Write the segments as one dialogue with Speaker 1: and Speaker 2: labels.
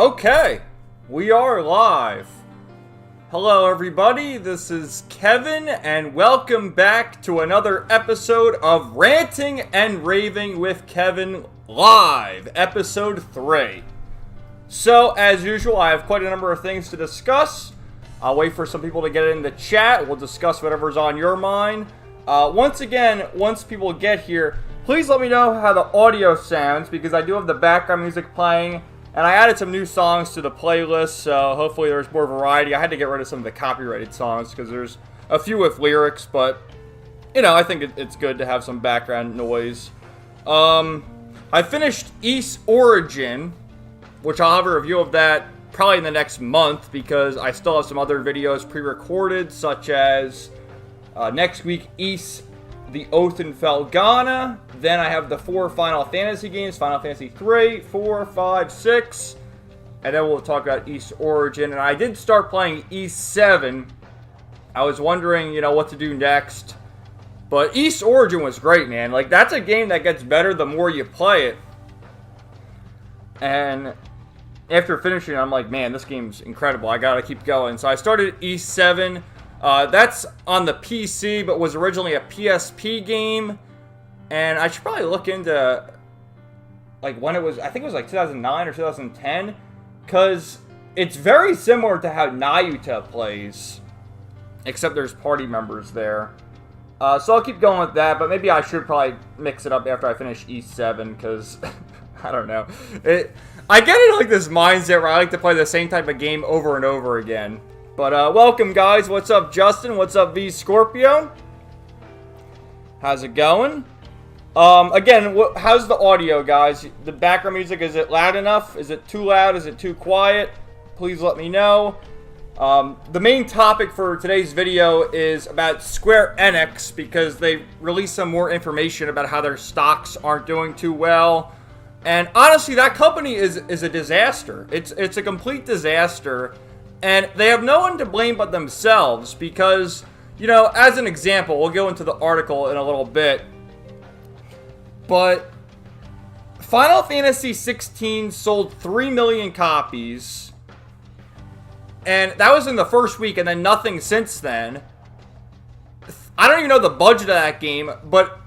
Speaker 1: Okay, we are live. Hello everybody, this is Kevin, and welcome back to another episode of Ranting and Raving with Kevin Live, Episode 3. So, as usual, I have quite a number of things to discuss. I'll wait for some people to get in the chat. We'll discuss whatever's on your mind. Once again, once people get here, please let me know how the audio sounds, because I do have the background music playing. And I added some new songs to the playlist, so hopefully there's more variety. I had to get rid of some of the copyrighted songs because there's a few with lyrics, but, you know, I think it's good to have some background noise. I finished East Origin, which I'll have a review of that probably in the next month because I still have some other videos pre-recorded, such as next week, East the Oath in Felghana. Then I have the 4 Final Fantasy games, Final Fantasy 3, 4, 5, 6. And then we'll talk about East Origin. And I did start playing East 7. I was wondering, you know, what to do next. But East Origin was great, man. Like, that's a game that gets better the more you play it. And after finishing it, I'm like, man, this game's incredible. I gotta keep going. So I started East 7. That's on the PC, but was originally a PSP game. And I should probably look into, like, when it was, I think it was like 2009 or 2010. Because it's very similar to how Nayuta plays. Except there's party members there. So I'll keep going with that, but maybe I should probably mix it up after I finish East 7, because, I don't know. I get into, like, this mindset where I like to play the same type of game over and over again. But, welcome, guys. What's up, Justin? What's up, V Scorpio? How's it going? Again, how's the audio, guys? The background music, is it loud enough? Is it too loud? Is it too quiet? Please let me know. The main topic for today's video is about Square Enix, because they released some more information about how their stocks aren't doing too well. And honestly, that company is a disaster. It's a complete disaster. And they have no one to blame but themselves because, you know, as an example, we'll go into the article in a little bit, but Final Fantasy 16 sold 3 million copies, and that was in the first week, and then nothing since then. I don't even know the budget of that game, but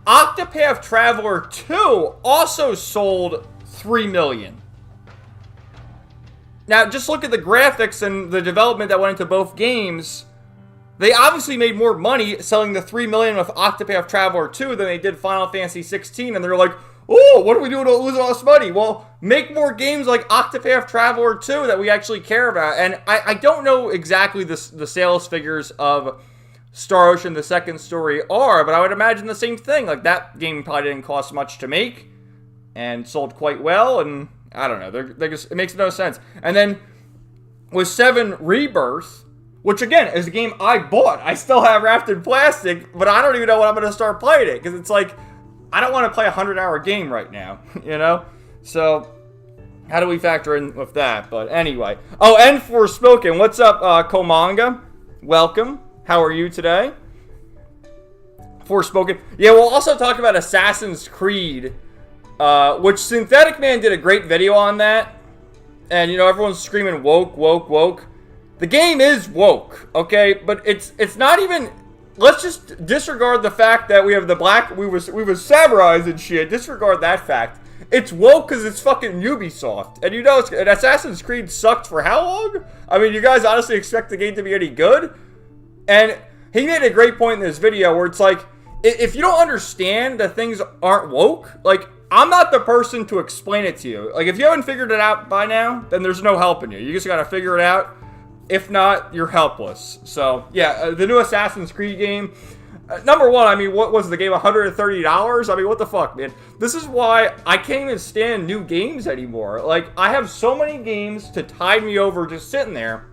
Speaker 1: Octopath Traveler 2 also sold 3 million. Now, just look at the graphics and the development that went into both games. They obviously made more money selling the 3 million with Octopath Traveler 2 than they did Final Fantasy 16, and they're like, oh, what are we doing to lose all this money? Well, make more games like Octopath Traveler 2 that we actually care about. And I don't know exactly the sales figures of Star Ocean, the second story are, but I would imagine the same thing. Like, that game probably didn't cost much to make and sold quite well, and I don't know. They're just, it makes no sense. And then with 7 Rebirth, which again is a game I bought. I still have wrapped in plastic, but I don't even know when I'm going to start playing it, because it's like, I don't want to play a 100-hour game right now, you know? So, how do we factor in with that? But anyway. Oh, and Forspoken. What's up, Komanga? Welcome. How are you today? Forspoken. Yeah, we'll also talk about Assassin's Creed, which Synthetic Man did a great video on that. And, you know, everyone's screaming woke, woke, woke. The game is woke, okay? But it's not even... Let's just disregard the fact that we have the black... We was samurais and shit. Disregard that fact. It's woke because it's fucking Ubisoft. And you know, Assassin's Creed sucked for how long? I mean, you guys honestly expect the game to be any good? And he made a great point in this video where it's like, if you don't understand that things aren't woke, like... I'm not the person to explain it to you. Like, if you haven't figured it out by now, then there's no helping you. You just gotta figure it out. If not, you're helpless. So, yeah, the new Assassin's Creed game. Number one, I mean, what was the game, $130? I mean, what the fuck, man? This is why I can't even stand new games anymore. Like, I have so many games to tide me over just sitting there.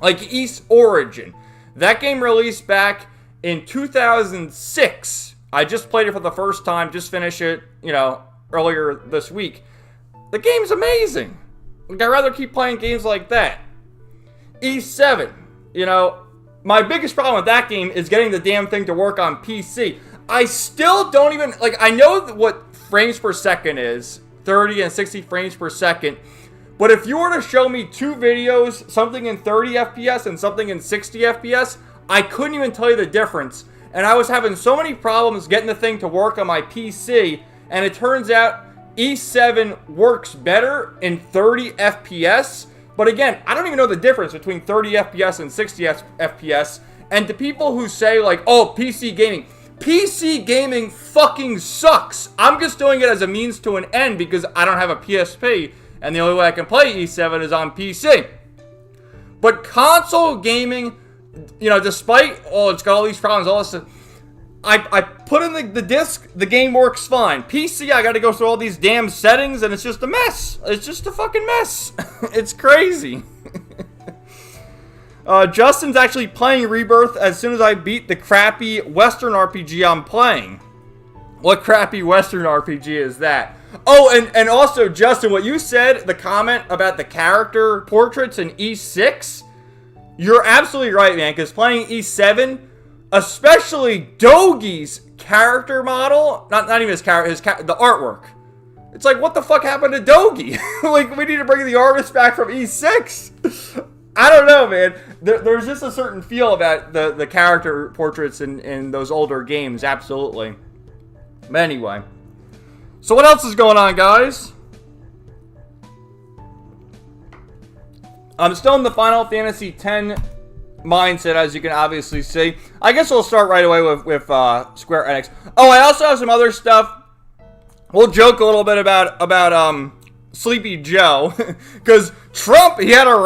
Speaker 1: Like East Origin. That game released back in 2006. I just played it for the first time, just finished it, you know, earlier this week. The game's amazing. Like, I'd rather keep playing games like that. E7, you know, my biggest problem with that game is getting the damn thing to work on PC. I still don't even, like, I know what frames per second is, 30 and 60 frames per second, But if you were to show me two videos, something in 30 FPS and something in 60 FPS, I couldn't even tell you the difference. And I was having so many problems getting the thing to work on my PC, and it turns out E7 works better in 30 FPS. But again, I don't even know the difference between 30 FPS and 60 FPS. And to people who say, like, oh, PC gaming fucking sucks. I'm just doing it as a means to an end because I don't have a PSP, and the only way I can play E7 is on PC. But console gaming, you know, despite, oh, it's got all these problems, all this stuff, I put in the disc, the game works fine. PC, I gotta go through all these damn settings, and it's just a mess. It's just a fucking mess. It's crazy. Justin's actually playing Rebirth as soon as I beat the crappy Western RPG I'm playing. What crappy Western RPG is that? Oh, and also, Justin, what you said, the comment about the character portraits in E6, you're absolutely right, man, because playing E7, especially Dogi's character model, not even his character, the artwork. It's like, what the fuck happened to Dogi? Like, we need to bring the artist back from E6. I don't know, man. There's just a certain feel about the character portraits in those older games, absolutely. But anyway. So what else is going on, guys? I'm still in the Final Fantasy X mindset, as you can obviously see. I guess we'll start right away with Square Enix. Oh, I also have some other stuff. We'll joke a little bit about Sleepy Joe, because Trump, he had a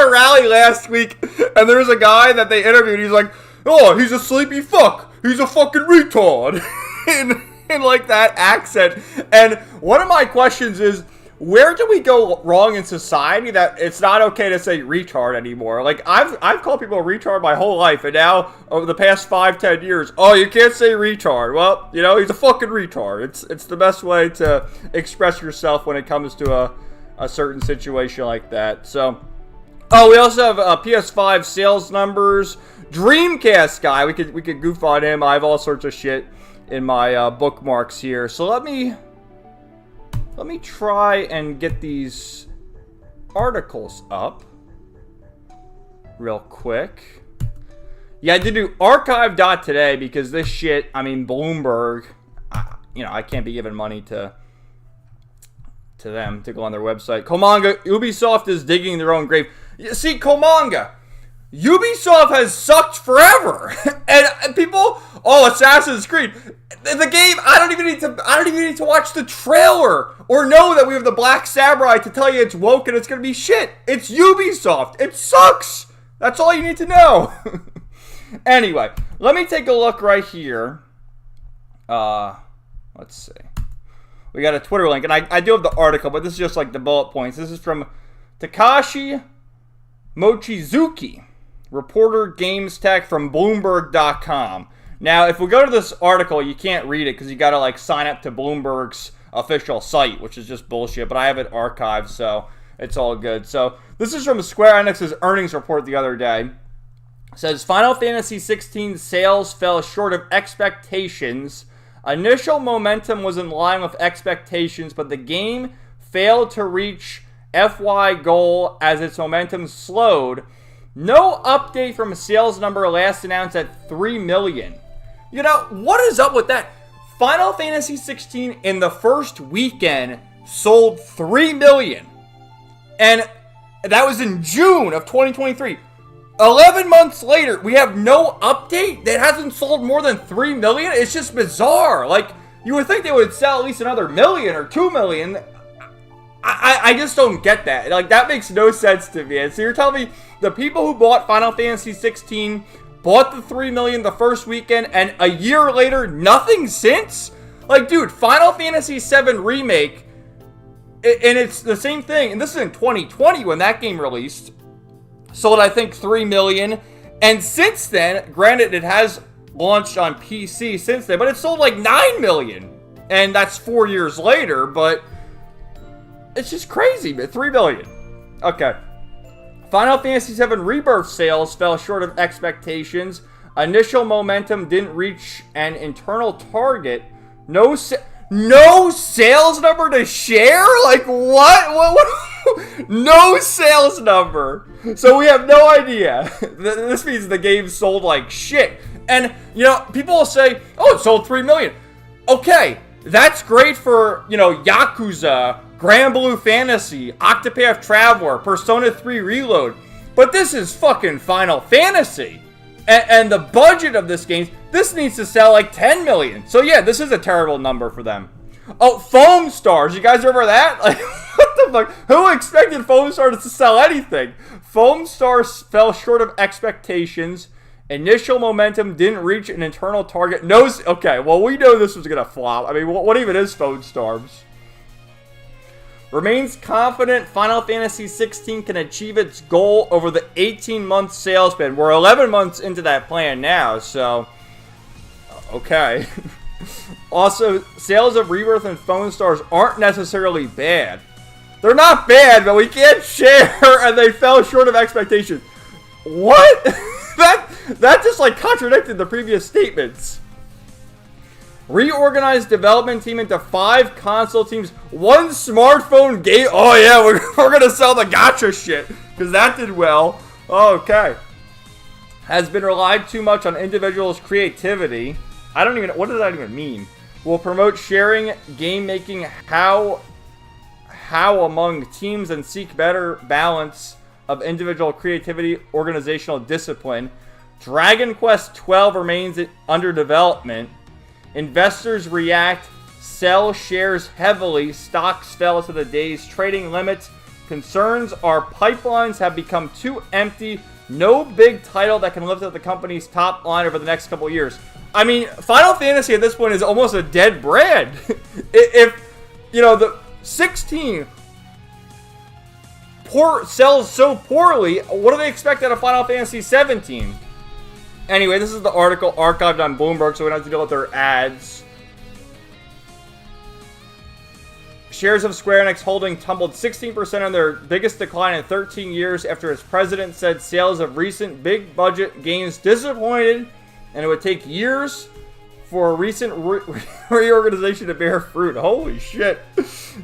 Speaker 1: rally last week, and there's a guy that they interviewed. He's like, "Oh, he's a sleepy fuck. He's a fucking retard," in like that accent. And one of my questions is, where do we go wrong in society that it's not okay to say retard anymore? Like, I've called people a retard my whole life, and now, over the past 5-10 years, oh, you can't say retard. Well, you know, he's a fucking retard. It's the best way to express yourself when it comes to a certain situation like that. So, oh, we also have PS5 sales numbers. Dreamcast guy, we could goof on him. I have all sorts of shit in my bookmarks here. So let me try and get these articles up real quick. Yeah, I did do archive.today because this shit, I mean, Bloomberg, you know, I can't be giving money to them to go on their website. Komanga, Ubisoft is digging their own grave. You see, Komanga, Ubisoft has sucked forever. And people, oh, Assassin's Creed. The game, I don't even need to watch the trailer or know that we have the Black Samurai to tell you it's woke and it's gonna be shit. It's Ubisoft. It sucks. That's all you need to know. Anyway, let me take a look right here. Let's see. We got a Twitter link, and I do have the article, but this is just like the bullet points. This is from Takashi Mochizuki, reporter games tech from Bloomberg.com. Now, if we go to this article, you can't read it because you got to like sign up to Bloomberg's official site, which is just bullshit, but I have it archived, so it's all good. So this is from Square Enix's earnings report the other day. It says, Final Fantasy XVI sales fell short of expectations. Initial momentum was in line with expectations, but the game failed to reach FY goal as its momentum slowed. No update from a sales number last announced at 3 million. You know, what is up with that? Final Fantasy XVI in the first weekend sold 3 million. And that was in June of 2023. 11 months later, we have no update that hasn't sold more than 3 million? It's just bizarre. Like, you would think they would sell at least another million or 2 million. I just don't get that. Like, that makes no sense to me. And so you're telling me the people who bought Final Fantasy 16 bought the 3 million the first weekend, and a year later, nothing since? Like, dude, Final Fantasy 7 Remake, and it's the same thing, and this is in 2020 when that game released, sold, I think, 3 million, and since then, granted, it has launched on PC since then, but it sold like 9 million, and that's 4 years later, but it's just crazy, man. 3 million. Okay. Final Fantasy VII Rebirth sales fell short of expectations. Initial momentum didn't reach an internal target. No sales number to share? Like, what? No sales number. So we have no idea. This means the game sold like shit. And, you know, people will say, oh, it sold 3 million. Okay, that's great for, you know, Yakuza, Grand Blue Fantasy, Octopath Traveler, Persona 3 Reload. But this is fucking Final Fantasy. And the budget of this game, this needs to sell like 10 million. So yeah, this is a terrible number for them. Oh, Foam Stars. You guys remember that? Like, what the fuck? Who expected Foam Stars to sell anything? Foam Stars fell short of expectations. Initial momentum didn't reach an internal target. No, okay, well, we know this was going to flop. I mean, what even is Foam Stars? Remains confident Final Fantasy 16 can achieve its goal over the 18-month sales span. We're 11 months into that plan now, so... Okay. Also, sales of Rebirth and Foam Stars aren't necessarily bad. They're not bad, but we can't share, and they fell short of expectations. What? that just, like, contradicted the previous statements. Reorganized development team into 5 console teams, 1 smartphone game. Oh yeah, we're gonna sell the gacha shit, because that did well. Okay. Has been relied too much on individuals' creativity. I don't even, what does that even mean? Will promote sharing, game making, how among teams, and seek better balance of individual creativity, organizational discipline. Dragon Quest XII remains under development. Investors react, sell shares heavily, stocks fell to the day's trading limits. Concerns are pipelines have become too empty, no big title that can lift up the company's top line over the next couple of years. I mean, Final Fantasy at this point is almost a dead brand. If, you know, the 16 sells so poorly, what do they expect out of Final Fantasy 17? Anyway, this is the article archived on Bloomberg, so we don't have to deal with their ads. Shares of Square Enix Holding tumbled 16% on their biggest decline in 13 years after its president said sales of recent big-budget games disappointed, and it would take years for a recent reorganization to bear fruit. Holy shit.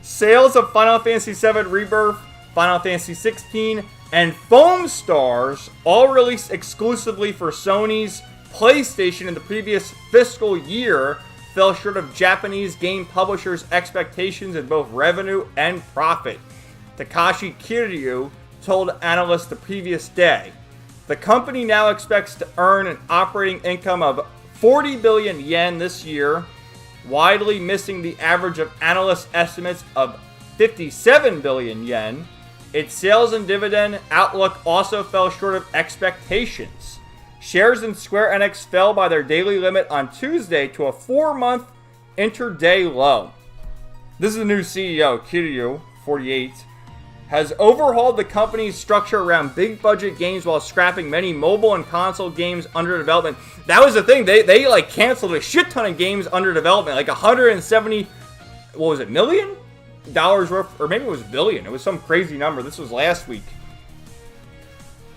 Speaker 1: Sales of Final Fantasy VII Rebirth, Final Fantasy 16, and Foam Stars, all released exclusively for Sony's PlayStation in the previous fiscal year, fell short of Japanese game publishers' expectations in both revenue and profit. Takashi Kiryu told analysts the previous day. The company now expects to earn an operating income of 40 billion yen this year, widely missing the average of analyst estimates of 57 billion yen. Its sales and dividend outlook also fell short of expectations. Shares in Square Enix fell by their daily limit on Tuesday to a 4-month intraday low. This is the new CEO, Kiryu, 48, has overhauled the company's structure around big-budget games while scrapping many mobile and console games under development. That was the thing. They like canceled a shit ton of games under development, like 170, what was it, million? Dollars worth, or maybe it was billion. It was some crazy number. This was last week.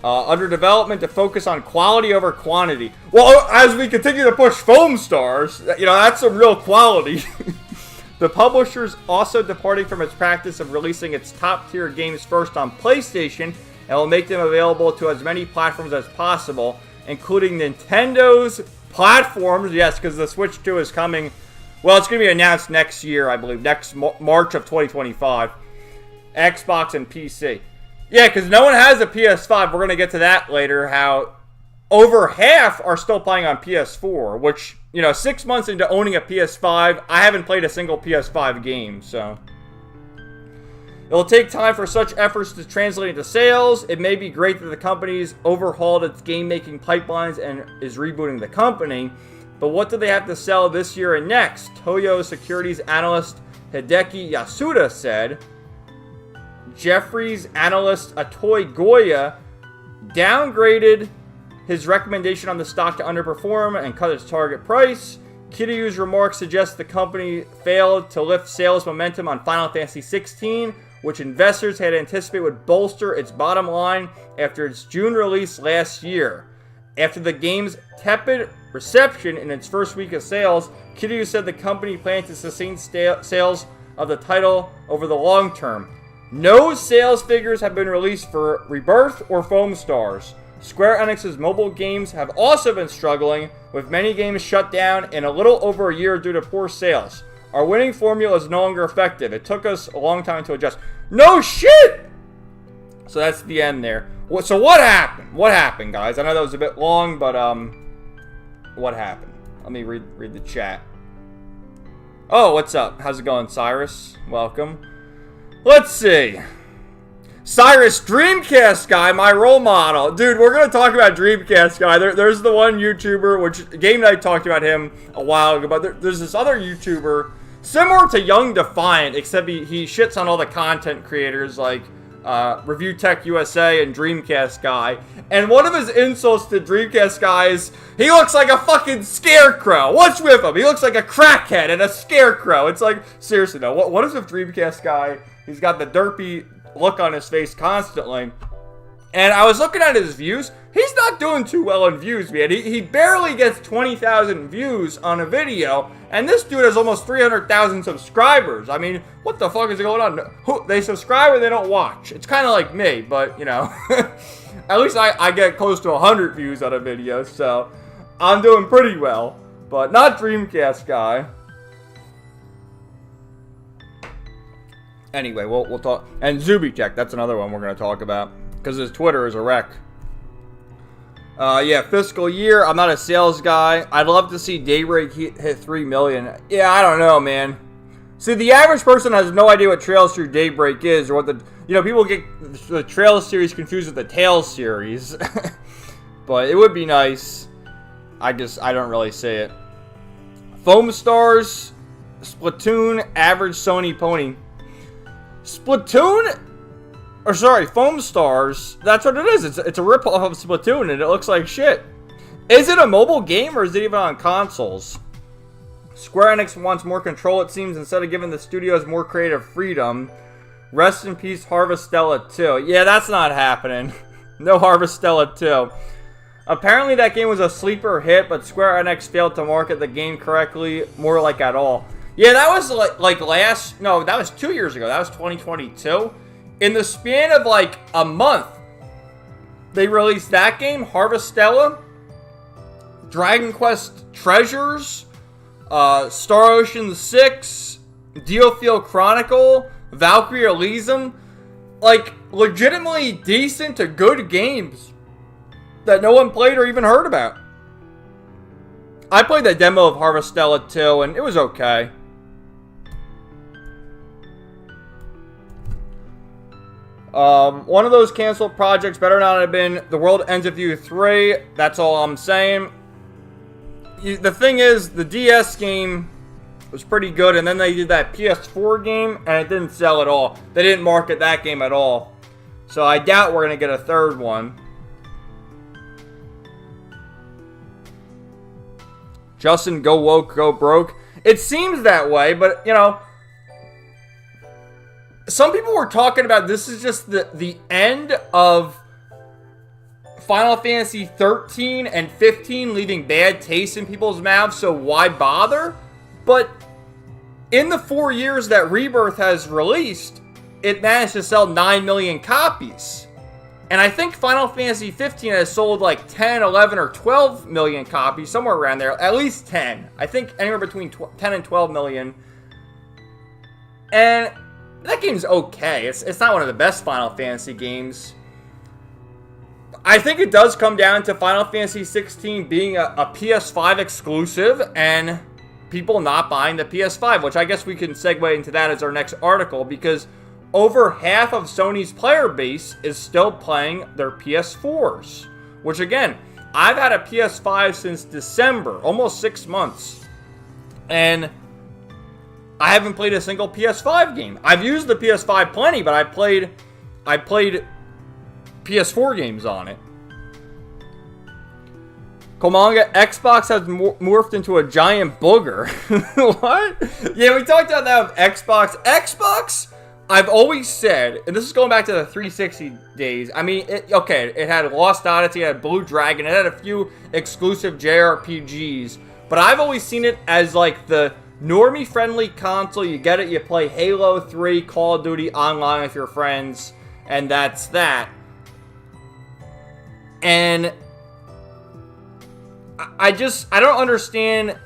Speaker 1: Under development to focus on quality over quantity. Well, as we continue to push Foam Stars, you know, that's some real quality. The publisher's also departing from its practice of releasing its top-tier games first on PlayStation, and will make them available to as many platforms as possible, including Nintendo's platforms. Yes, because the Switch 2 is coming. Well, it's going to be announced next year, I believe. Next March of 2025. Xbox and PC. Yeah, because no one has a PS5. We're going to get to that later. How over half are still playing on PS4. Which, you know, 6 months into owning a PS5, I haven't played a single PS5 game. So it'll take time for such efforts to translate into sales. It may be great that the company's overhauled its game-making pipelines and is rebooting the company. But what do they have to sell this year and next? Toyo Securities analyst Hideki Yasuda said. Jefferies analyst Atoy Goya downgraded his recommendation on the stock to underperform and cut its target price. Kiryu's remarks suggest the company failed to lift sales momentum on Final Fantasy 16, which investors had anticipated would bolster its bottom line after its June release last year. After the game's tepid reception in its first week of sales, Kiryu said the company planned to sustain sales of the title over the long term. No sales figures have been released for Rebirth or Foam Stars. Square Enix's mobile games have also been struggling, with many games shut down in a little over a year due to poor sales. Our winning formula is no longer effective. It took us a long time to adjust. No shit! So that's the end there. So what happened? What happened, guys? I know that was a bit long, but what happened? Let me read the chat. Oh, what's up? How's it going, Cyrus? Welcome. Let's see. Cyrus, Dreamcast Guy, my role model. Dude, we're going to talk about Dreamcast Guy. There's the one YouTuber, which Game Night talked about him a while ago, but there's this other YouTuber, similar to Young Defiant, except he shits on all the content creators like Review Tech USA and Dreamcast Guy. And one of his insults to Dreamcast Guy is, he looks like a fucking scarecrow. What's with him? He looks like a crackhead and a scarecrow. It's like, seriously though, what is with Dreamcast Guy? He's got the derpy look on his face constantly. And I was looking at his views. He's not doing too well in views, man. He barely gets 20,000 views on a video. And this dude has almost 300,000 subscribers. I mean, what the fuck is going on? They subscribe or they don't watch. It's kind of like me, but, you know. At least I get close to 100 views on a video, so I'm doing pretty well. But not Dreamcast Guy. Anyway, we'll talk. And Zubitech, that's another one we're going to talk about. Because his Twitter is a wreck. Yeah, fiscal year. I'm not a sales guy. I'd love to see Daybreak hit 3 million. Yeah, I don't know, man. See, the average person has no idea what Trails Through Daybreak is, or what the... You know, people get the Trails series confused with the Tales series. But it would be nice. I don't really see it. Foam Stars, Splatoon, average Sony pony. Splatoon... Or sorry, Foam Stars, that's what it is. It's a ripoff of Splatoon, and it looks like shit. Is it a mobile game, or is it even on consoles? Square Enix wants more control, it seems, instead of giving the studios more creative freedom. Rest in peace, Harvestella 2. Yeah, that's not happening. No Harvestella 2. Apparently that game was a sleeper hit, but Square Enix failed to market the game correctly, more like at all. Yeah, that was that was 2 years ago. That was 2022. In the span of like a month, they released that game, Harvestella, Dragon Quest Treasures, Star Ocean 6, Diofield Chronicle, Valkyrie Elysium. Like, legitimately decent to good games that no one played or even heard about. I played the demo of Harvestella 2, and it was okay. One of those canceled projects better not have been The World Ends With You 3. That's all I'm saying. The thing is, the DS game was pretty good, and then they did that PS4 game, and it didn't sell at all. They didn't market that game at all. So I doubt we're going to get a third one. Justin, go woke, go broke. It seems that way, but, you know... Some people were talking about this is just the end of Final Fantasy 13 and 15 leaving bad taste in people's mouths, so why bother? But in the 4 years that Rebirth has released, it managed to sell 9 million copies. And I think Final Fantasy 15 has sold like 10, 11, or 12 million copies, somewhere around there. At least 10. I think anywhere between 10 and 12 million. And... that game's okay. It's not one of the best Final Fantasy games. I think it does come down to Final Fantasy 16 being a PS5 exclusive and people not buying the PS5, which I guess we can segue into that as our next article, because over half of Sony's player base is still playing their PS4s. Which again, I've had a PS5 since December, almost 6 months. And... I haven't played a single PS5 game. I've used the PS5 plenty, but I played PS4 games on it. Komanga, Xbox has morphed into a giant booger. What? Yeah, we talked about that with Xbox. Xbox, I've always said, and this is going back to the 360 days. I mean, it had Lost Odyssey, it had Blue Dragon, it had a few exclusive JRPGs, but I've always seen it as like the normie-friendly console. You get it, you play Halo 3, Call of Duty online with your friends, and that's that. And I don't understand.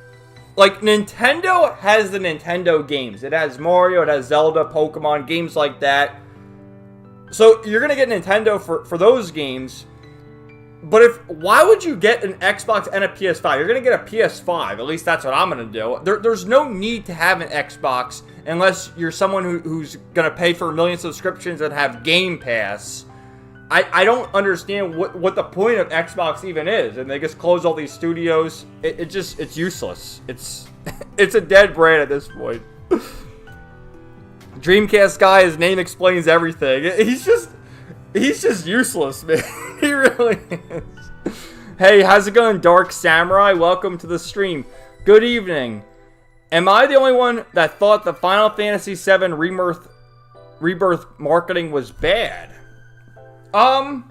Speaker 1: Like, Nintendo has the Nintendo games. It has Mario, it has Zelda, Pokemon, games like that. So you're gonna get Nintendo for those games. But why would you get an Xbox and a PS5? You're gonna get a PS5. At least that's what I'm gonna do. There's no need to have an Xbox unless you're someone who's gonna pay for a million subscriptions and have Game Pass. I don't understand what the point of Xbox even is, and they just close all these studios. It's useless. It's a dead brand at this point. Dreamcast guy, his name explains everything. He's just useless, man. He really is. Hey, how's it going, Dark Samurai? Welcome to the stream. Good evening. Am I the only one that thought the Final Fantasy VII Rebirth marketing was bad? No,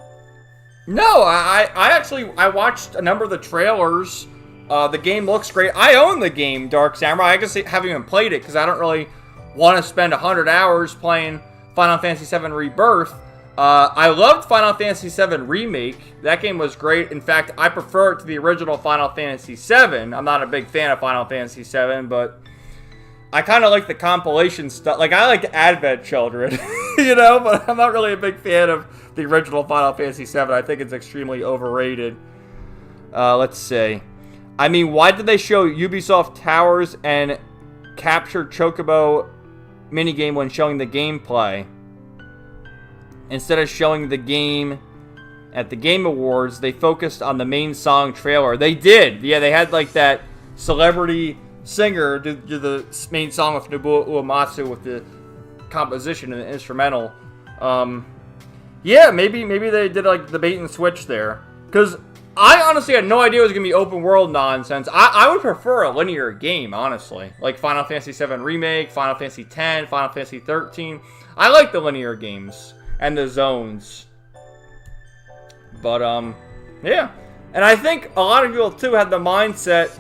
Speaker 1: I watched a number of the trailers. The game looks great. I own the game, Dark Samurai. I guess I haven't even played it because I don't really want to spend 100 hours playing Final Fantasy VII Rebirth. I loved Final Fantasy VII Remake. That game was great. In fact, I prefer it to the original Final Fantasy VII. I'm not a big fan of Final Fantasy VII, but I kind of like the compilation stuff. Like, I like Advent Children, you know, but I'm not really a big fan of the original Final Fantasy VII. I think it's extremely overrated. Let's see. I mean, why did they show Ubisoft Towers and Capture Chocobo minigame when showing the gameplay? Instead of showing the game at the Game Awards, they focused on the main song trailer. They did. Yeah, they had like that celebrity singer do the main song with Nobuo Uematsu with the composition and the instrumental. Yeah, maybe they did like the bait and switch there. Because I honestly had no idea it was going to be open world nonsense. I would prefer a linear game, honestly. Like Final Fantasy VII Remake, Final Fantasy X, Final Fantasy 13. I like the linear games and the zones. But, yeah. And I think a lot of people, too, had the mindset,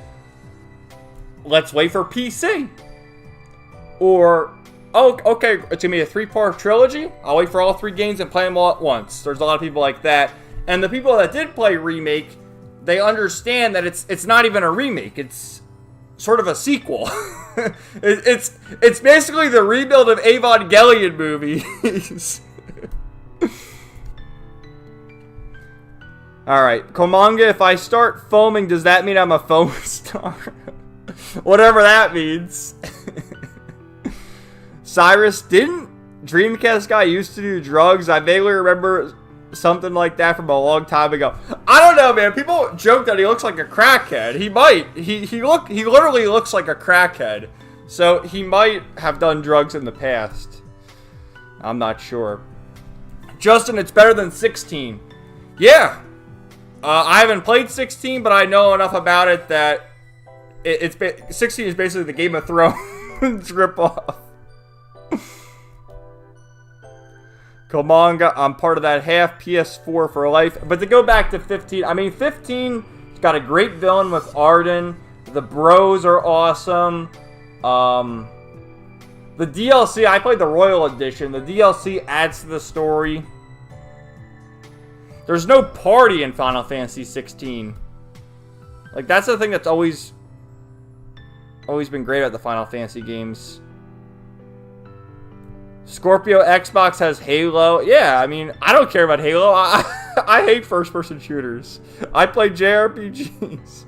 Speaker 1: let's wait for PC. Or, oh, okay, it's going to be a 3-part trilogy. I'll wait for all 3 games and play them all at once. There's a lot of people like that. And the people that did play Remake, they understand that it's not even a remake. It's sort of a sequel. It's basically the rebuild of Evangelion movies. Alright, Komanga, if I start foaming, does that mean I'm a foam star? Whatever that means. Cyrus, didn't Dreamcast guy used to do drugs? I vaguely remember something like that from a long time ago. I don't know, man. People joke that he looks like a crackhead. He might. He literally looks like a crackhead. So he might have done drugs in the past. I'm not sure. Justin, it's better than 16. Yeah. I haven't played 16, but I know enough about it that 16 is basically the Game of Thrones ripoff. Komanga, I'm part of that half PS4 for life. But to go back to 15, I mean, 15's got a great villain with Arden. The bros are awesome. The DLC, I played the Royal Edition. The DLC adds to the story. There's no party in Final Fantasy 16. Like, that's the thing that's always been great about the Final Fantasy games. Scorpio Xbox has Halo. Yeah, I mean, I don't care about Halo. I hate first-person shooters. I play JRPGs.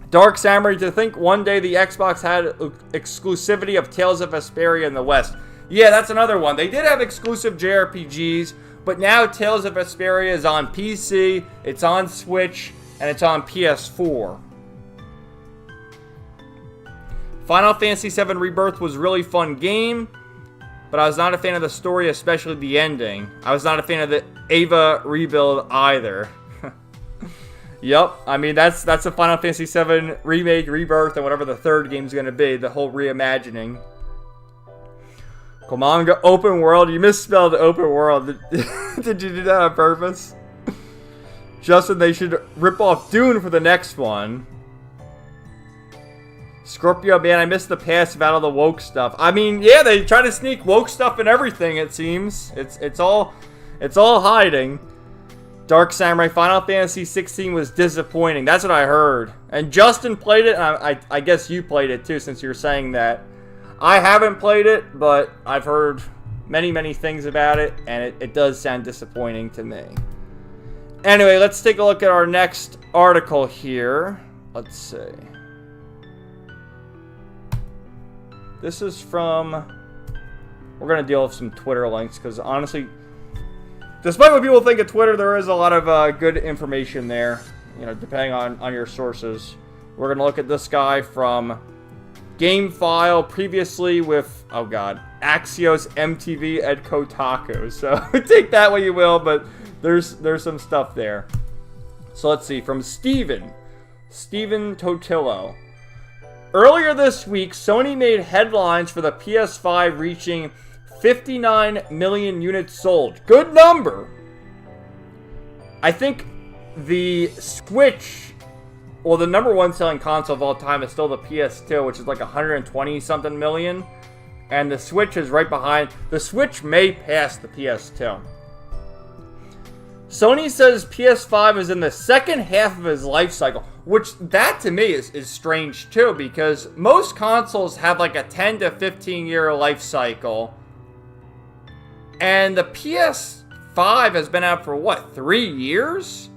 Speaker 1: Dark Samurai, to think one day the Xbox had exclusivity of Tales of Vesperia in the West. Yeah, that's another one. They did have exclusive JRPGs, but now Tales of Vesperia is on PC, it's on Switch, and it's on PS4. Final Fantasy VII Rebirth was a really fun game, but I was not a fan of the story, especially the ending. I was not a fan of the Ava rebuild either. Yup, I mean, that's the Final Fantasy VII Remake, Rebirth, and whatever the third game's going to be, the whole reimagining. Komanga, open world. You misspelled open world. Did you do that on purpose? Justin, they should rip off Dune for the next one. Scorpio, man, I missed the passive out of the woke stuff. I mean, yeah, they try to sneak woke stuff in everything, it seems. It's all hiding. Dark Samurai, Final Fantasy 16 was disappointing. That's what I heard. And Justin played it, and I guess you played it too, since you're saying that. I haven't played it, but I've heard many, many things about it, and it does sound disappointing to me. Anyway, let's take a look at our next article here. Let's see. This is from... We're going to deal with some Twitter links, because honestly, despite what people think of Twitter, there is a lot of good information there, you know, depending on your sources. We're going to look at this guy from GameFile, previously with, oh god, Axios, MTV, and Kotaku. So take that what you will, but there's some stuff there. So let's see, from Steven Totillo. Earlier this week, Sony made headlines for the PS5 reaching 59 million units sold. Good number. I think the Switch, well, the number one selling console of all time is still the PS2, which is like 120 something million. And the Switch is right behind. The Switch may pass the PS2. Sony says PS5 is in the second half of its life cycle, which that to me is strange too, because most consoles have like a 10 to 15 year life cycle. And the PS5 has been out for what, 3 years?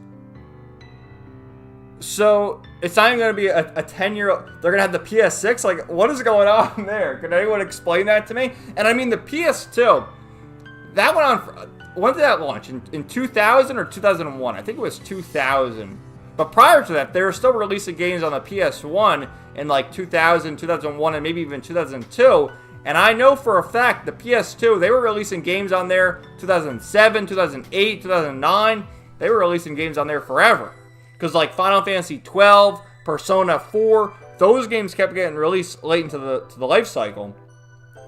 Speaker 1: So it's not even going to be a 10-year... They're going to have the PS6? Like, what is going on there? Can anyone explain that to me? And I mean, the PS2, that went on... When did that launch? In 2000 or 2001? I think it was 2000. But prior to that, they were still releasing games on the PS1 in like 2000, 2001, and maybe even 2002. And I know for a fact the PS2, they were releasing games on there 2007, 2008, 2009. They were releasing games on there forever. Because like Final Fantasy 12, Persona 4, those games kept getting released late into the life cycle.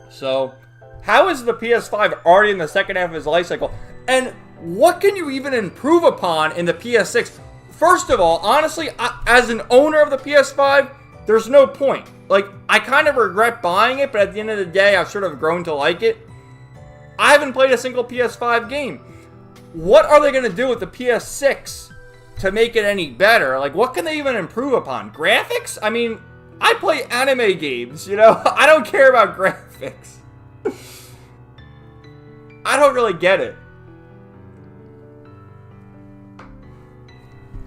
Speaker 1: So, how is the PS5 already in the second half of its life cycle? And what can you even improve upon in the PS6? First of all, honestly, as an owner of the PS5, there's no point. Like, I kind of regret buying it, but at the end of the day, I've sort of grown to like it. I haven't played a single PS5 game. What are they going to do with the PS6 to make it any better? Like, what can they even improve upon? Graphics? I mean, I play anime games, you know? I don't care about graphics. I don't really get it.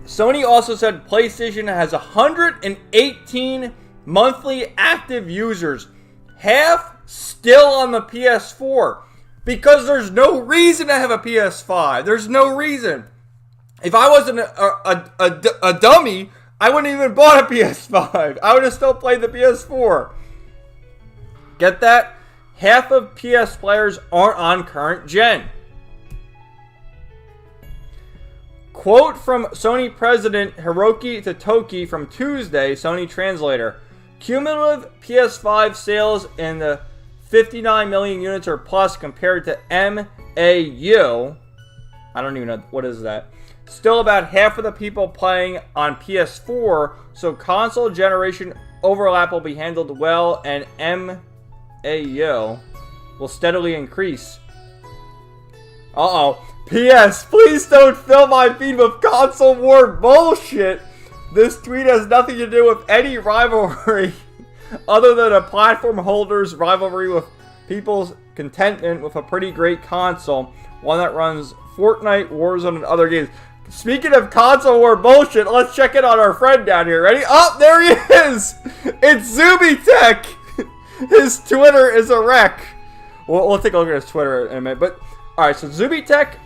Speaker 1: Sony also said PlayStation has 118 monthly active users, half still on the PS4, because there's no reason to have a PS5. There's no reason. If I wasn't a dummy, I wouldn't even bought a PS5. I would have still played the PS4. Get that? Half of PS players aren't on current gen. Quote from Sony President Hiroki Totoki from Tuesday, Sony translator. Cumulative PS5 sales in the 59 million units or plus compared to MAU. I don't even know, what is that? Still about half of the people playing on PS4, so console generation overlap will be handled well, and MAU will steadily increase. Uh-oh. P.S. Please don't fill my feed with console war bullshit. This tweet has nothing to do with any rivalry other than a platform holder's rivalry with people's contentment with a pretty great console, one that runs Fortnite, Warzone, and other games. Speaking of console war bullshit, let's check in on our friend down here. Ready? Oh, there he is! It's Zubitech! His Twitter is a wreck. We'll take a look at his Twitter in a minute. But, alright, so Zubitech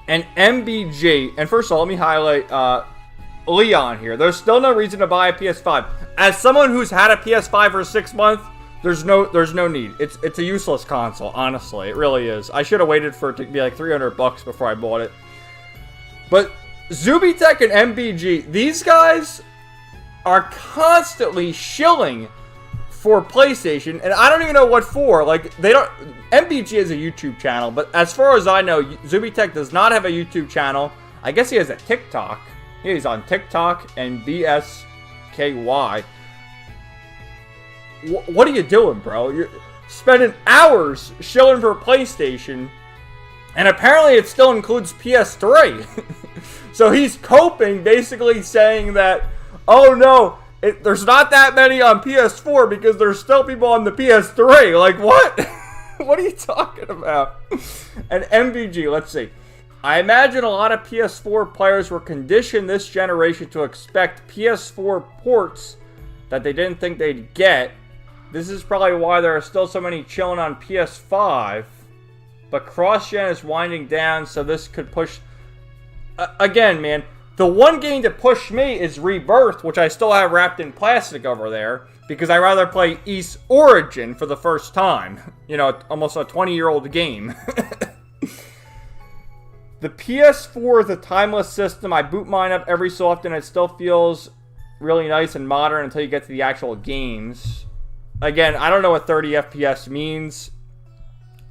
Speaker 1: and MBG. And first of all, let me highlight Leon here. There's still no reason to buy a PS5. As someone who's had a PS5 for 6 months, there's no need. It's a useless console, honestly. It really is. I should have waited for it to be like $300 before I bought it. But Zubitech and MBG, these guys are constantly shilling for PlayStation, and I don't even know what for. Like, they don't... MBG is a YouTube channel, but as far as I know, Zubitech does not have a YouTube channel. I guess he has a TikTok. He's on TikTok and BSKY. what are you doing, bro? You're spending hours shilling for PlayStation, and apparently it still includes PS3. So he's coping, basically saying that, oh no, there's not that many on PS4 because there's still people on the PS3. Like, what? What are you talking about? And MVG, let's see. I imagine a lot of PS4 players were conditioned this generation to expect PS4 ports that they didn't think they'd get. This is probably why there are still so many chilling on PS5. But cross-gen is winding down, so this could push... again, man, the one game to push me is Rebirth, which I still have wrapped in plastic over there, because I'd rather play East Origin for the first time. You know, almost a 20-year-old game. The PS4 is a timeless system. I boot mine up every so often. It still feels really nice and modern until you get to the actual games. Again, I don't know what 30 FPS means.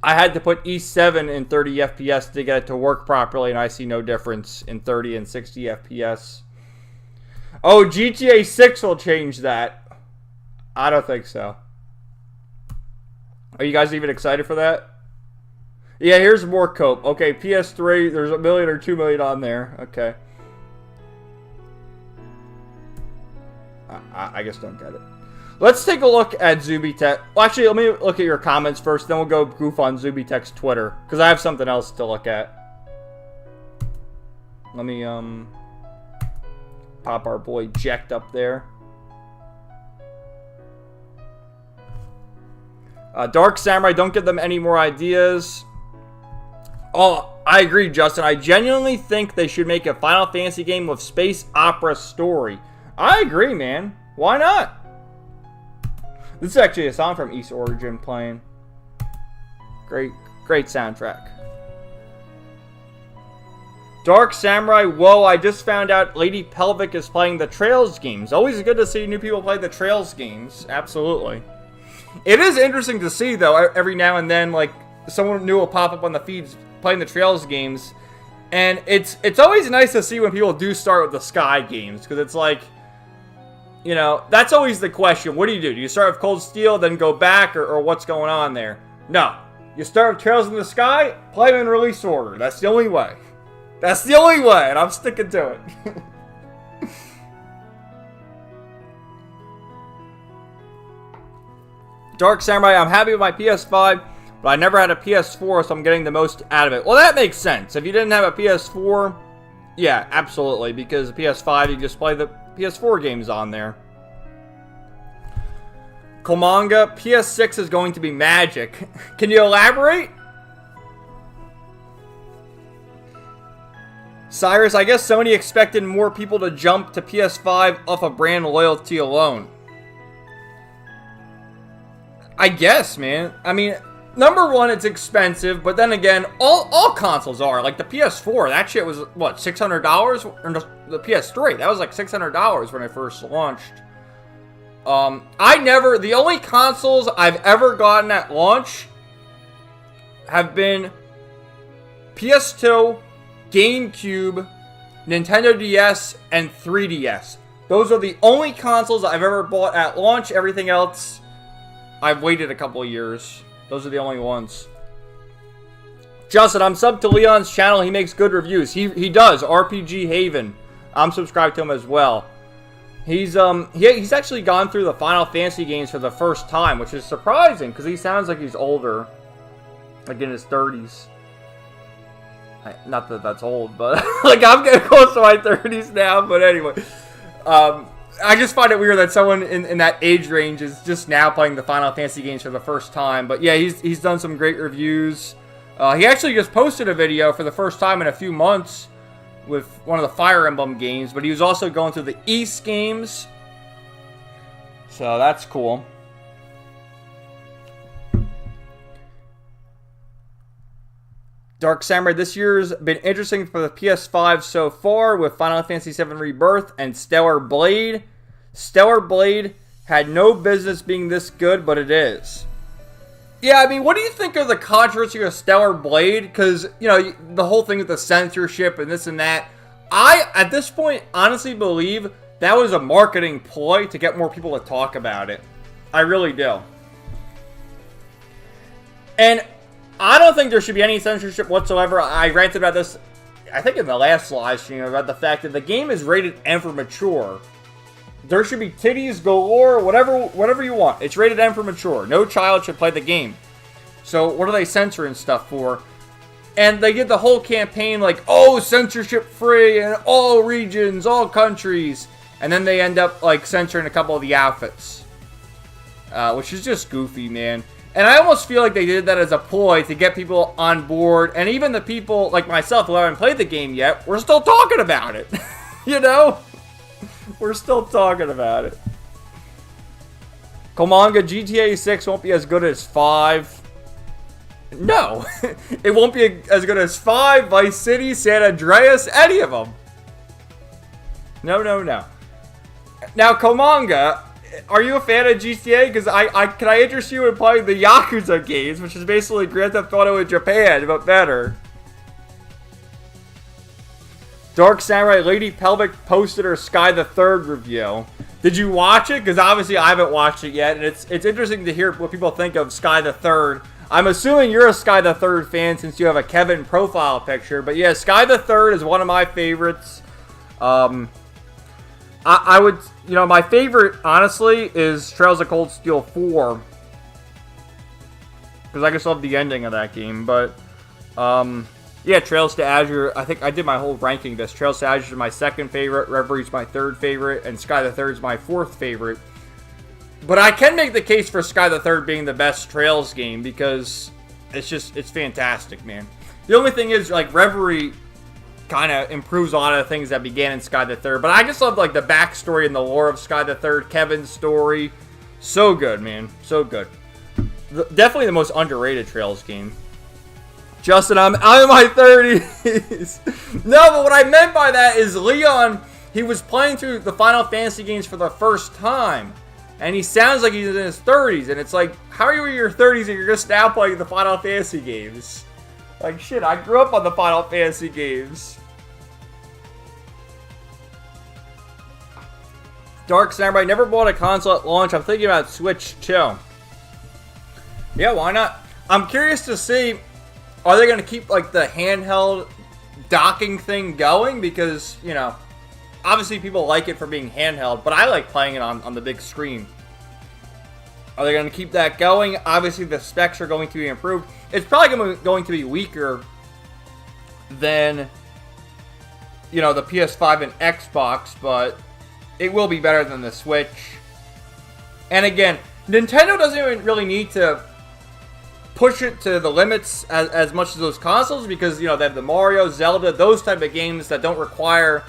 Speaker 1: I had to put E7 in 30 FPS to get it to work properly, and I see no difference in 30 and 60 FPS. Oh, GTA 6 will change that. I don't think so. Are you guys even excited for that? Yeah, here's more cope. Okay, PS3, there's 1 million or 2 million on there. Okay. I just don't get it. Let's take a look at Zubitech. Well, actually, let me look at your comments first, then we'll go goof on Zubitech's Twitter, because I have something else to look at. Let me, pop our boy Jecht up there. Dark Samurai, don't give them any more ideas. Oh, I agree, Justin. I genuinely think they should make a Final Fantasy game with space opera story. I agree, man. Why not? This is actually a song from East Origin playing. Great soundtrack. Dark Samurai, whoa, I just found out Lady Pelvic is playing the Trails games. Always good to see new people play the Trails games. Absolutely. It is interesting to see, though, every now and then, like, someone new will pop up on the feeds playing the Trails games. And it's always nice to see when people do start with the Sky games, because it's like, you know, that's always the question. What do? Do you start with Cold Steel, then go back, or what's going on there? No. You start with Trails in the Sky, play them in release order. That's the only way. That's the only way, and I'm sticking to it. Dark Samurai, I'm happy with my PS5, but I never had a PS4, so I'm getting the most out of it. Well, that makes sense. If you didn't have a PS4, yeah, absolutely, because the PS5, you just play the PS4 games on there. Komanga, PS6 is going to be magic. Can you elaborate? Cyrus, I guess Sony expected more people to jump to PS5 off of brand loyalty alone. I guess, man. I mean, number one, it's expensive, but then again, all consoles are. Like the PS4, that shit was, what, $600? Or no, the PS3, that was like $600 when I first launched. The only consoles I've ever gotten at launch have been PS2, GameCube, Nintendo DS, and 3DS. Those are the only consoles I've ever bought at launch. Everything else, I've waited a couple of years. Those are the only ones. Justin, I'm subbed to Leon's channel. He makes good reviews. He does. RPG Haven. I'm subscribed to him as well. He's actually gone through the Final Fantasy games for the first time, which is surprising because he sounds like he's older, like in his 30s. Not that that's old, but like I'm getting close to my 30s now. But anyway, I just find it weird that someone in that age range is just now playing the Final Fantasy games for the first time. But yeah, he's done some great reviews. He actually just posted a video for the first time in a few months with one of the Fire Emblem games, but he was also going through the East games. So that's cool. Dark Samurai, this year's been interesting for the PS5 so far with Final Fantasy VII Rebirth and Stellar Blade. Stellar Blade had no business being this good, but it is. Yeah, I mean, what do you think of the controversy of Stellar Blade? Because, you know, the whole thing with the censorship and this and that. I, at this point, honestly believe that was a marketing ploy to get more people to talk about it. I really do. And I don't think there should be any censorship whatsoever. I ranted about this, I think in the last live stream, about the fact that the game is rated M for mature. There should be titties galore, whatever you want. It's rated M for mature. No child should play the game. So what are they censoring stuff for? And they did the whole campaign like, oh, censorship free in all regions, all countries. And then they end up like censoring a couple of the outfits. Which is just goofy, man. And I almost feel like they did that as a ploy to get people on board. And even the people like myself who haven't played the game yet, we're still talking about it. You know? We're still talking about it. Komanga, GTA 6 won't be as good as 5. No. It won't be as good as 5, Vice City, San Andreas, any of them. No, no, no. Now, Komanga, are you a fan of GTA? Because can I interest you in playing the Yakuza games, which is basically Grand Theft Auto in Japan, but better. Dark Samurai Lady Pelvic posted her Sky the Third review. Did you watch it? Because obviously I haven't watched it yet, and it's interesting to hear what people think of Sky the Third. I'm assuming you're a Sky the Third fan since you have a Kevin profile picture. But yeah, Sky the Third is one of my favorites. I would, you know, my favorite, honestly, is Trails of Cold Steel 4. Because I just love the ending of that game. But, yeah, Trails to Azure, I think I did my whole ranking this. Trails to Azure is my second favorite, Reverie's my third favorite, and Sky the Third is my fourth favorite. But I can make the case for Sky the Third being the best Trails game because it's fantastic, man. The only thing is, like, Reverie kind of improves a lot of the things that began in Sky the Third. But I just love, like, the backstory and the lore of Sky the Third, Kevin's story. So good, man. So good. Definitely the most underrated Trails game. Justin, I'm in my 30s. No, but what I meant by that is Leon, he was playing through the Final Fantasy games for the first time. And he sounds like he's in his 30s. And it's like, how are you in your 30s and you're just now playing the Final Fantasy games? Like, shit, I grew up on the Final Fantasy games. Dark Samurai, never bought a console at launch. I'm thinking about Switch too. Yeah, why not? I'm curious to see, are they going to keep, like, the handheld docking thing going? Because, you know, obviously people like it for being handheld, but I like playing it on the big screen. Are they going to keep that going? Obviously the specs are going to be improved. It's probably going to be weaker than, you know, the PS5 and Xbox, but it will be better than the Switch. And again, Nintendo doesn't even really need to push it to the limits as much as those consoles because, you know, they have the Mario, Zelda, those type of games that don't require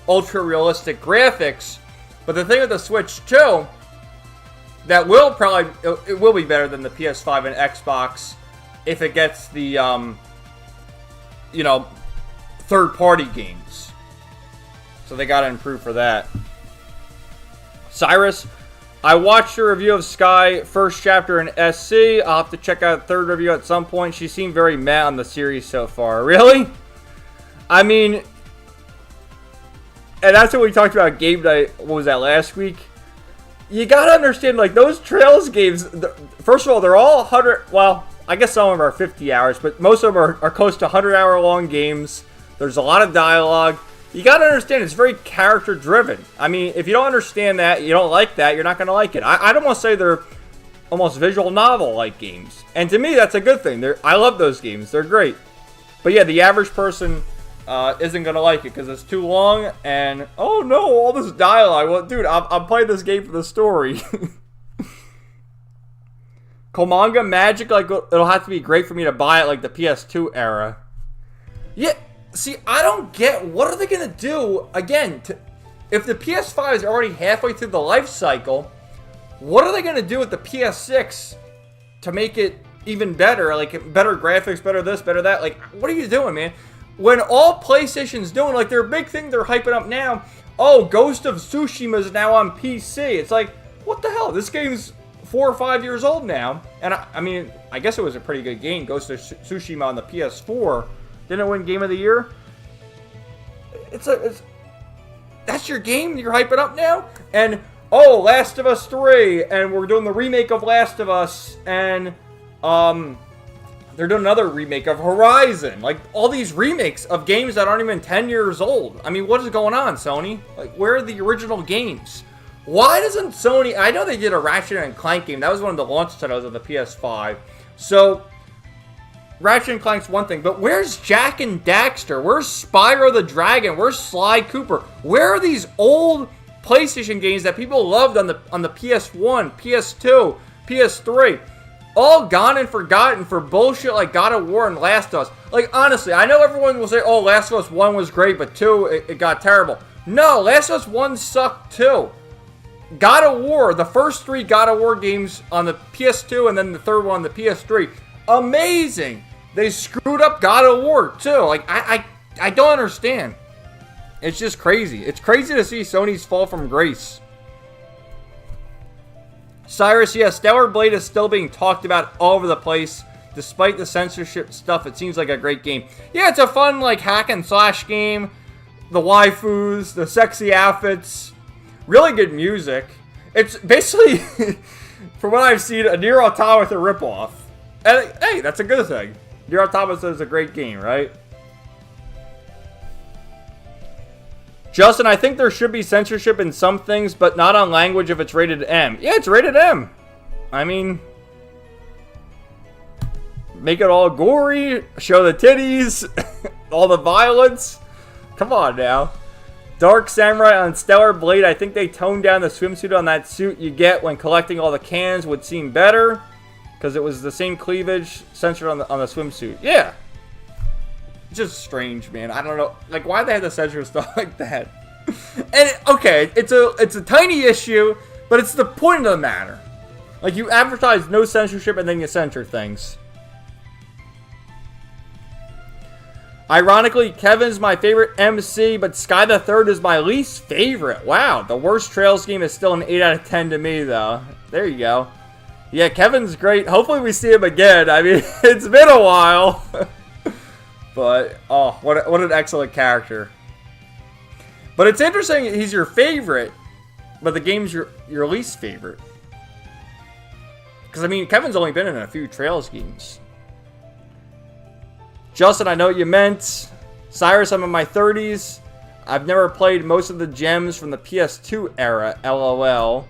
Speaker 1: ultra-realistic graphics. But the thing with the Switch too, that will probably, it will be better than the PS5 and Xbox if it gets the, you know, third-party games. So they gotta improve for that. Cyrus, I watched your review of Sky first chapter in SC. I'll have to check out the third review at some point. She seemed very mad on the series so far. Really? I mean, and that's what we talked about game night, what was that, last week? You gotta understand, like, those Trails games, first of all, they're all 100, well, I guess some of them are 50 hours, but most of them are close to 100-hour long games. There's a lot of dialogue. You gotta understand, it's very character-driven. I mean, if you don't understand that, you don't like that, you're not gonna like it. I don't want to say they're almost visual novel-like games. And to me, that's a good thing. I love those games. They're great. But yeah, the average person isn't gonna like it because it's too long and oh no, all this dialogue. Well, dude, I'm playing this game for the story. Komanga Magic, like, it'll have to be great for me to buy it like the PS2 era. Yeah, see, I don't get, what are they gonna do again? If the PS5 is already halfway through the life cycle, what are they gonna do with the PS6 to make it even better? Like, better graphics, better this, better that. Like, what are you doing, man? When all PlayStation's doing, like, their big thing they're hyping up now, oh, Ghost of Tsushima is now on PC. It's like, what the hell? This game's 4 or 5 years old now. And, I mean, I guess it was a pretty good game, Ghost of Tsushima on the PS4. Didn't it win Game of the Year? That's your game you're hyping up now? And oh, Last of Us 3, and we're doing the remake of Last of Us, and they're doing another remake of Horizon. Like, all these remakes of games that aren't even 10 years old. I mean, what is going on, Sony? Like, where are the original games? Why doesn't Sony... I know they did a Ratchet and Clank game. That was one of the launch titles of the PS5. So, Ratchet and Clank's one thing, but where's Jak and Daxter? Where's Spyro the Dragon? Where's Sly Cooper? Where are these old PlayStation games that people loved on the PS1, PS2, PS3? All gone and forgotten for bullshit like God of War and Last of Us. Like, honestly, I know everyone will say, oh, Last of Us 1 was great, but 2, it got terrible. No, Last of Us 1 sucked too. God of War, the first 3 God of War games on the PS2 and then the third one on the PS3, amazing. They screwed up God of War too. Like, I don't understand. It's just crazy. It's crazy to see Sony's fall from grace. Cyrus, yeah, Stellar Blade is still being talked about all over the place. Despite the censorship stuff, it seems like a great game. Yeah, it's a fun, like, hack and slash game. The waifus, the sexy outfits. Really good music. It's basically, from what I've seen, a Nier Automata ripoff. And, hey, that's a good thing. Nier Automata is a great game, right? Justin, I think there should be censorship in some things, but not on language if it's rated M. Yeah, it's rated M. I mean, make it all gory, show the titties, all the violence. Come on now. Dark Samurai on Stellar Blade, I think they toned down the swimsuit on that suit you get when collecting all the cans would seem better. Because it was the same cleavage censored on the swimsuit. Yeah. It's just strange, man. I don't know. Like, why they have to censor stuff like that? And, okay, it's a tiny issue, but it's the point of the matter. Like, you advertise no censorship and then you censor things. Ironically, Kevin's my favorite MC, but Sky the Third is my least favorite. Wow, the worst Trails game is still an 8 out of 10 to me, though. There you go. Yeah, Kevin's great. Hopefully we see him again. I mean, it's been a while. But, oh, what an excellent character. But it's interesting he's your favorite, but the game's your least favorite. Because, I mean, Kevin's only been in a few Trails games. Justin, I know what you meant. Cyrus, I'm in my 30s. I've never played most of the gems from the PS2 era, LOL.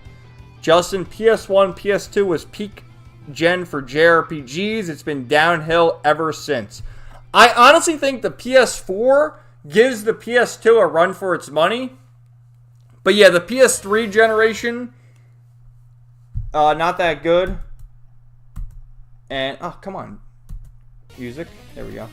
Speaker 1: Justin, PS1, PS2 was peak gen for JRPGs. It's been downhill ever since. I honestly think the PS4 gives the PS2 a run for its money. But yeah, the PS3 generation, not that good. And, oh, come on. Music. There we go.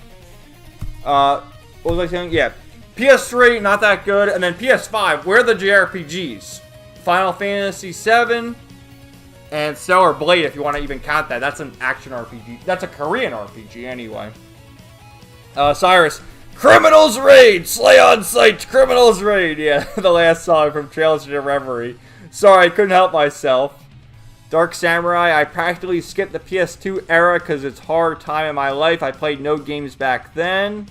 Speaker 1: What was I saying? Yeah. PS3, not that good. And then PS5, where are the JRPGs? Final Fantasy VII and Stellar Blade, if you want to even count that. That's an action RPG. That's a Korean RPG, anyway. Cyrus. Criminals Raid! Slay on sight! Criminals Raid! Yeah, the last song from Trails to Reverie. Sorry, I couldn't help myself. Dark Samurai, I practically skipped the PS2 era because it's a hard time in my life. I played no games back then.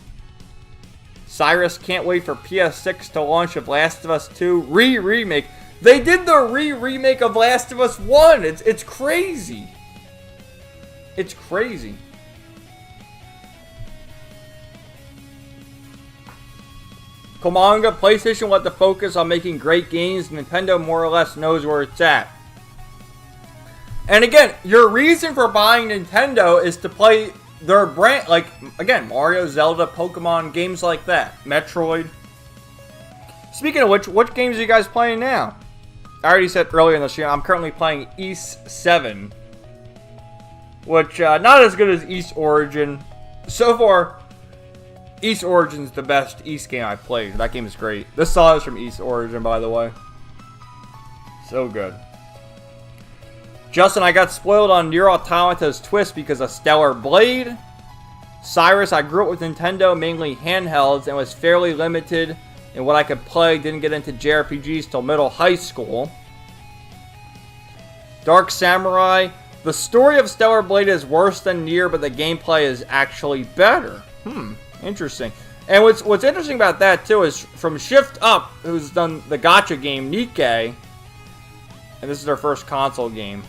Speaker 1: Cyrus, can't wait for PS6 to launch of Last of Us 2 remake. They did the remake of Last of Us 1. It's crazy. It's crazy. Komanga, PlayStation want to focus on making great games. Nintendo more or less knows where it's at. And again, your reason for buying Nintendo is to play their brand, like, again, Mario, Zelda, Pokemon, games like that. Metroid. Speaking of which, what games are you guys playing now? I already said earlier in the stream, I'm currently playing East 7. Which, not as good as East Origin. So far, East Origin's the best East game I've played. That game is great. This song is from East Origin, by the way. So good. Justin, I got spoiled on Nier Automata's twist because of Stellar Blade. Cyrus, I grew up with Nintendo, mainly handhelds, and was fairly limited in what I could play. Didn't get into JRPGs till middle high school. Dark Samurai, the story of Stellar Blade is worse than Nier, but the gameplay is actually better. Interesting. And what's interesting about that, too, is from Shift Up, who's done the gacha game, Nikkei, And this is their first console game.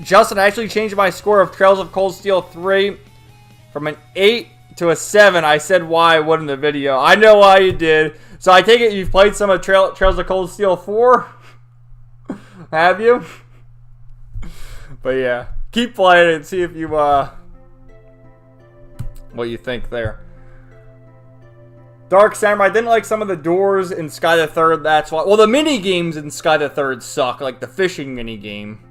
Speaker 1: Justin, I actually changed my score of Trails of Cold Steel 3 from an 8 to a 7. I said why I would in the video. I know why you did. So I take it you've played some of Trails of Cold Steel 4? Have you? But yeah, keep playing it and see if you, what you think there. Dark Samurai, I didn't like some of the doors in Sky the Third, that's why. Well, the mini games in Sky the Third suck, like the fishing mini game.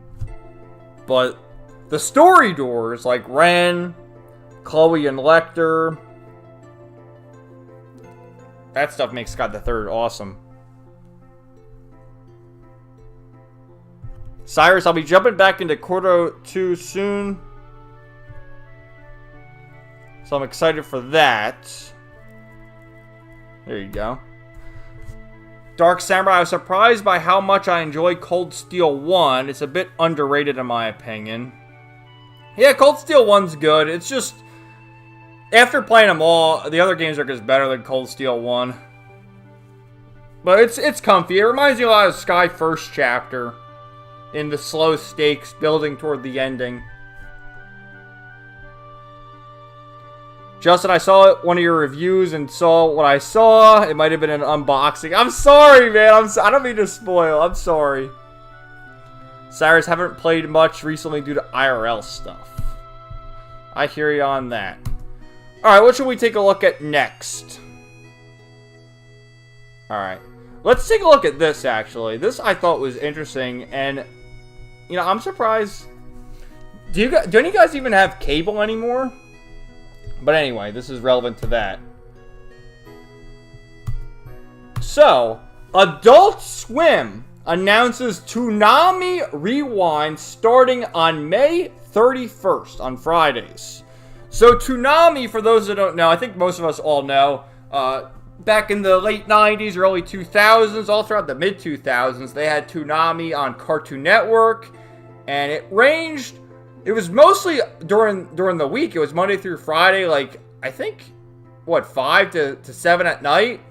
Speaker 1: But the story doors, like Ren, Chloe, and Lecter, that stuff makes Sky the Third awesome. Cyrus, I'll be jumping back into Corto 2 soon. So I'm excited for that. There you go. Dark Samurai, I was surprised by how much I enjoy Cold Steel 1. It's a bit underrated in my opinion. Yeah, Cold Steel 1's good. It's just, after playing them all, the other games are just better than Cold Steel 1. But it's comfy. It reminds me a lot of Sky First Chapter in the slow stakes building toward the ending. Justin, I saw one of your reviews and saw what I saw. It might have been an unboxing. I'm sorry, man. I don't mean to spoil. I'm sorry. Cyrus, haven't played much recently due to IRL stuff. I hear you on that. Alright, what should we take a look at next? Alright. Let's take a look at this, actually. This I thought was interesting, and, you know, I'm surprised. Do any of you guys even have cable anymore? But anyway, this is relevant to that. So, Adult Swim announces Toonami Rewind starting on May 31st, on Fridays. So, Toonami, for those that don't know, I think most of us all know, back in the late 90s, early 2000s, all throughout the mid-2000s, they had Toonami on Cartoon Network, and it ranged. It was mostly during the week. It was Monday through Friday, like, I think, what, 5 to 7 at night?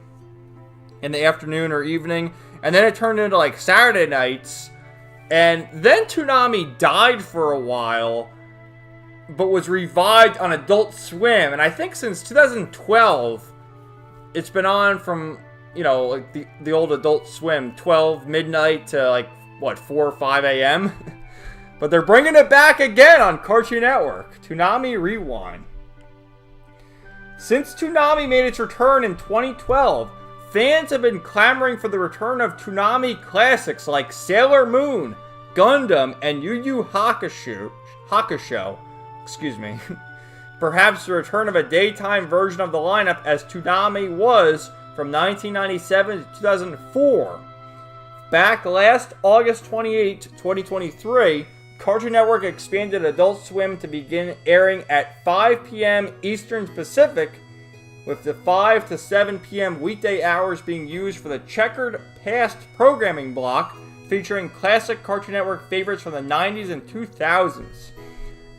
Speaker 1: In the afternoon or evening. And then it turned into, like, Saturday nights. And then Toonami died for a while, but was revived on Adult Swim. And I think since 2012, it's been on from, you know, like, the old Adult Swim, 12 midnight to, like, what, 4 or 5 a.m.? But they're bringing it back again on Cartoon Network. Toonami Rewind. Since Toonami made its return in 2012, fans have been clamoring for the return of Toonami classics like Sailor Moon, Gundam, and Yu Yu Hakusho. Excuse me. Perhaps the return of a daytime version of the lineup as Toonami was from 1997 to 2004. Back last August 28, 2023, Cartoon Network expanded Adult Swim to begin airing at 5 p.m. Eastern Pacific, with the 5 to 7 p.m. weekday hours being used for the Checkered Past programming block, featuring classic Cartoon Network favorites from the 90s and 2000s.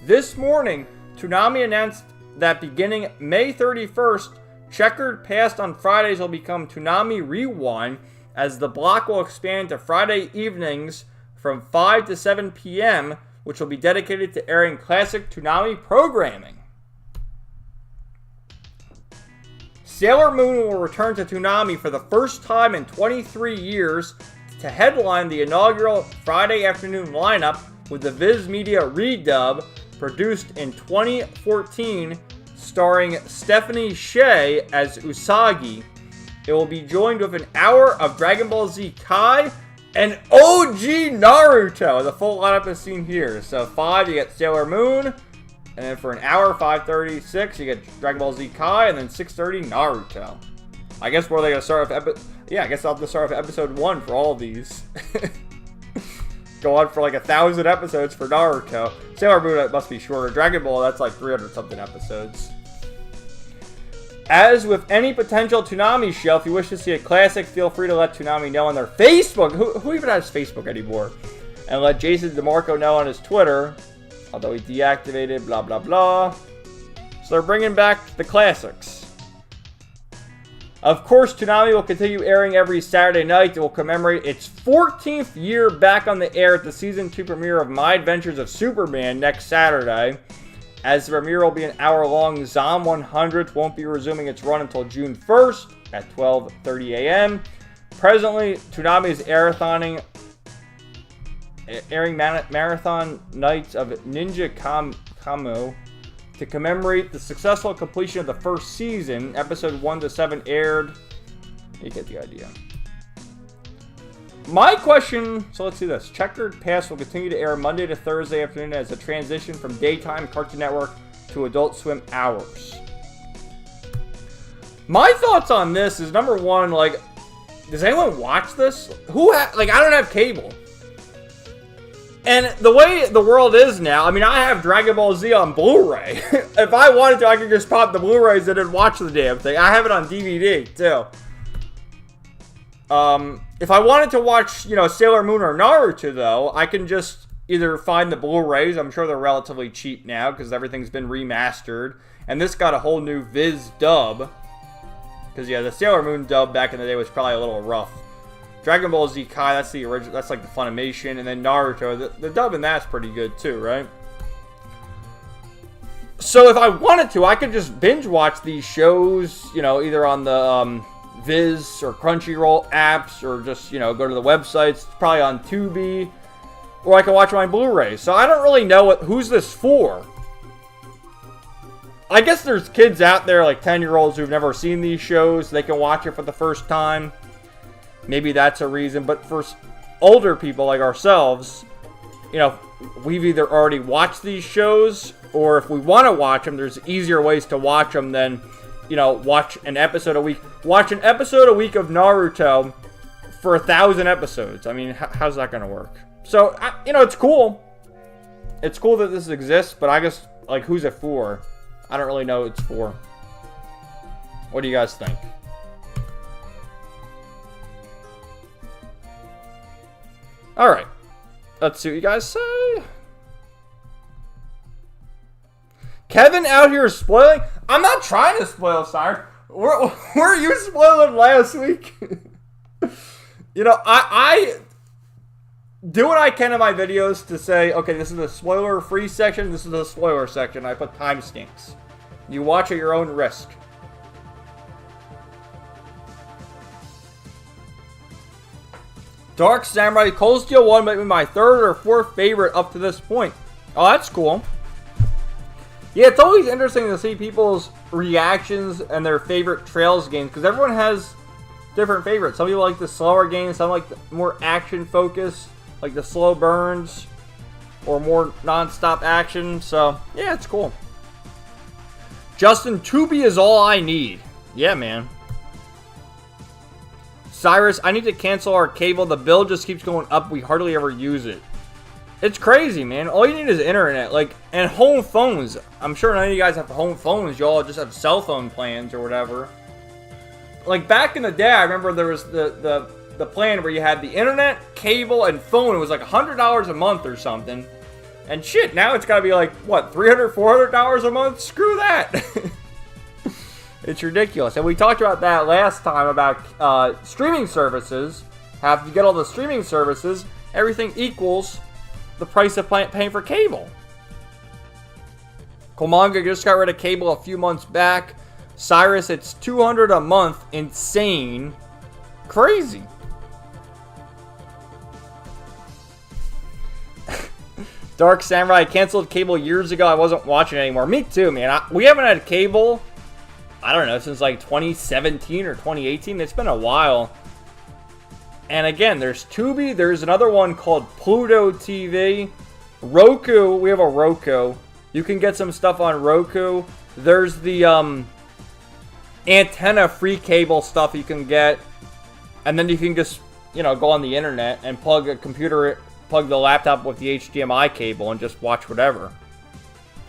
Speaker 1: This morning, Toonami announced that beginning May 31st, Checkered Past on Fridays will become Toonami Rewind, as the block will expand to Friday evenings from 5 to 7 p.m., which will be dedicated to airing classic Toonami programming. Sailor Moon will return to Toonami for the first time in 23 years to headline the inaugural Friday afternoon lineup with the Viz Media redub produced in 2014, starring Stephanie Sheh as Usagi. It will be joined with an hour of Dragon Ball Z Kai and OG Naruto. The full lineup is seen here. So 5, you get Sailor Moon. And then for an hour, 5:30, 6, you get Dragon Ball Z Kai. And then 6:30, Naruto. I guess where are they going to start with I guess I'll have to start with episode 1 for all of these. Go on for like 1,000 episodes for Naruto. Sailor Moon, it must be shorter. Dragon Ball, that's like 300 something episodes. As with any potential Toonami show, if you wish to see a classic, feel free to let Toonami know on their Facebook. Who even has Facebook anymore? And let Jason DeMarco know on his Twitter. Although he deactivated, blah, blah, blah. So they're bringing back the classics. Of course, Toonami will continue airing every Saturday night. It will commemorate its 14th year back on the air at the Season 2 premiere of My Adventures of Superman next Saturday. As the premiere will be an hour-long, Zom 100 won't be resuming its run until June 1st at 12:30 a.m. Presently, Toonami is airing marathon nights of Ninja Kamo to commemorate the successful completion of the first season. Episode 1 to 7 aired. You get the idea. My question, so let's see this. Checkered Past will continue to air Monday to Thursday afternoon as a transition from daytime Cartoon Network to Adult Swim hours. My thoughts on this is, number one, like, does anyone watch this? I don't have cable. And the way the world is now, I mean, I have Dragon Ball Z on Blu-ray. If I wanted to, I could just pop the Blu-rays in and watch the damn thing. I have it on DVD, too. If I wanted to watch, Sailor Moon or Naruto, though, I can just either find the Blu-rays. I'm sure they're relatively cheap now because everything's been remastered. And this got a whole new Viz dub. Because, yeah, the Sailor Moon dub back in the day was probably a little rough. Dragon Ball Z Kai, that's the original, that's like the Funimation, and then Naruto, the dub in that's pretty good too, right? So if I wanted to, I could just binge watch these shows, either on the Viz or Crunchyroll apps, or just, go to the websites, probably on Tubi, or I can watch my Blu-ray. So I don't really know who's this for. I guess there's kids out there, like 10-year-olds who've never seen these shows, they can watch it for the first time. Maybe that's a reason, but for older people like ourselves, we've either already watched these shows, or if we want to watch them, there's easier ways to watch them than, watch an episode a week. Watch an episode a week of Naruto for 1,000 episodes. I mean, how's that going to work? So, it's cool. It's cool that this exists, but I guess, who's it for? I don't really know what it's for. What do you guys think? Alright, let's see what you guys say. Kevin out here spoiling? I'm not trying to spoil, Sire. Were you spoiling last week? I do what I can in my videos to say, okay, this is the spoiler-free section, this is the spoiler section. I put timestamps. You watch at your own risk. Dark Samurai, Cold Steel 1 might be my third or fourth favorite up to this point. Oh, that's cool. Yeah, it's always interesting to see people's reactions and their favorite Trails games, because everyone has different favorites. Some people like the slower games, some like the more action-focused, like the slow burns, or more non-stop action. So, yeah, it's cool. Justin, Tubi is all I need. Yeah, man. Cyrus, I need to cancel our cable. The bill just keeps going up. We hardly ever use it. It's crazy, man. All you need is internet, and home phones. I'm sure none of you guys have home phones. You all just have cell phone plans or whatever. Back in the day, I remember there was the plan where you had the internet, cable, and phone. It was like $100 a month or something. And shit, now it's got to be what, $300, $400 a month? Screw that. It's ridiculous. And we talked about that last time about streaming services. If you get all the streaming services, everything equals the price of paying for cable. Komanga just got rid of cable a few months back. Cyrus, it's $200 a month. Insane. Crazy. Dark Samurai, I canceled cable years ago. I wasn't watching it anymore. Me too, man. We haven't had cable, I don't know, since 2017 or 2018. It's been a while. And again, there's Tubi. There's another one called Pluto TV. Roku. We have a Roku. You can get some stuff on Roku. There's the antenna free cable stuff you can get. And then you can just, go on the internet and plug the laptop with the HDMI cable and just watch whatever.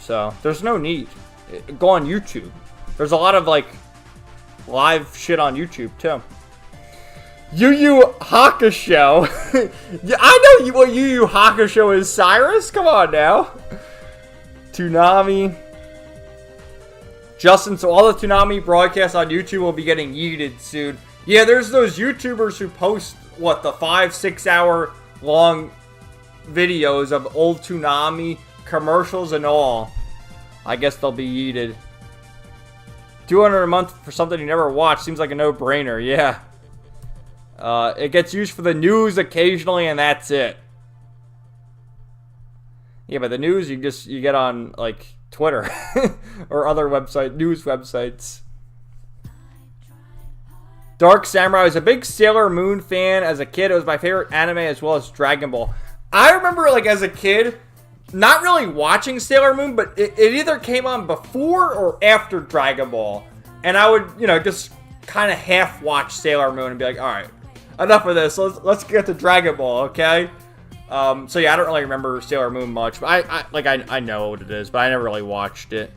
Speaker 1: So, there's no need. Go on YouTube. There's a lot of, live shit on YouTube, too. Yu Yu Hakusho. Yeah, I know what Yu Yu Hakusho is, Cyrus. Come on now. Toonami. Justin, so all the Toonami broadcasts on YouTube will be getting yeeted soon. Yeah, there's those YouTubers who post, what, the 5-6 hour long videos of old Toonami commercials and all. I guess they'll be yeeted. $200 a month for something you never watched seems like a no-brainer, yeah. It gets used for the news occasionally, and that's it. Yeah, but the news you get on, like, Twitter or other news websites. Dark Samurai was a big Sailor Moon fan as a kid. It was my favorite anime as well as Dragon Ball. I remember, like, as a kid, not really watching Sailor Moon, but it either came on before or after Dragon Ball. And I would, you know, just kind of half watch Sailor Moon and be like, alright, enough of this. Let's get to Dragon Ball, okay? So yeah, I don't really remember Sailor Moon much, but I know what it is, but I never really watched it.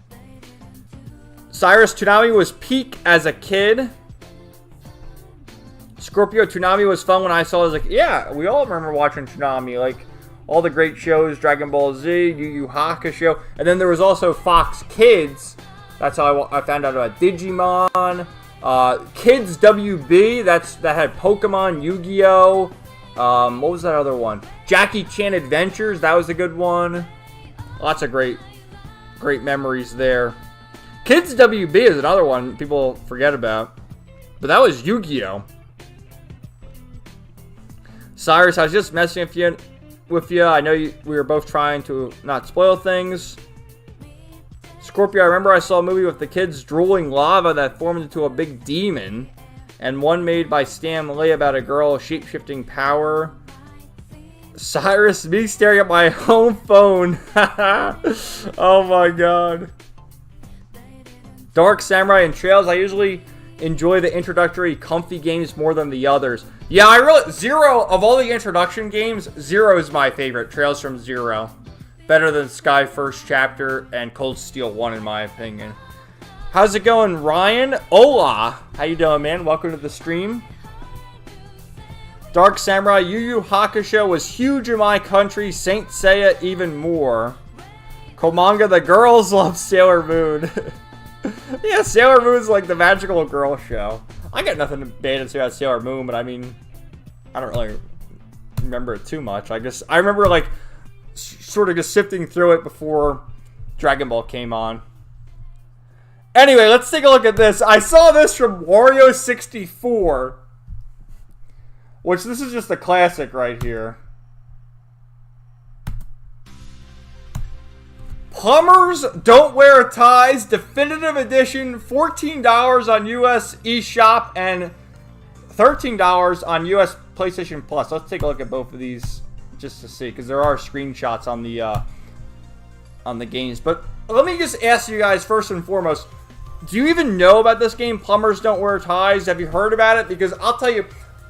Speaker 1: Cyrus, Toonami was peak as a kid. Scorpio, Toonami was fun when I saw it. I was like, yeah, we all remember watching Toonami, like all the great shows, Dragon Ball Z, Yu Yu Hakusho, and then there was also Fox Kids. That's how I found out about Digimon. Kids WB, that had Pokemon, Yu-Gi-Oh! What was that other one? Jackie Chan Adventures, that was a good one. Lots of great memories there. Kids WB is another one people forget about. But that was Yu-Gi-Oh! Cyrus, I was just messing with you. I know we were both trying to not spoil things. Scorpio, I remember I saw a movie with the kids drooling lava that formed into a big demon. And one made by Stan Lee about a girl shape-shifting power. Cyrus, me staring at my home phone. Oh my god. Dark Samurai and Trails, I usually enjoy the introductory comfy games more than the others. Yeah, Zero, of all the introduction games, Zero is my favorite. Trails from Zero. Better than Sky First Chapter and Cold Steel 1 in my opinion. How's it going, Ryan? Hola! How you doing, man? Welcome to the stream. Dark Samurai, Yu Yu Hakusho was huge in my country. Saint Seiya even more. Komanga, the girls love Sailor Moon. Yeah, Sailor Moon's like the magical girl show. I got nothing bad to say about Sailor Moon, but I mean, I don't really remember it too much. I remember like sort of just sifting through it before Dragon Ball came on. Anyway, let's take a look at this. I saw this from Wario64. Which, this is just a classic right here. Plumbers Don't Wear Ties, Definitive Edition, $14 on US eShop and $13 on US PlayStation Plus. Let's take a look at both of these just to see, because there are screenshots on the games. But let me just ask you guys first and foremost, do you even know about this game, Plumbers Don't Wear Ties? Have you heard about it? Because I'll tell you,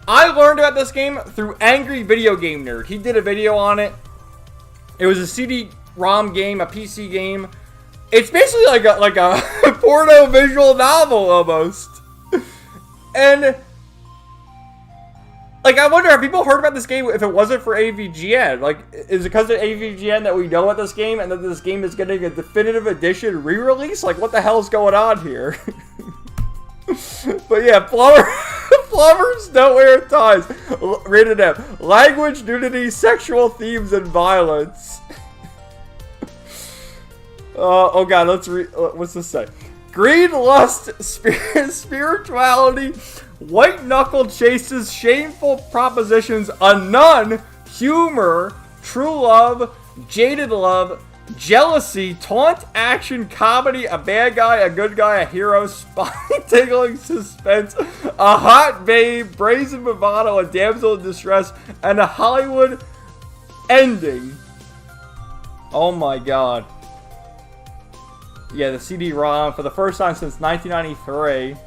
Speaker 1: I learned about this game through Angry Video Game Nerd. He did a video on it. It was a CD-ROM game, a PC game. It's basically like a porno visual novel almost. And like, I wonder, have people heard about this game if it wasn't for AVGN? Like, is it because of AVGN that we know about this game and that this game is getting a definitive edition re-release? Like, what the hell is going on here? But yeah, Plumbers Don't Wear Ties. Rated M. Language, nudity, sexual themes, and violence. Oh god, let's read. What's this say? Greed, lust, spirituality, white knuckle chases, shameful propositions, a nun, humor, true love, jaded love, jealousy, taunt, action, comedy, a bad guy, a good guy, a hero, spine-tingling suspense, a hot babe, brazen bravado, a damsel in distress, and a Hollywood ending. Oh my god. Yeah, the CD-ROM for the first time since 1993.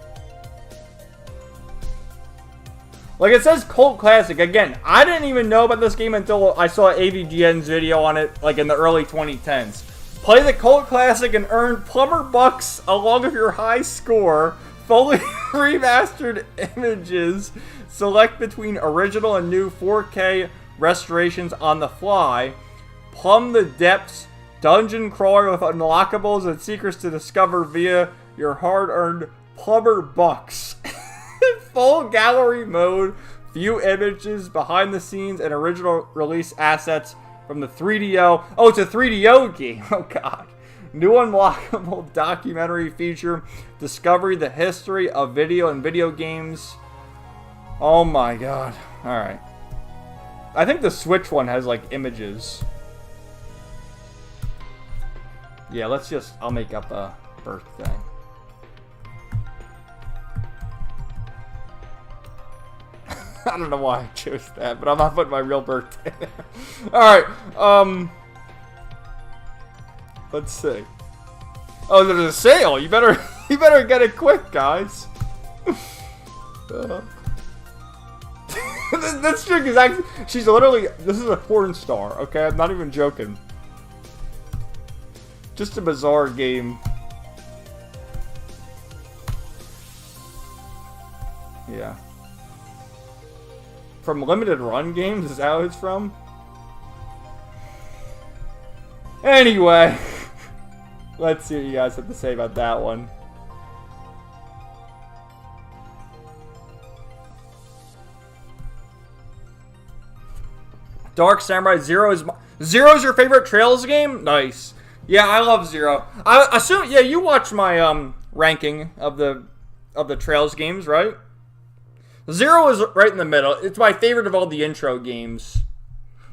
Speaker 1: Like, it says cult classic. Again, I didn't even know about this game until I saw AVGN's video on it, like, in the early 2010s. Play the cult classic and earn plumber bucks along with your high score. Fully remastered images. Select between original and new 4K restorations on the fly. Plumb the depths. Dungeon crawler with unlockables and secrets to discover via your hard-earned plumber bucks. Full gallery mode, view images, behind the scenes, and original release assets from the 3DO. Oh, it's a 3DO game. Oh, God. New unlockable documentary feature, discovery the history of video and video games. Oh, my God. All right. I think the Switch one has, like, images. Yeah, I'll make up a birthday. I don't know why I chose that, but I'm not putting my real birthday there. Alright, let's see. Oh, there's a sale! You better get it quick, guys. This chick is actually, she's literally, this is a porn star, okay? I'm not even joking. Just a bizarre game. Yeah. From Limited Run Games, is that how it's from? Anyway. Let's see what you guys have to say about that one. Dark Samurai Zero's your favorite Trails game? Nice. Yeah, I love Zero. I assume, yeah, you watch my ranking of the Trails games, right? Zero is right in the middle. It's my favorite of all the intro games,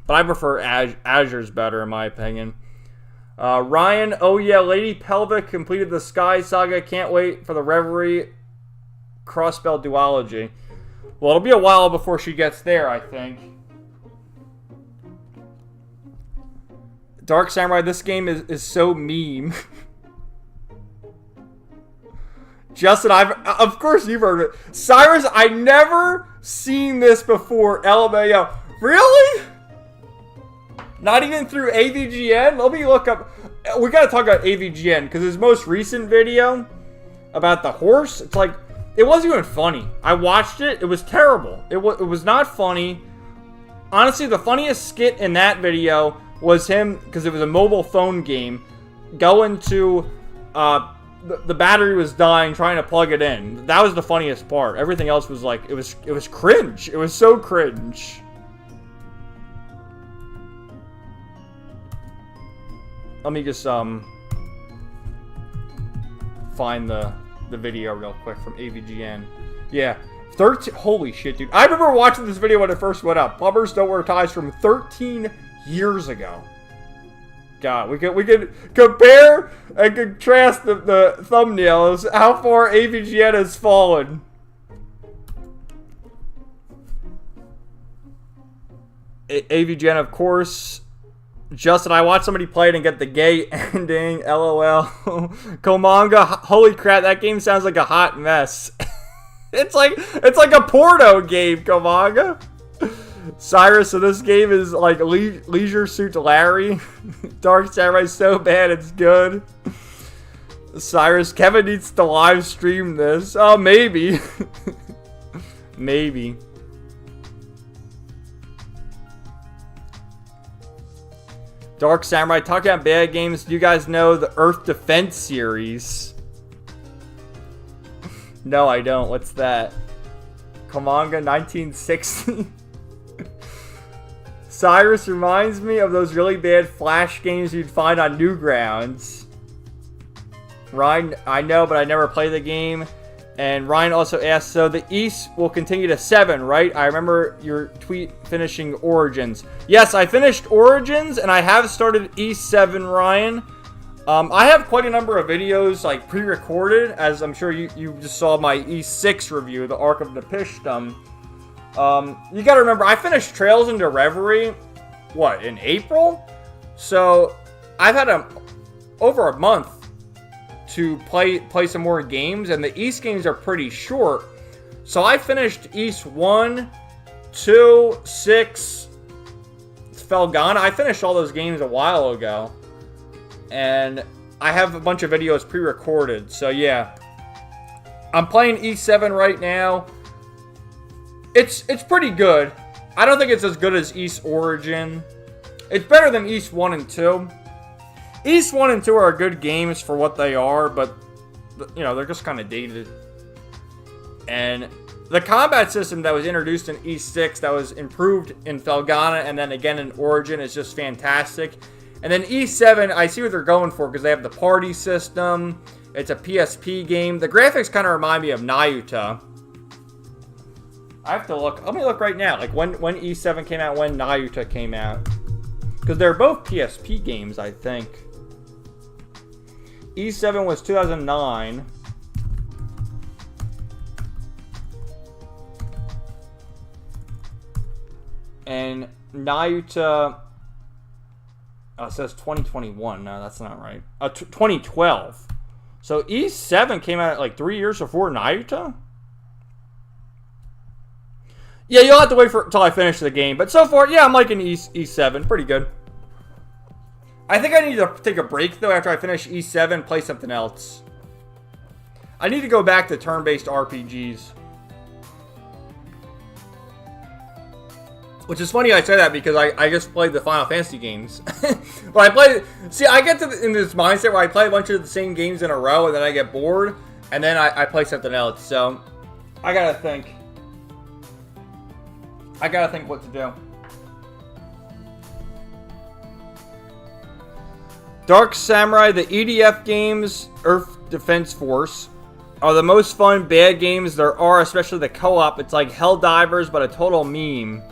Speaker 1: but I prefer Azure's better in my opinion. Ryan, oh yeah, Lady Pelvic completed the Sky Saga. Can't wait for the Reverie Crossbell duology. Well, it'll be a while before she gets there, I think. Dark Samurai, this game is so meme. Justin, of course you've heard of it. Cyrus, I never seen this before. LMAO. Really? Not even through AVGN? Let me look up. We gotta talk about AVGN, because his most recent video about the horse, it's like, it wasn't even funny. I watched it. It was terrible. It was not funny. Honestly, the funniest skit in that video was him, because it was a mobile phone game, going to, the battery was dying, trying to plug it in. That was the funniest part. Everything else was like, it was cringe. It was so cringe. Let me just, find the video real quick from AVGN. Yeah. 13, holy shit, dude. I remember watching this video when it first went up. Plumbers Don't Wear Ties from 13 years ago. God, we could compare and contrast the thumbnails, how far AVGN has fallen. AVGN, of course. Justin, I watched somebody play it and get the gay ending. LOL. Komanga, holy crap, that game sounds like a hot mess. It's like a porno game, Komanga. Cyrus, so this game is like Leisure Suit Larry. Dark Samurai so bad it's good. Cyrus, Kevin needs to live stream this. Oh, maybe. Maybe. Dark Samurai, talking about bad games, do you guys know the Earth Defense series? No, I don't. What's that? Komanga 1960? Cyrus reminds me of those really bad Flash games you'd find on Newgrounds. Ryan, I know, but I never played the game. And Ryan also asked, so the East will continue to 7, right? I remember your tweet finishing Origins. Yes, I finished Origins, and I have started East 7, Ryan. I have quite a number of videos, like, pre-recorded, as I'm sure you just saw my East 6 review, the Ark of Nepishtim. You gotta remember, I finished Trails into Reverie, what, in April? So, I've had over a month to play some more games, and the East games are pretty short. So I finished East 1, 2, 6, Felghana. I finished all those games a while ago. And I have a bunch of videos pre-recorded. So yeah. I'm playing East 7 right now. It's pretty good. I don't think it's as good as East Origin. It's better than East 1 and 2. East 1 and 2 are good games for what they are, but you know, they're just kind of dated. And the combat system that was introduced in E6 that was improved in Felghana and then again in Origin is just fantastic. And then E7, I see what they're going for because they have the party system. It's a PSP game. The graphics kind of remind me of Nayuta. I have to look. Let me look right now. Like when E7 came out, when Nayuta came out. Because they're both PSP games, I think. E7 was 2009. And Nayuta... Oh, it says 2021. No, that's not right. 2012. So E7 came out like 3 years before Nayuta? Yeah, you'll have to wait until I finish the game. But so far, yeah, I'm liking E7. Pretty good. I think I need to take a break, though, after I finish E7 and play something else. I need to go back to turn-based RPGs. Which is funny I say that because I just played the Final Fantasy games. But I play... See, I get in this mindset where I play a bunch of the same games in a row and then I get bored. And then I play something else. So, I gotta think. I gotta think what to do. Dark Samurai, the EDF games, Earth Defense Force, are the most fun bad games there are, especially the co-op. It's like Helldivers, but a total meme.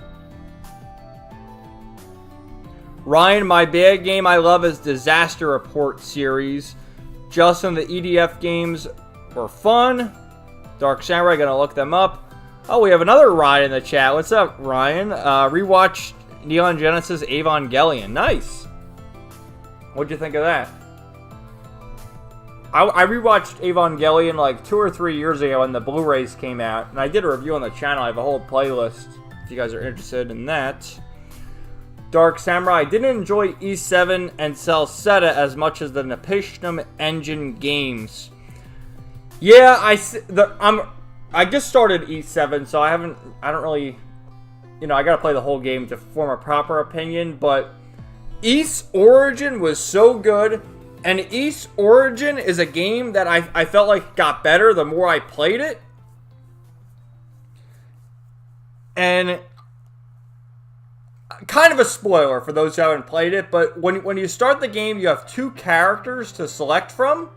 Speaker 1: Ryan, my bad game I love is Disaster Report series. Justin, the EDF games were fun. Dark Samurai, gonna look them up. Oh, we have another Ryan in the chat. What's up, Ryan? Rewatched Neon Genesis Evangelion. Nice. What'd you think of that? I rewatched Evangelion like 2 or 3 years ago when the Blu-rays came out. And I did a review on the channel. I have a whole playlist if you guys are interested in that. Dark Samurai. I didn't enjoy E7 and Celceta as much as the Nepishtim engine games. Yeah, I just started E7, so I don't really, you know, I gotta play the whole game to form a proper opinion, but Ys Origin was so good, and Ys Origin is a game that I felt like got better the more I played it. And kind of a spoiler for those who haven't played it, but when you start the game, you have 2 characters to select from.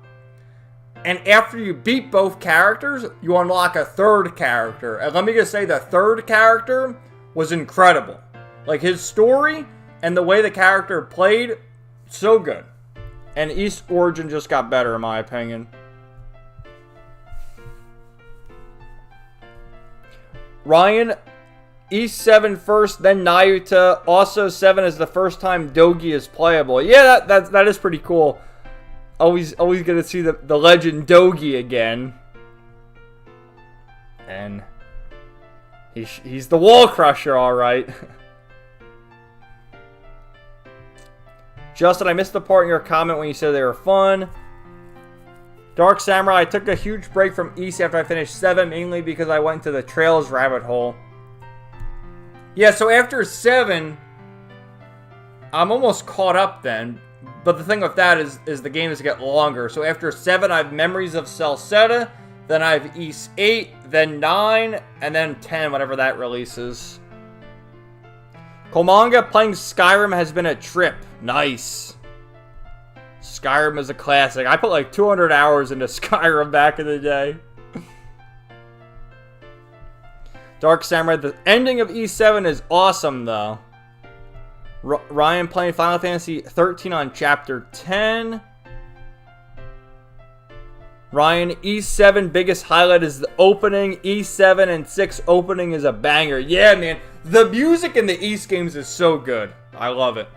Speaker 1: And after you beat both characters, you unlock a 3rd character. And let me just say, the 3rd character was incredible. Like, his story and the way the character played, so good. And Ys Origin just got better, in my opinion. Ryan, E7 first, then Nayuta. Also, 7 is the first time Dogi is playable. Yeah, that is pretty cool. Always gonna see the legend Dogi again. And he's the wall crusher, alright. Justin, I missed the part in your comment when you said they were fun. Dark Samurai, I took a huge break from Ys after I finished 7, mainly because I went into the Trails rabbit hole. Yeah, so after 7, I'm almost caught up then. But the thing with that is the games get longer. So after 7, I have Memories of Celceta. Then I have Ys 8, then 9, and then 10, whatever that releases. Komanga, playing Skyrim has been a trip. Nice. Skyrim is a classic. I put like 200 hours into Skyrim back in the day. Dark Samurai, the ending of E7 is awesome, though. Ryan playing Final Fantasy 13 on Chapter 10. Ryan, E7 biggest highlight is the opening. E7 and 6 opening is a banger. Yeah, man. The music in the Ys games is so good. I love it.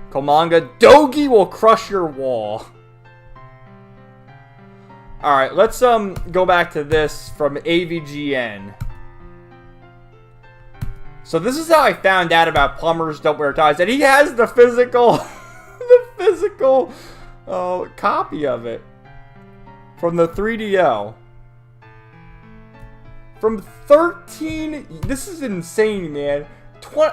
Speaker 1: Komanga, Dogi will crush your wall. Alright, let's go back to this from AVGN. So this is how I found out about Plumbers Don't Wear Ties. And he has the physical copy of it. From the 3DO. From 13... This is insane, man.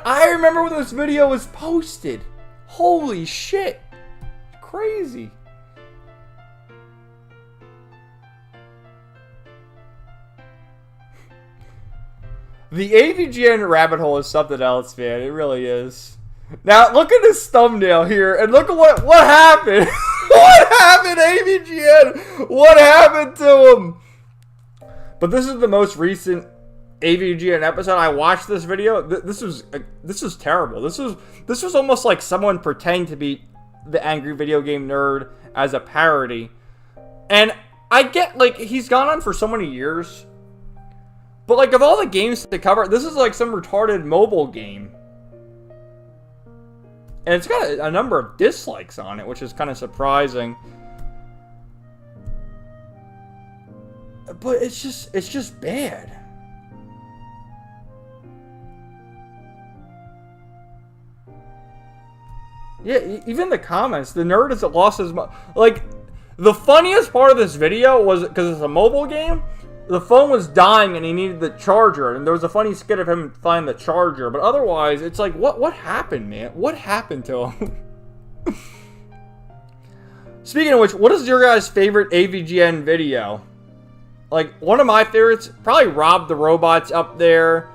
Speaker 1: I remember when this video was posted. Holy shit. Crazy. The AVGN rabbit hole is something else, man. It really is. Now, look at this thumbnail here, and look at what happened. What happened, AVGN? What happened to him? But this is the most recent AVGN episode. I watched this video. This was terrible. This was almost like someone pretending to be the angry video game nerd as a parody. And I get, like, he's gone on for so many years. But, like, of all the games to cover, this is like some retarded mobile game. And it's got a number of dislikes on it, which is kind of surprising. But it's just bad. Yeah, even the comments, the nerd has lost his mind. Like, the funniest part of this video was, because it's a mobile game, the phone was dying and he needed the charger. And there was a funny skit of him finding the charger. But otherwise, it's like, what happened, man? What happened to him? Speaking of which, what is your guys' favorite AVGN video? Like, one of my favorites, probably Rob the Robot's up there.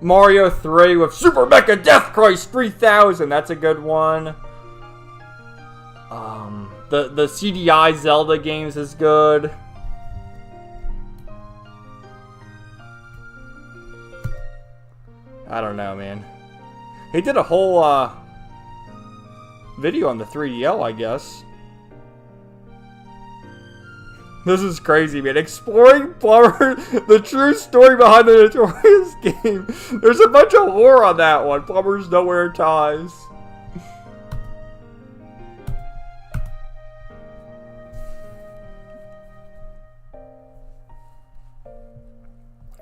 Speaker 1: Mario 3 with Super Mecha Death Christ 3000. That's a good one. The CDI Zelda games is good. I don't know, man. He did a whole video on the 3DO, I guess. This is crazy, man. Exploring Plumber, the true story behind the notorious game. There's a bunch of lore on that one. Plumbers don't wear ties.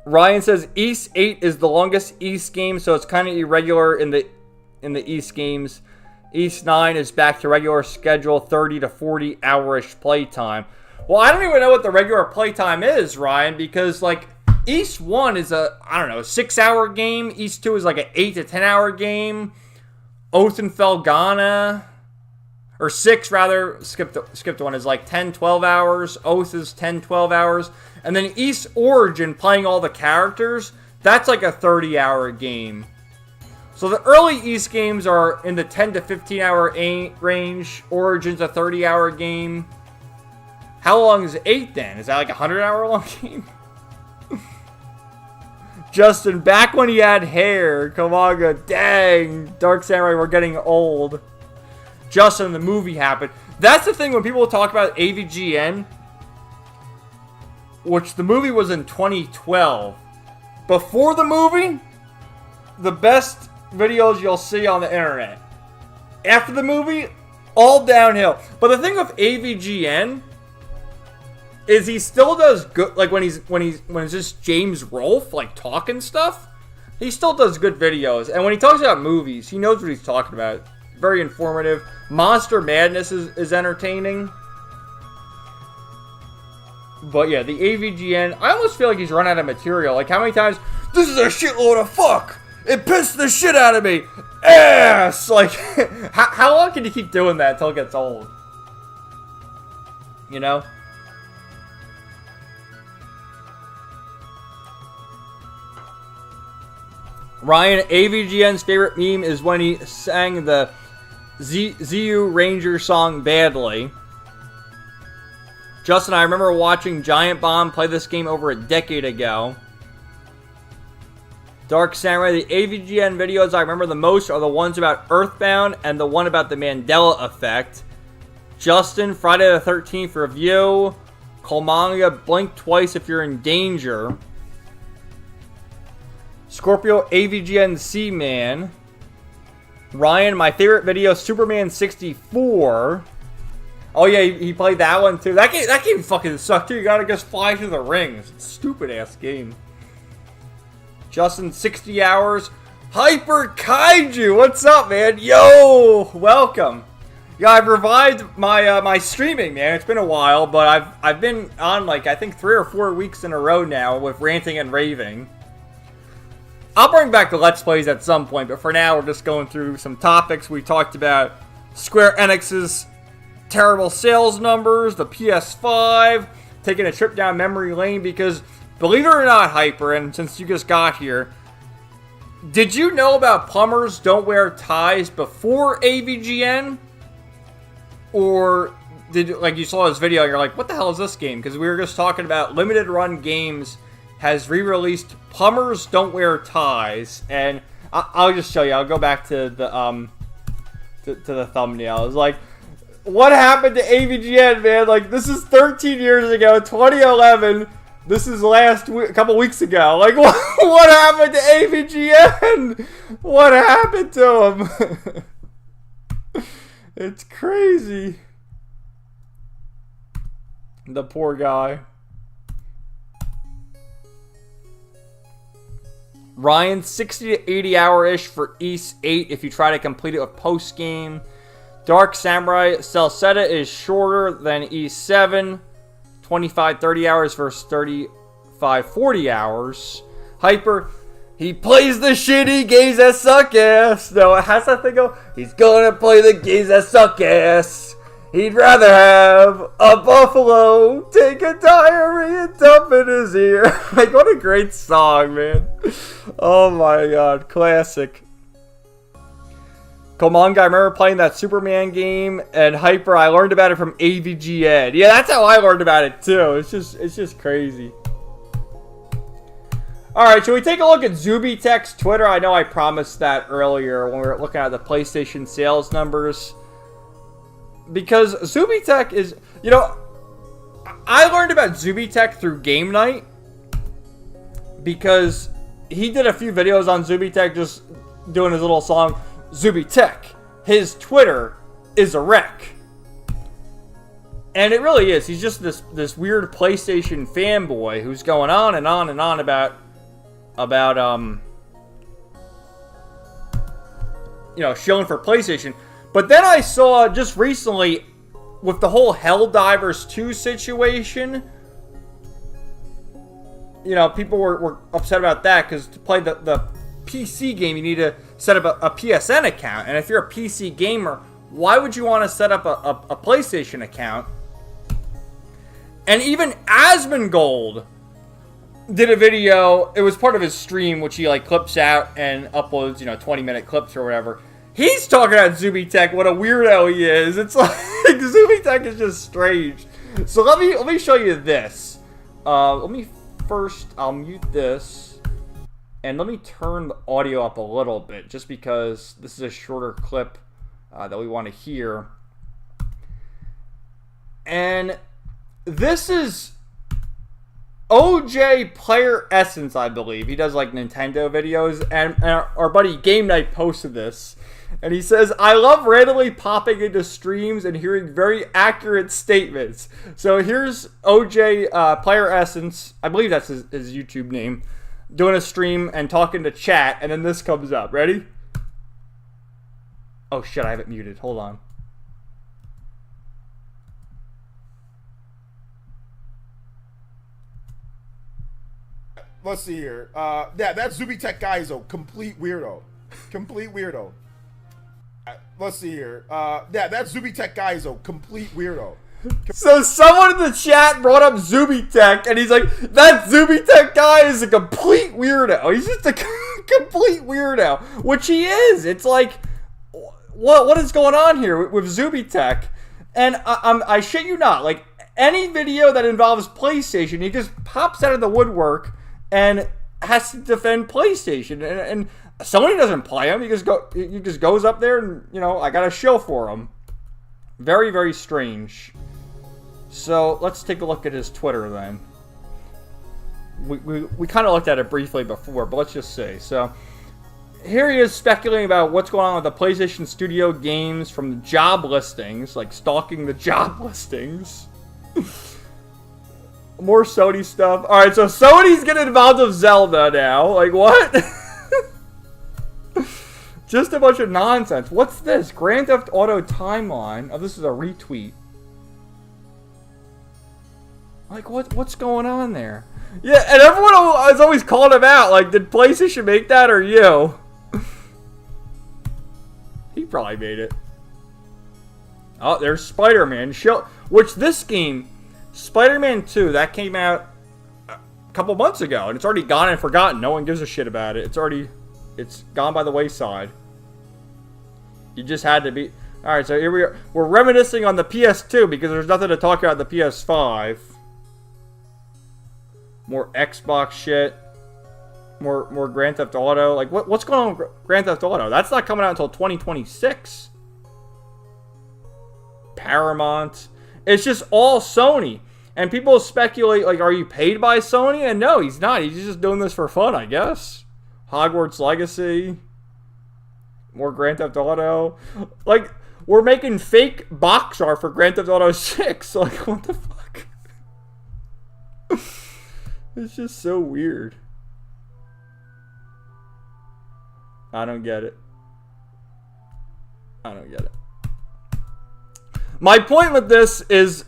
Speaker 1: Ryan says East 8 is the longest East game, so it's kind of irregular in the East games. East 9 is back to regular schedule, 30 to 40 hour-ish playtime. Well, I don't even know what the regular playtime is, Ryan, because, like, East 1 is a, I don't know, 6-hour game. East 2 is like an 8 to 10 hour game. Oath and Felghana, or 6 rather, skipped one, is like 10, 12 hours. Oath is 10, 12 hours. And then East Origin, playing all the characters, that's like a 30-hour game. So the early East games are in the 10 to 15 hour range. Origin's a 30-hour game. How long is 8 then? Is that like a 100-hour long game? Justin, back when he had hair. Kamaga, dang. Dark Samurai, we're getting old. Justin, the movie happened. That's the thing when people talk about AVGN, which the movie was in 2012. Before the movie, the best videos you'll see on the internet. After the movie, all downhill. But the thing with AVGN is he still does good, like when it's just James Rolfe like talking stuff, he still does good videos. And when he talks about movies, he knows what he's talking about. Very informative. Monster Madness is entertaining. But yeah, the AVGN, I almost feel like he's run out of material. Like, how many times, this is a shitload of fuck! It pissed the shit out of me! Ass! Like, how long can you keep doing that until it gets old? You know? Ryan, AVGN's favorite meme is when he sang the ZU Ranger song badly. Justin, I remember watching Giant Bomb play this game over a decade ago. Dark Samurai, the AVGN videos I remember the most are the ones about Earthbound and the one about the Mandela Effect. Justin, Friday the 13th review. Kolmanga, blink twice if you're in danger. Scorpio, AVGN Seaman. Ryan, my favorite video, Superman 64. Oh yeah, he played that one too. That game fucking sucked too. You gotta just fly through the rings. Stupid ass game. Justin, 60 hours. Hyper Kaiju, what's up, man? Yo, welcome. Yeah, I've revived my streaming, man. It's been a while, but I've been on like I think 3 or 4 weeks in a row now with Ranting and Raving. I'll bring back the Let's Plays at some point, but for now we're just going through some topics. We talked about Square Enix's terrible sales numbers, the PS5, taking a trip down memory lane because believe it or not, Hyper, and since you just got here, did you know about plumbers don't wear ties before AVGN? Or did, like, you saw this video and you're like, what the hell is this game? Because we were just talking about Limited Run Games has re-released Plumbers Don't Wear Ties, and I'll just show you. I'll go back to the to the thumbnail. It's like, what happened to AVGN, man? Like, this is 13 years ago, 2011. This is a couple weeks ago. Like, what happened to AVGN? What happened to him? It's crazy. The poor guy. Ryan, 60 to 80 hour-ish for East 8 if you try to complete it with post-game. Dark Samurai Celceta is shorter than East 7. 25-30 hours versus 35-40 hours. Hyper, he plays the shitty games that suck ass. No, how's that thing go? He's gonna play the games that suck ass. He'd rather have a buffalo take a diarrhea dump in his ear. Like, what a great song, man. Oh my god, classic. Komanga, I remember playing that Superman game, and Hyper, I learned about it from AVGN. Yeah, that's how I learned about it too. It's just crazy. Alright, should we take a look at Zubitech's Twitter? I know I promised that earlier when we were looking at the PlayStation sales numbers. Because Zubitech is, you know, I learned about Zubitech through Game Night. Because he did a few videos on Zubitech just doing his little song, Zubitech. His Twitter is a wreck. And it really is. He's just this weird PlayStation fanboy who's going on and on and on about you know, shilling for PlayStation. But then I saw just recently with the whole Helldivers 2 situation, you know, people were upset about that because to play the PC game, you need to set up a PSN account. And if you're a PC gamer, why would you want to set up a PlayStation account? And even Asmongold did a video. It was part of his stream, which he like clips out and uploads, you know, 20-minute clips or whatever. He's talking about Zubitech, what a weirdo he is. It's like Zubitech is just strange. So let me show you this. Let me first, I'll mute this. And let me turn the audio up a little bit, just because this is a shorter clip that we want to hear. And this is OJ Player Essence, I believe. He does like Nintendo videos, and our buddy Game Night posted this. And he says, I love randomly popping into streams and hearing very accurate statements. So here's OJ Player Essence, I believe that's his YouTube name, doing a stream and talking to chat, and then this comes up. Ready? Oh shit, I have it muted. Hold on.
Speaker 2: Let's see here. Yeah, that Zubitech guy is a complete weirdo. Complete weirdo. Let's see here. Yeah, that Zubitech guy is a complete weirdo.
Speaker 1: So someone in the chat brought up Zubitech, and he's like, that Zubitech guy is a complete weirdo. He's just a complete weirdo, which he is. It's like, what is going on here with Zubitech? And I shit you not, like, any video that involves PlayStation, he just pops out of the woodwork and has to defend PlayStation. And Sony doesn't play him. He just goes up there and, you know, I got a show for him. Very, very strange. So let's take a look at his Twitter then. We kind of looked at it briefly before, but let's just see. So here he is speculating about what's going on with the PlayStation Studio games from the job listings, like stalking the job listings. More Sony stuff. Alright, so Sony's getting involved with Zelda now. Like, what? Just a bunch of nonsense. What's this? Grand Theft Auto Timeline. Oh, this is a retweet. Like, what's going on there? Yeah, and everyone is always calling him out. Like, did PlayStation make that or you? He probably made it. Oh, there's Spider-Man. Which this game, Spider-Man 2, that came out a couple months ago, and it's already gone and forgotten. No one gives a shit about it. It's gone by the wayside. You just had to be... Alright, so here we are. We're reminiscing on the PS2 because there's nothing to talk about the PS5. More Xbox shit. More Grand Theft Auto. Like, what's going on with Grand Theft Auto? That's not coming out until 2026. Paramount. It's just all Sony. And people speculate, like, are you paid by Sony? And no, he's not. He's just doing this for fun, I guess. Hogwarts Legacy. More Grand Theft Auto. Like, we're making fake box art for Grand Theft Auto 6. Like, what the fuck? It's just so weird. I don't get it. I don't get it. My point with this is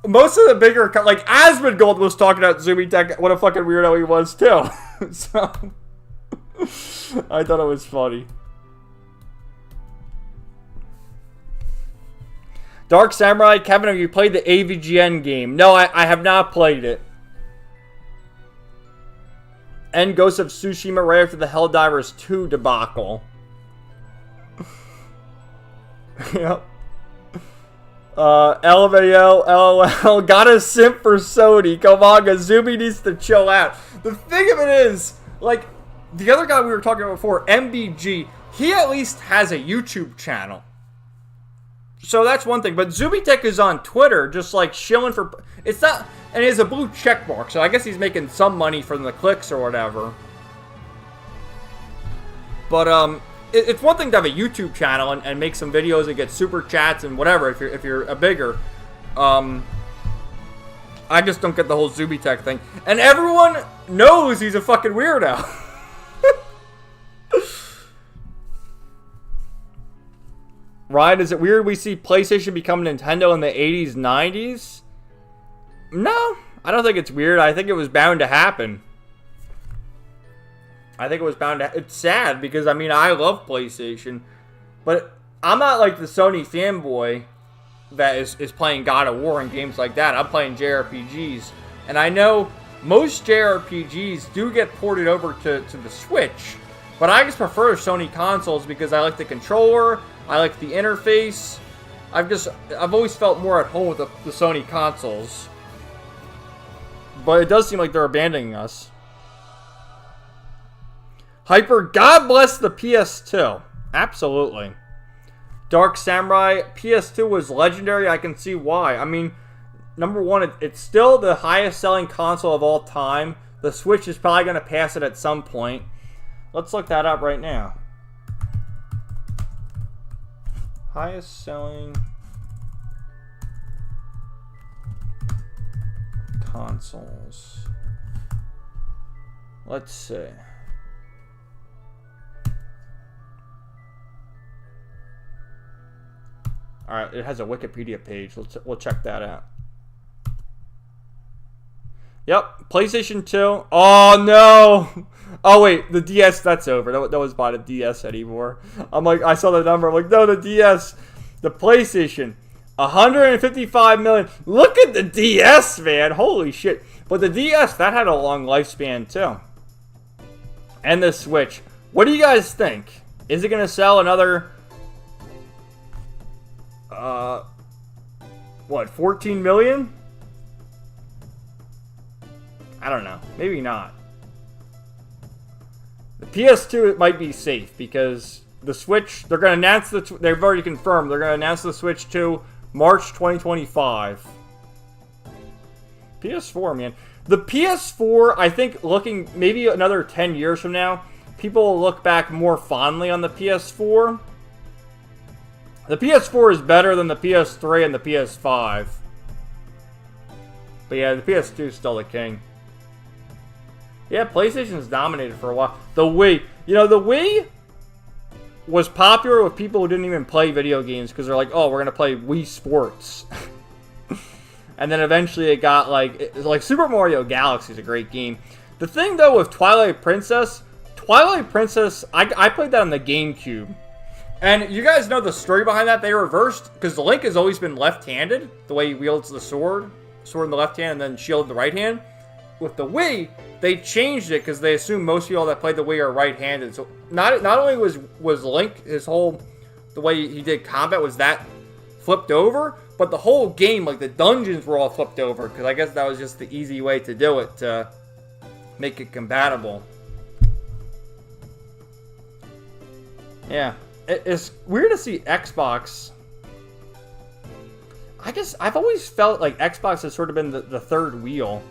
Speaker 1: most of the bigger, like Asmongold was talking about Zubitech, what a fucking weirdo he was too. So I thought it was funny. Dark Samurai, Kevin, have you played the AVGN game? No, I have not played it. And Ghost of Tsushima right after the Helldivers 2 debacle. Yep. LMAO, LOL, gotta simp for Sony. Come on, Zuby needs to chill out. The thing of it is, like, the other guy we were talking about before, MBG, he at least has a YouTube channel. So that's one thing. But Zubitech is on Twitter, just like shilling for... It's not... And he has a blue check mark, so I guess he's making some money from the clicks or whatever. But, it's one thing to have a YouTube channel and make some videos and get super chats and whatever if you're a bigger. I just don't get the whole Zubitech thing. And everyone knows he's a fucking weirdo. Ryan, is it weird we see PlayStation become Nintendo in the 80s, 90s? No, I don't think it's weird. I think it was bound to happen. I think it was bound to... It's sad because, I mean, I love PlayStation. But I'm not like the Sony fanboy that is playing God of War and games like that. I'm playing JRPGs. And I know most JRPGs do get ported over to the Switch. But I just prefer Sony consoles because I like the controller, I like the interface. I've always felt more at home with the Sony consoles. But it does seem like they're abandoning us. Hyper, God bless the PS2. Absolutely. Dark Samurai, PS2 was legendary. I can see why. I mean, number one, it's still the highest selling console of all time. The Switch is probably going to pass it at some point. Let's look that up right now. Highest selling consoles. Let's see. Alright, it has a Wikipedia page. We'll check that out. Yep, PlayStation 2. Oh, no! Oh, wait, the DS, that's over. No one's buying a DS anymore. I'm like, I saw the number. I'm like, no, the DS. The PlayStation. 155 million. Look at the DS, man. Holy shit. But the DS, that had a long lifespan, too. And the Switch. What do you guys think? Is it going to sell another... what, 14 million? I don't know. Maybe not. The PS2, it might be safe because the Switch, they're going to announce they've already confirmed, they're going to announce the Switch 2 March 2025. PS4, man. The PS4, I think looking maybe another 10 years from now, people will look back more fondly on the PS4. The PS4 is better than the PS3 and the PS5. But yeah, the PS2 is still the king. Yeah, PlayStation's dominated for a while. The Wii. You know, the Wii was popular with people who didn't even play video games because they're like, oh, we're going to play Wii Sports. And then eventually it got like Super Mario Galaxy is a great game. The thing, though, with Twilight Princess, I played that on the GameCube. And you guys know the story behind that. They reversed, because Link has always been left-handed, the way he wields the sword. sword in the left hand and then shield in the right hand. With the Wii, they changed it because they assume most people that play the Wii are right-handed. So not only was Link, the way he did combat was that flipped over, but the whole game, like the dungeons were all flipped over, because I guess that was just the easy way to do it, to make it compatible. Yeah, it's weird to see Xbox. I guess I've always felt like Xbox has sort of been the third wheel,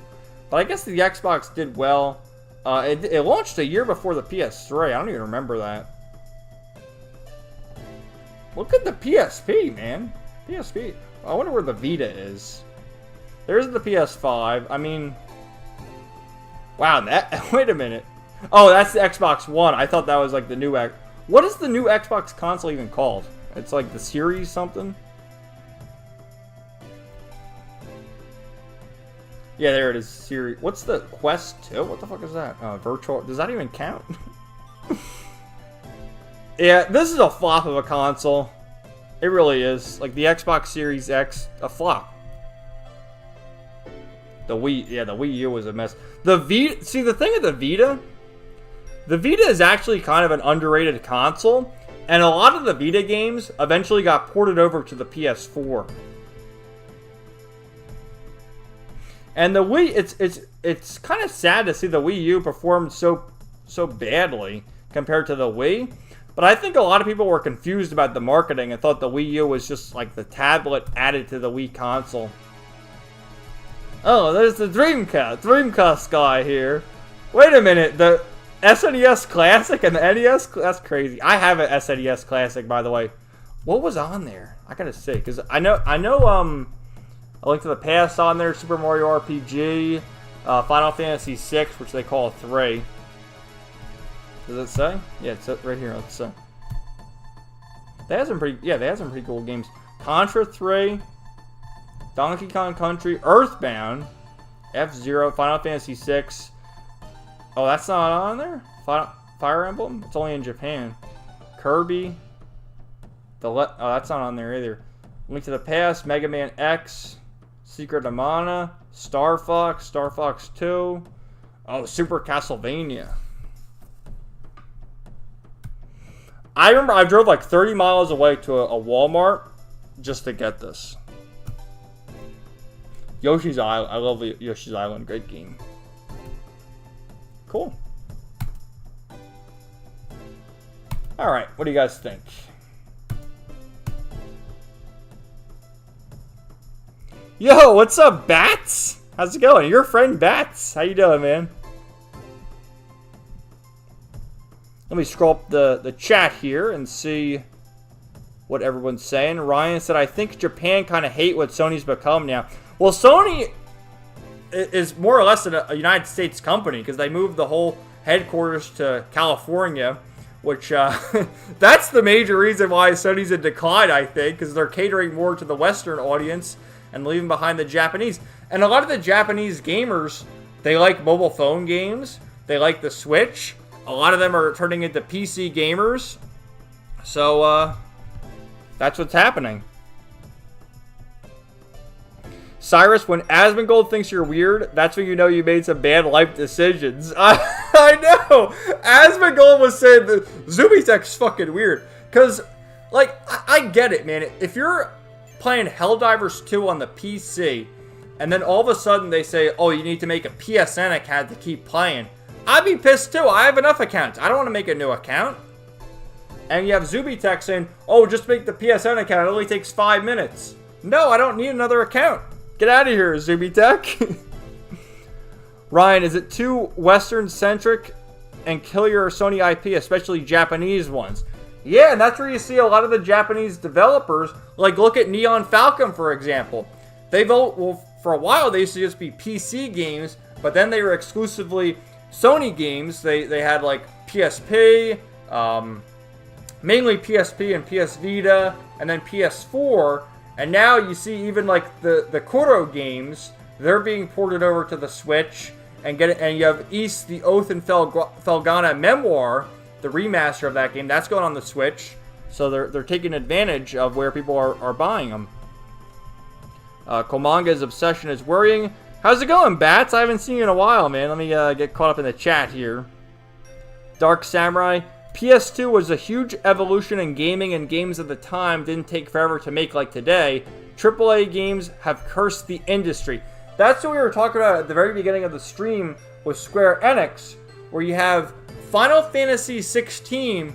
Speaker 1: but I guess the Xbox did well. It launched a year before the PS3. I don't even remember that. Look at the PSP, man. PSP. I wonder where the Vita is. There's the PS5. I mean, wow. Wait a minute. Oh, that's the Xbox One. I thought that was like the new X. What is the new Xbox console even called? It's like the Series something. Yeah, there it is. Series. What's the Quest 2? What the fuck is that? Virtual. Does that even count? Yeah, this is a flop of a console. It really is. Like the Xbox Series X, a flop. The Wii, yeah, the Wii U was a mess. The Vita, see the thing of the Vita is actually kind of an underrated console, and a lot of the Vita games eventually got ported over to the PS4. And the Wii, it's kind of sad to see the Wii U perform so badly compared to the Wii. But I think a lot of people were confused about the marketing and thought the Wii U was just like the tablet added to the Wii console. Oh, there's the Dreamcast guy here. Wait a minute, the SNES Classic and the NES? That's crazy. I have an SNES Classic, by the way. What was on there? I gotta say, because I know, A Link to the Past on there, Super Mario RPG, Final Fantasy VI, which they call 3. Does it say? Yeah, it's right here. Let's see. They have some pretty cool games. Contra 3, Donkey Kong Country, Earthbound, F-Zero, Final Fantasy VI. Oh, that's not on there? Fire Emblem? It's only in Japan. Kirby. Oh, that's not on there either. Link to the Past, Mega Man X, Secret of Mana, Star Fox, Star Fox 2. Oh, Super Castlevania. I remember I drove like 30 miles away to a Walmart just to get this. Yoshi's Island. I love Yoshi's Island. Great game. Cool. Alright, what do you guys think? Yo, what's up, Bats? How's it going? Your friend Bats. How you doing, man? Let me scroll up the chat here and see what everyone's saying. Ryan said, I think Japan kind of hate what Sony's become now. Well, Sony is more or less a United States company because they moved the whole headquarters to California, which that's the major reason why Sony's in decline, I think, because they're catering more to the Western audience and leaving behind the Japanese. And a lot of the Japanese gamers, they like mobile phone games. They like the Switch. A lot of them are turning into PC gamers. So, that's what's happening. Cyrus, when Asmongold thinks you're weird, that's when you know you made some bad life decisions. I know! Asmongold was saying that Zubitech's fucking weird. Because, like, I get it, man. If you're playing Helldivers 2 on the PC, and then all of a sudden they say, oh, you need to make a PSN account to keep playing, I'd be pissed too. I have enough accounts. I don't want to make a new account. And you have Zubitech saying, oh, just make the PSN account. It only takes 5 minutes. No, I don't need another account. Get out of here, Zubitech. Ryan, is it too Western-centric and kill your Sony IP, especially Japanese ones? Yeah, and that's where you see a lot of the Japanese developers, like look at Neon Falcon, for example. Well, for a while they used to just be PC games, but then they were exclusively Sony games. They had like PSP, mainly PSP and PS Vita, and then PS4. And now you see even like the Kuro games, they're being ported over to the Switch. And you have East, the Oath and Felghana Memoir, the remaster of that game, that's going on the Switch. So they're taking advantage of where people are buying them. Komanga's obsession is worrying. How's it going, Bats? I haven't seen you in a while, man. Let me get caught up in the chat here. Dark Samurai. PS2 was a huge evolution in gaming, and games at the time didn't take forever to make like today. AAA games have cursed the industry. That's what we were talking about at the very beginning of the stream with Square Enix, where you have Final Fantasy 16,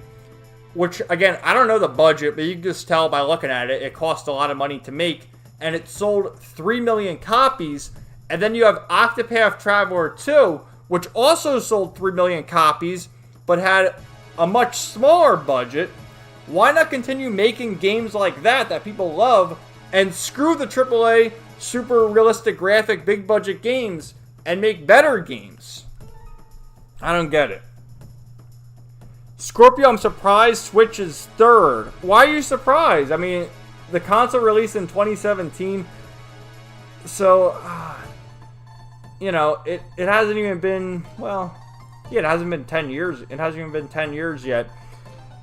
Speaker 1: which, again, I don't know the budget, but you can just tell by looking at it, it cost a lot of money to make, and it sold 3 million copies. And then you have Octopath Traveler 2, which also sold 3 million copies, but had a much smaller budget. Why not continue making games like that people love, and screw the AAA, super realistic graphic, big budget games, and make better games? I don't get it. Scorpio, I'm surprised Switch is third. Why are you surprised? I mean, the console released in 2017, so, you know, it hasn't even been, well, yeah, it hasn't been 10 years. It hasn't even been 10 years yet.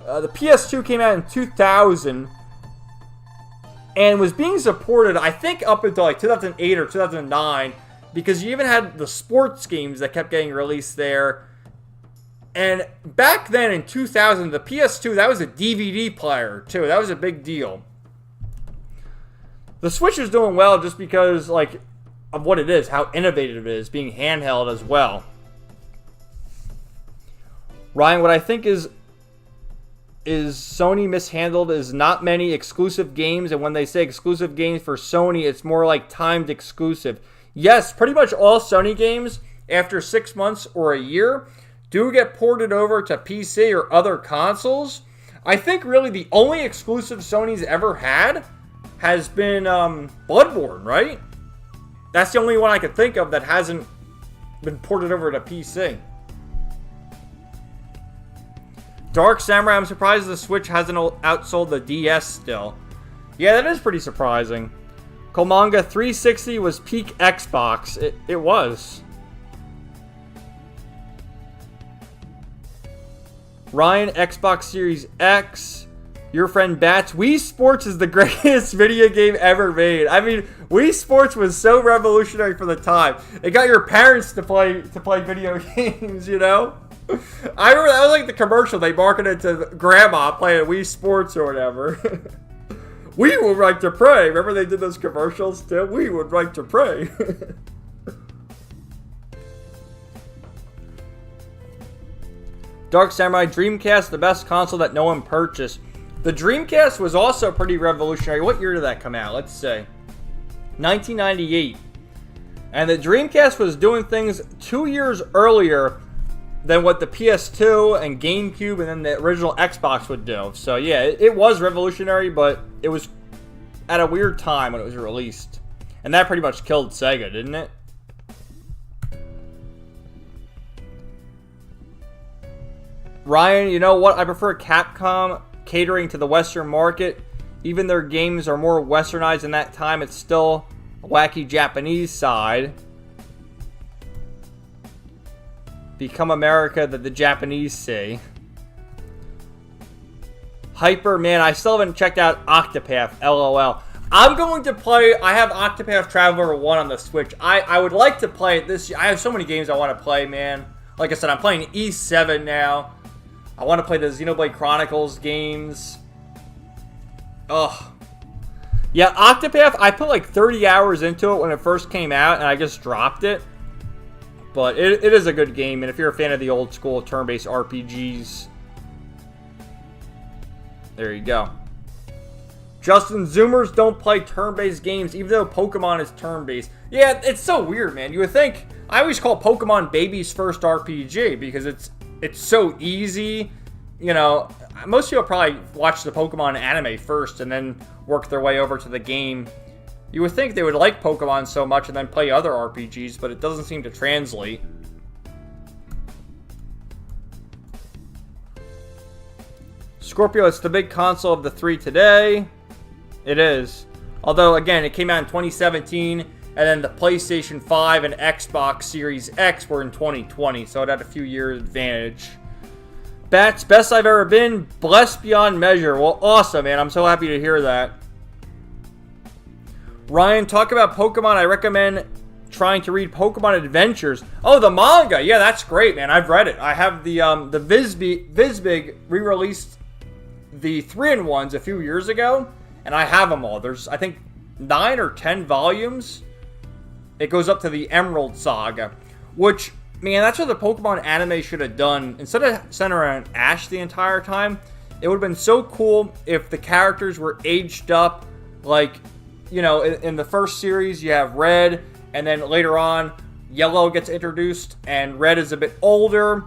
Speaker 1: The PS2 came out in 2000 and was being supported, I think, up until like 2008 or 2009, because you even had the sports games that kept getting released there. And back then in 2000, the PS2, that was a DVD player too. That was a big deal. The Switch is doing well just because, like, of what it is, how innovative it is, being handheld as well. Ryan, what I think is Sony mishandled is not many exclusive games, and when they say exclusive games for Sony, it's more like timed exclusive. Yes, pretty much all Sony games, after 6 months or a year, do get ported over to PC or other consoles. I think really the only exclusive Sony's ever had has been Bloodborne, right? That's the only one I could think of that hasn't been ported over to PC. Dark Samurai, I'm surprised the Switch hasn't outsold the DS still. Yeah, that is pretty surprising. Komanga 360 was peak Xbox. It was. Ryan, Xbox Series X. Your friend Bats. Wii Sports is the greatest video game ever made. I mean, Wii Sports was so revolutionary for the time. It got your parents to play video games, you know? I remember that was like the commercial they marketed to grandma playing Wii Sports or whatever. We would like to pray. Remember they did those commercials too? We would like to pray. Dark Samurai, Dreamcast, the best console that no one purchased. The Dreamcast was also pretty revolutionary. What year did that come out? Let's say 1998. And the Dreamcast was doing things 2 years earlier than what the PS2 and GameCube and then the original Xbox would do. So yeah, it was revolutionary, but it was at a weird time when it was released. And that pretty much killed Sega, didn't it? Ryan, you know what? I prefer Capcom catering to the Western market. Even their games are more westernized in that time, it's still a wacky Japanese side. Become America that the Japanese say. Hyper, man, I still haven't checked out Octopath, LOL. I'm going to play, I have Octopath Traveler 1 on the Switch. I would like to play it this year. I have so many games I want to play, man. Like I said, I'm playing E7 now. I want to play the Xenoblade Chronicles games. Ugh. Yeah, Octopath, I put like 30 hours into it when it first came out, and I just dropped it. But it is a good game, and if you're a fan of the old school turn-based RPGs, there you go. Justin, Zoomers don't play turn-based games, even though Pokemon is turn-based. Yeah, it's so weird, man. You would think, I always call Pokemon baby's first RPG, because it's so easy. You know, most people probably watch the Pokemon anime first, and then work their way over to the game. You would think they would like Pokemon so much and then play other RPGs, but it doesn't seem to translate. Scorpio, it's the big console of the three today. It is. Although, again, it came out in 2017, and then the PlayStation 5 and Xbox Series X were in 2020, so it had a few years advantage. Bats, best I've ever been, blessed beyond measure. Well, awesome, man. I'm so happy to hear that. Ryan, talk about Pokemon. I recommend trying to read Pokemon Adventures. Oh, the manga. Yeah, that's great, man. I've read it. I have the Visbig re-released the 3-in-1s a few years ago, and I have them all. There's, I think, 9 or 10 volumes. It goes up to the Emerald Saga, which, man, that's what the Pokemon anime should have done. Instead of centering on Ash the entire time, it would have been so cool if the characters were aged up. Like, you know, in the first series, you have Red, and then later on, Yellow gets introduced, and Red is a bit older,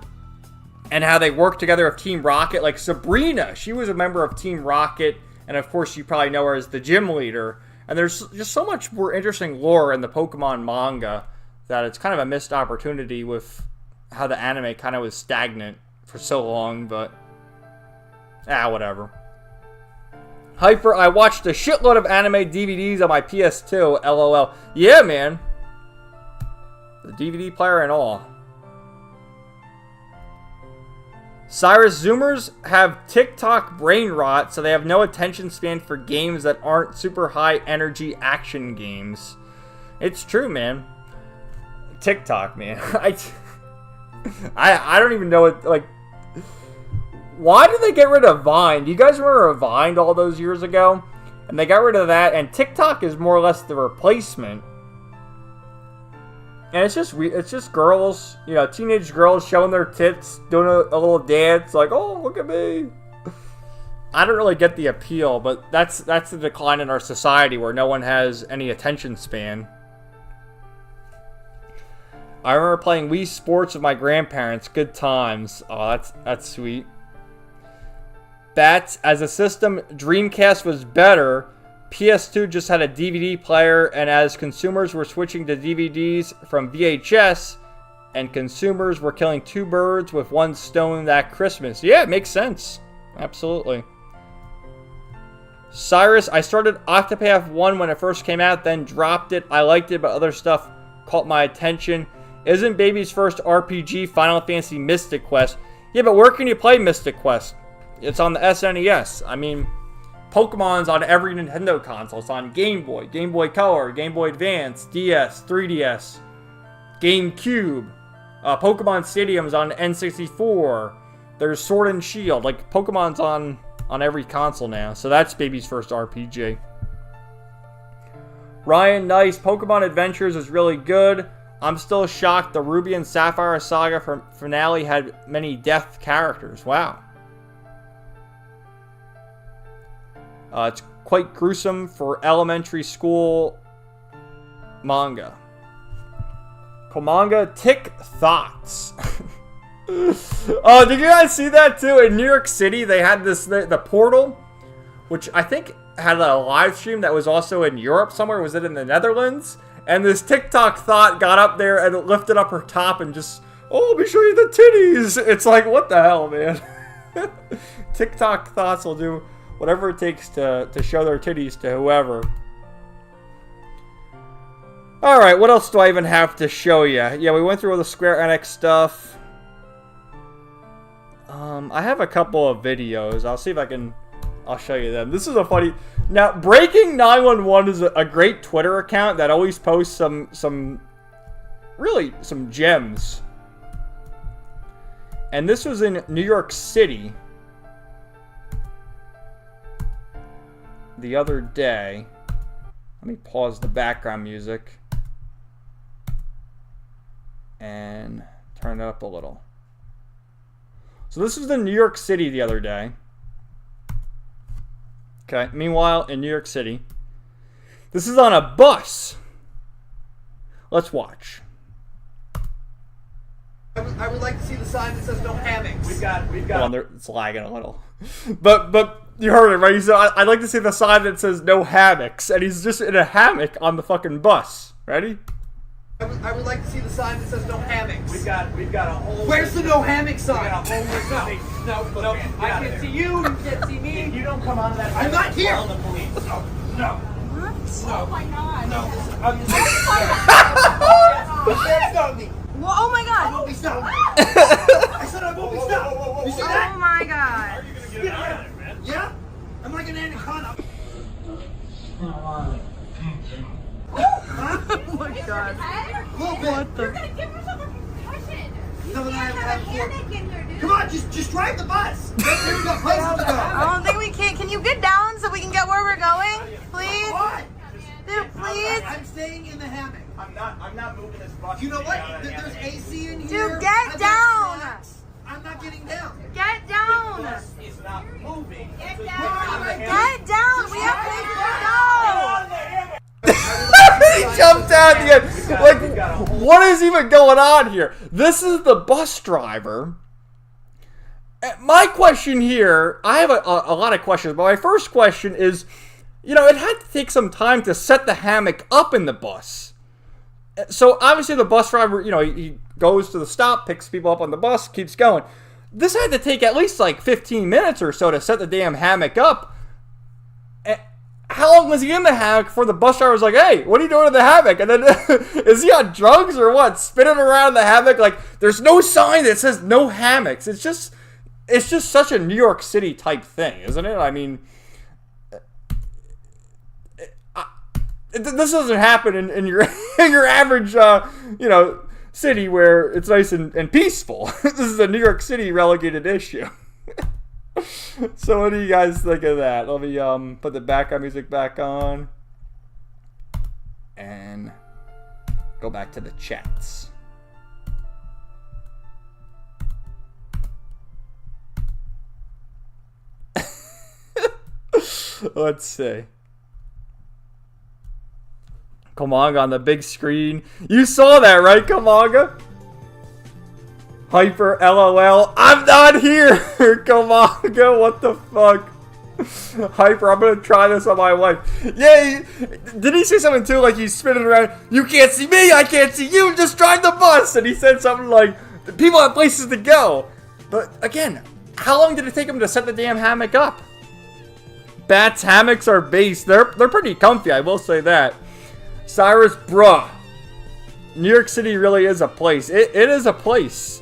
Speaker 1: and how they work together of Team Rocket. Like Sabrina, she was a member of Team Rocket, and of course, you probably know her as the gym leader. And there's just so much more interesting lore in the Pokemon manga that it's kind of a missed opportunity with how the anime kind of was stagnant for so long, but whatever. Hyper, I watched a shitload of anime DVDs on my PS2, LOL. Yeah, man. The DVD player and all. Cyrus, Zoomers have TikTok brain rot, so they have no attention span for games that aren't super high energy action games. It's true, man. TikTok, man. I don't even know what, like, why did they get rid of Vine? Do you guys remember Vine all those years ago? And they got rid of that, and TikTok is more or less the replacement. And it's just girls, you know, teenage girls showing their tits, doing a little dance, like, oh, look at me. I don't really get the appeal, but that's the decline in our society where no one has any attention span. I remember playing Wii Sports with my grandparents. Good times. Oh, that's sweet. Bats, as a system, Dreamcast was better. PS2 just had a DVD player, and as consumers were switching to DVDs from VHS, and consumers were killing two birds with one stone that Christmas. Yeah, it makes sense. Absolutely. Cyrus, I started Octopath 1 when it first came out, then dropped it. I liked it, but other stuff caught my attention. Isn't Baby's first RPG Final Fantasy Mystic Quest? Yeah, but where can you play Mystic Quest? It's on the SNES. I mean, Pokemon's on every Nintendo console. It's on Game Boy, Game Boy Color, Game Boy Advance, DS, 3DS, GameCube. Pokemon Stadium's on N64. There's Sword and Shield. Like, Pokemon's on every console now. So that's Baby's first RPG. Ryan, nice. Pokemon Adventures is really good. I'm still shocked the Ruby and Sapphire Saga finale had many death characters. Wow. It's quite gruesome for elementary school manga. Komanga Tick Thoughts. Oh, did you guys see that too? In New York City, they had the portal, which I think had a live stream that was also in Europe somewhere. Was it in the Netherlands? And this TikTok thought got up there and it lifted up her top and just, oh, let me show you the titties. It's like, what the hell, man? TikTok thoughts will do whatever it takes to show their titties to whoever. Alright, what else do I even have to show you? Yeah, we went through all the Square Enix stuff. I have a couple of videos. I'll see if I'll show you them. This is a funny... Now, Breaking 911 is a great Twitter account that always posts some gems. And this was in New York City the other day. Let me pause the background music and turn it up a little. So this was in New York City the other day. Okay, meanwhile, in New York City, this is on a bus. Let's watch.
Speaker 3: I would like to see the sign that says no hammocks. We've got.
Speaker 1: Hold on, it's lagging a little. But you heard it, right? He said, I'd like to see the sign that says no hammocks. And he's just in a hammock on the fucking bus. Ready?
Speaker 3: I would like to see the sign that says no hammocks. We've got a whole...
Speaker 4: Where's the no hammock sign?
Speaker 3: We got a whole list of... No, I can't see you can't see me. If you don't come out of that...
Speaker 4: I'm not here!
Speaker 3: Call the police. No.
Speaker 4: What?
Speaker 3: No.
Speaker 4: Oh my god.
Speaker 3: No.
Speaker 4: Stop me.
Speaker 5: Well, oh my god.
Speaker 4: I won't be stopped. I said I won't be stopped. You see
Speaker 5: Oh
Speaker 4: that?
Speaker 5: my god.
Speaker 4: Yeah? I'm like an anaconda.
Speaker 5: god.
Speaker 4: A little bit.
Speaker 5: What the?
Speaker 6: You're gonna give yourself a concussion. You
Speaker 4: No, no,
Speaker 6: can't
Speaker 4: I
Speaker 6: have a
Speaker 4: have four.
Speaker 6: hammock in here, dude.
Speaker 4: Come on, just drive the bus. There's no places to go.
Speaker 5: I don't think we can. Can you get down so we can get where we're going? Please?
Speaker 4: What?
Speaker 5: Dude, please?
Speaker 4: I'm staying in the hammock.
Speaker 7: I'm not moving this bus.
Speaker 4: You know what? There's AC in here.
Speaker 5: Dude, get
Speaker 4: I've got
Speaker 5: down.
Speaker 4: snacks. I'm not getting down.
Speaker 5: Get down!
Speaker 7: Bus is not moving.
Speaker 6: Get
Speaker 7: So
Speaker 6: down.
Speaker 5: Get down! We have places to go!
Speaker 1: He jumped out again. Like, what is even going on here? This is the bus driver. My question here, I have a lot of questions, but my first question is, you know, it had to take some time to set the hammock up in the bus. So obviously the bus driver, you know, he goes to the stop, picks people up on the bus, keeps going. This had to take at least like 15 minutes or so to set the damn hammock up. How long was he in the hammock before the bus driver was like, hey, what are you doing in the hammock? And then, is he on drugs or what? Spinning around the hammock? Like, there's no sign that says no hammocks. It's just such a New York City type thing, isn't it? I mean, this doesn't happen in your in your average, you know, city where it's nice and peaceful. This is a New York City relegated issue. So what do you guys think of that? Let me put the background music back on and go back to the chats. Let's see. Kamanga on the big screen. You saw that, right, Kamanga? Hyper LOL. I'm not here! Kamanga, what the fuck? Hyper, I'm gonna try this on my wife. Yeah, did he say something too? Like he's spinning around. You can't see me, I can't see you, just drive the bus! And he said something like, people have places to go. But again, how long did it take him to set the damn hammock up? Bats hammocks are based. They're pretty comfy, I will say that. Cyrus, bruh. New York City really is a place. It is a place.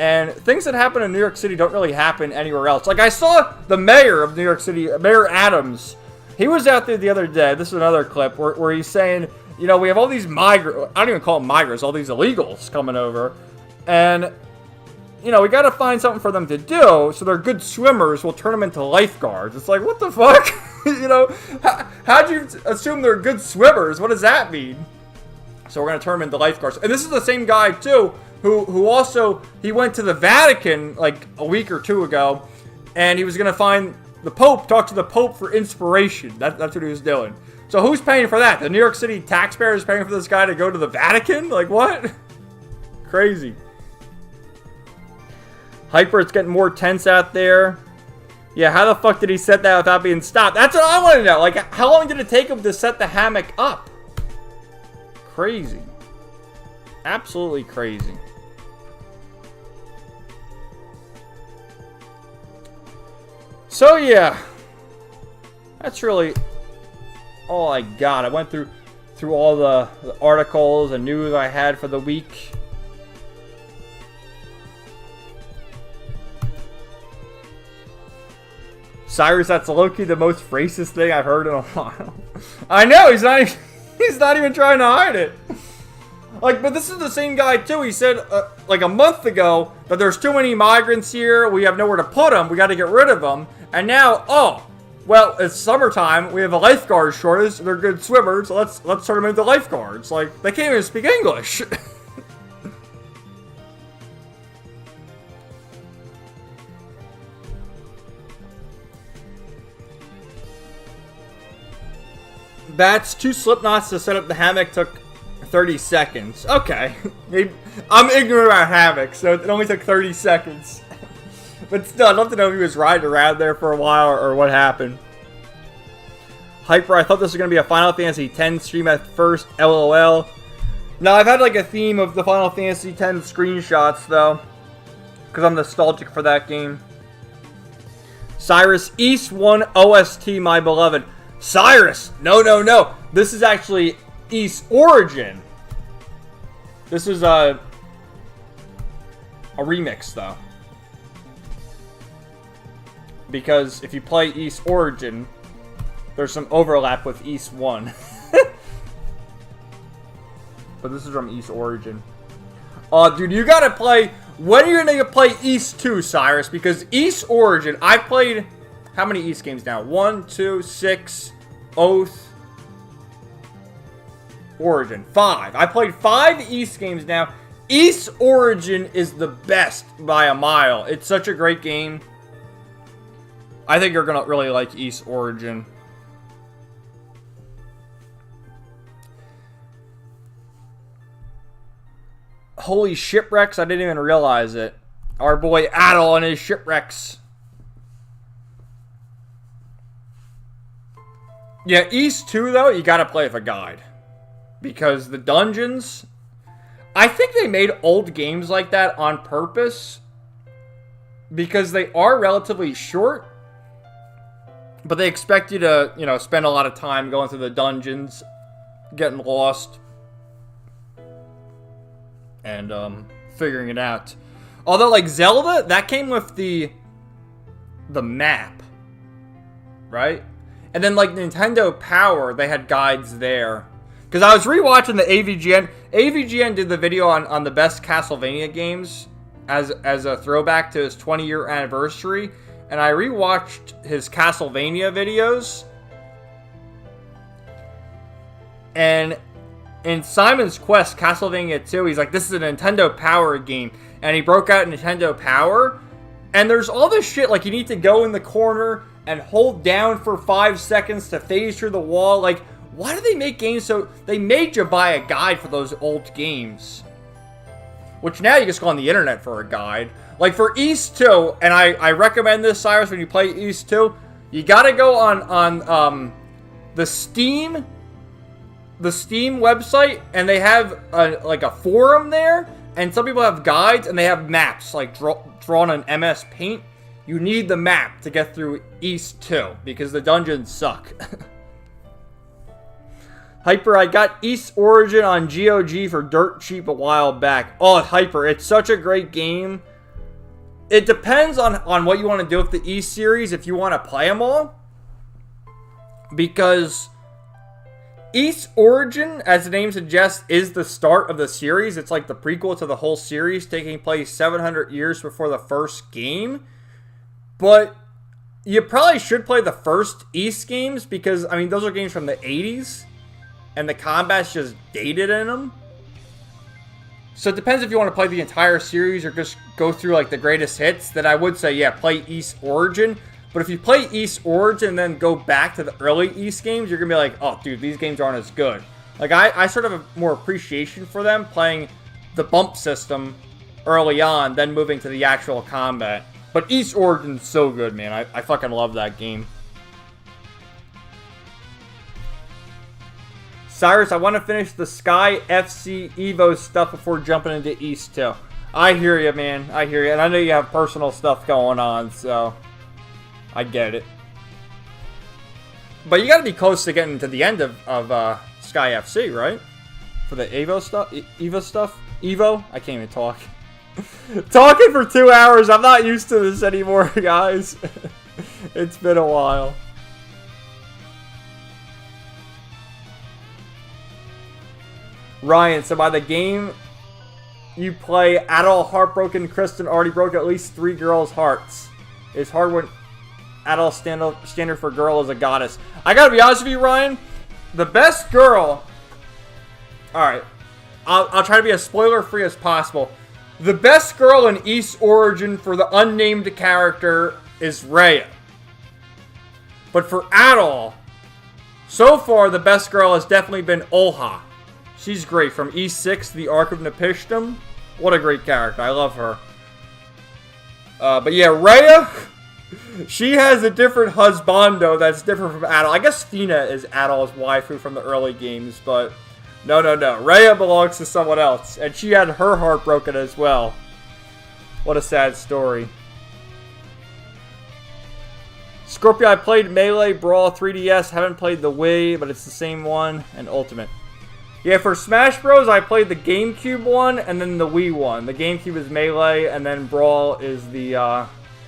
Speaker 1: And things that happen in New York City don't really happen anywhere else. Like, I saw the mayor of New York City, Mayor Adams. He was out there the other day. This is another clip where he's saying, you know, we have all these migrants. I don't even call them migrants. All these illegals coming over. And, you know, we got to find something for them to do. So they're good swimmers. We'll turn them into lifeguards. It's like, what the fuck? You know, how'd you assume they're good swimmers? What does that mean? So we're going to turn them into lifeguards. And this is the same guy, too, who also, he went to the Vatican, like, a week or two ago, and he was going to find the Pope, talk to the Pope for inspiration. That's what he was doing. So who's paying for that? The New York City taxpayer is paying for this guy to go to the Vatican? Like, what? Crazy. Hyper, it's getting more tense out there. Yeah, how the fuck did he set that without being stopped? That's what I want to know. Like, how long did it take him to set the hammock up? Crazy. Absolutely crazy. So, yeah. That's really all I got. I went through all the articles and news I had for the week. Cyrus, that's low-key the most racist thing I've heard in a while. I know, he's not even trying to hide it. Like, but this is the same guy, too. He said, like, a month ago that there's too many migrants here. We have nowhere to put them. We got to get rid of them. And now, oh, well, it's summertime. We have a lifeguard shortage. They're good swimmers. So let's turn them into lifeguards. Like, they can't even speak English. Bats, 2 slip knots to set up the hammock took 30 seconds. Okay. I'm ignorant about hammocks, so it only took 30 seconds. But still, I'd love to know if he was riding around there for a while or what happened. Hyper, I thought this was going to be a Final Fantasy X stream at first. LOL. No, I've had like a theme of the Final Fantasy X screenshots, though. Because I'm nostalgic for that game. Cyrus, East 1 OST, my beloved. Cyrus! No. This is actually East Origin. This is a remix, though. Because if you play East Origin, there's some overlap with East 1. But this is from East Origin. Dude, you gotta play... When are you gonna play East 2, Cyrus? Because East Origin, I've played... How many East games now? 1, 2, 6, Oath, Origin. 5. I played 5 East games now. East Origin is the best by a mile. It's such a great game. I think you're gonna really like East Origin. Holy shipwrecks, I didn't even realize it. Our boy Adel and his shipwrecks. Yeah, East 2, though, you gotta play with a guide. Because the dungeons... I think they made old games like that on purpose. Because they are relatively short. But they expect you to, you know, spend a lot of time going through the dungeons. Getting lost. And, figuring it out. Although, like, Zelda, that came with the map. Right? And then, like, Nintendo Power, they had guides there. Because I was rewatching the AVGN. AVGN did the video on the best Castlevania games as a throwback to his 20-year anniversary. And I rewatched his Castlevania videos. And in Simon's Quest, Castlevania 2, he's like, this is a Nintendo Power game. And he broke out Nintendo Power. And there's all this shit, like, you need to go in the corner and hold down for 5 seconds to phase through the wall. Like, why do they make games so... They made you buy a guide for those old games. Which now you just go on the internet for a guide. Like, for East 2, and I recommend this, Cyrus, when you play East 2, you gotta go on the Steam website, and they have, like, a forum there, and some people have guides, and they have maps, like, drawn on MS Paint. You need the map to get through East 2, because the dungeons suck. Hyper, I got East Origin on GOG for dirt cheap a while back. Oh, Hyper, it's such a great game. It depends on what you want to do with the East series, if you want to play them all. Because East Origin, as the name suggests, is the start of the series. It's like the prequel to the whole series, taking place 700 years before the first game. But you probably should play the first East games because, I mean, those are games from the 80s. And the combat's just dated in them. So it depends if you want to play the entire series or just go through, like, the greatest hits. Then I would say, yeah, play East Origin. But if you play East Origin and then go back to the early East games, you're going to be like, oh, dude, these games aren't as good. Like, I sort of have more appreciation for them playing the bump system early on, then moving to the actual combat. But East Origin's so good, man. I fucking love that game. Cyrus, I want to finish the Sky FC Evo stuff before jumping into East 2. I hear you, man. I hear you. And I know you have personal stuff going on, so I get it. But you got to be close to getting to the end of Sky FC, right? For the Evo stuff? Evo stuff? Evo? I can't even talk. Talking for 2 hours. I'm not used to this anymore, guys. It's been a while. Ryan, so by the game you play, Adol heartbroken, Kristen already broke at least 3 girls' hearts. It's hard when Adol standard for girl is a goddess. I gotta be honest with you, Ryan. The best girl... Alright. I'll try to be as spoiler-free as possible. The best girl in East Origin for the unnamed character is Rhea. But for Adol, so far the best girl has definitely been Olha. She's great. From E6, the Ark of Nepishtim. What a great character. I love her. But yeah, Rhea, she has a different husbando that's different from Adol. I guess Fina is Adol's waifu from the early games, but no. Rhea belongs to someone else, and she had her heart broken as well. What a sad story. Scorpio, I played Melee Brawl 3DS. Haven't played the Wii, but it's the same one, and Ultimate. Yeah, for Smash Bros, I played the GameCube one and then the Wii one. The GameCube is Melee, and then Brawl is the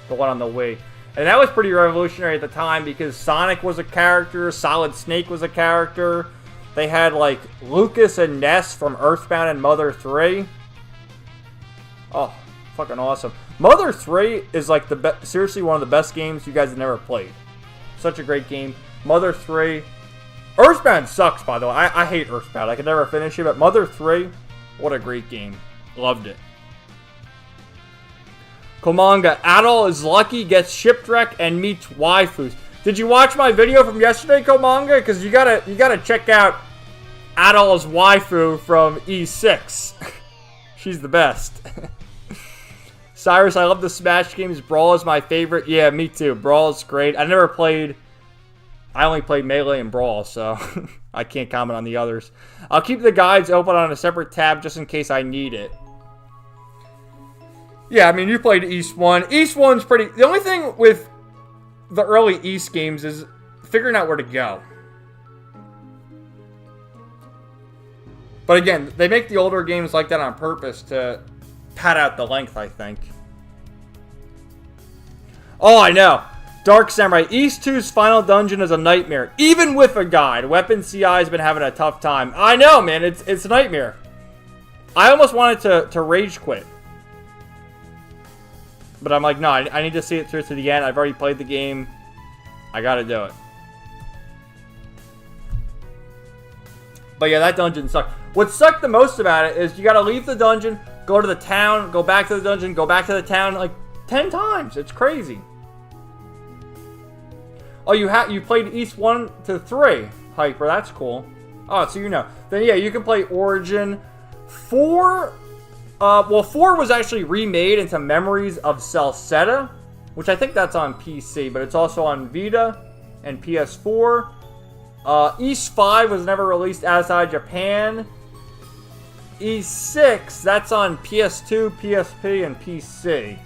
Speaker 1: one on the Wii. And that was pretty revolutionary at the time because Sonic was a character, Solid Snake was a character. They had like Lucas and Ness from Earthbound and Mother 3. Oh, fucking awesome. Mother 3 is like seriously one of the best games you guys have never played. Such a great game. Mother 3. Earthbound sucks, by the way. I hate Earthbound. I could never finish it, but Mother 3, what a great game. Loved it. Komanga, Adol is lucky, gets shipwrecked, and meets waifus. Did you watch my video from yesterday, Komanga? Because you gotta check out Adol's waifu from E6. She's the best. Cyrus, I love the Smash games. Brawl is my favorite. Yeah, me too. Brawl is great. I only played Melee and Brawl, so I can't comment on the others. I'll keep the guides open on a separate tab just in case I need it. Yeah, I mean, you played East 1. East 1's pretty... The only thing with the early East games is figuring out where to go. But again, they make the older games like that on purpose to pad out the length, I think. Oh, I know. Dark Samurai. East 2's final dungeon is a nightmare. Even with a guide. Weapon CI has been having a tough time. I know, man. It's a nightmare. I almost wanted to rage quit. But I'm like, no, I need to see it through to the end. I've already played the game. I gotta do it. But yeah, that dungeon sucked. What sucked the most about it is you gotta leave the dungeon, go to the town, go back to the dungeon, go back to the town, like 10 times. It's crazy. Oh, you played East 1 to 3, Hyper. That's cool. Oh, so you know. Then yeah, you can play Origin. 4... well, 4 was actually remade into Memories of Celceta, which I think that's on PC, but it's also on Vita and PS4. East 5 was never released outside Japan. East 6, that's on PS2, PSP, and PC.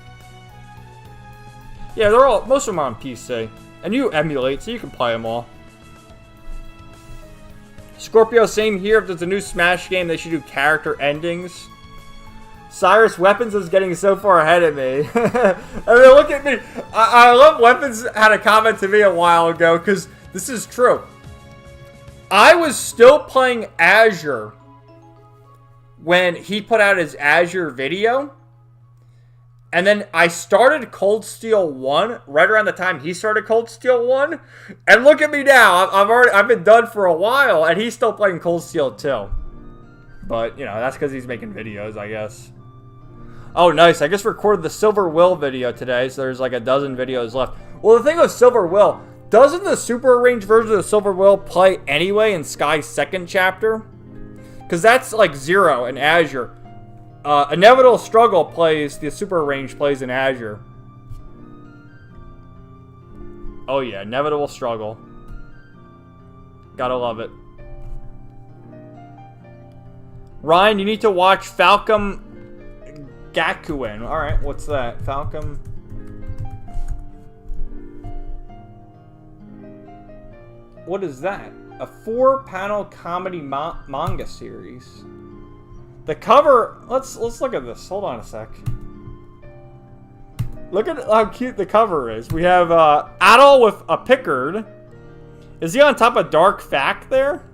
Speaker 1: Yeah, most of them are on PC. And you emulate, so you can play them all. Scorpio, same here. If there's a new Smash game, they should do character endings. Cyrus, Weapons is getting so far ahead of me. I mean, look at me. I love Weapons had a comment to me a while ago, because this is true. I was still playing Azure when he put out his Azure video. And then I started Cold Steel 1 right around the time he started Cold Steel 1. And look at me now. I've been done for a while, and he's still playing Cold Steel 2. But, you know, that's because he's making videos, I guess. Oh, nice. I just recorded the Silver Will video today, so there's like a dozen videos left. Well, the thing with Silver Will, doesn't the super arranged version of the Silver Will play anyway in Sky's second chapter? Because that's like 0 in Azure. Inevitable Struggle plays, the super arranged plays in Azure. Oh yeah, Inevitable Struggle. Gotta love it. Ryan, you need to watch Falcom Gakuen. Alright, what's that? Falcom. What is that? A 4-panel comedy manga series. The cover, let's look at this. Hold on a sec. Look at how cute the cover is. We have Adol with a Pickard. Is he on top of Dark Fact there?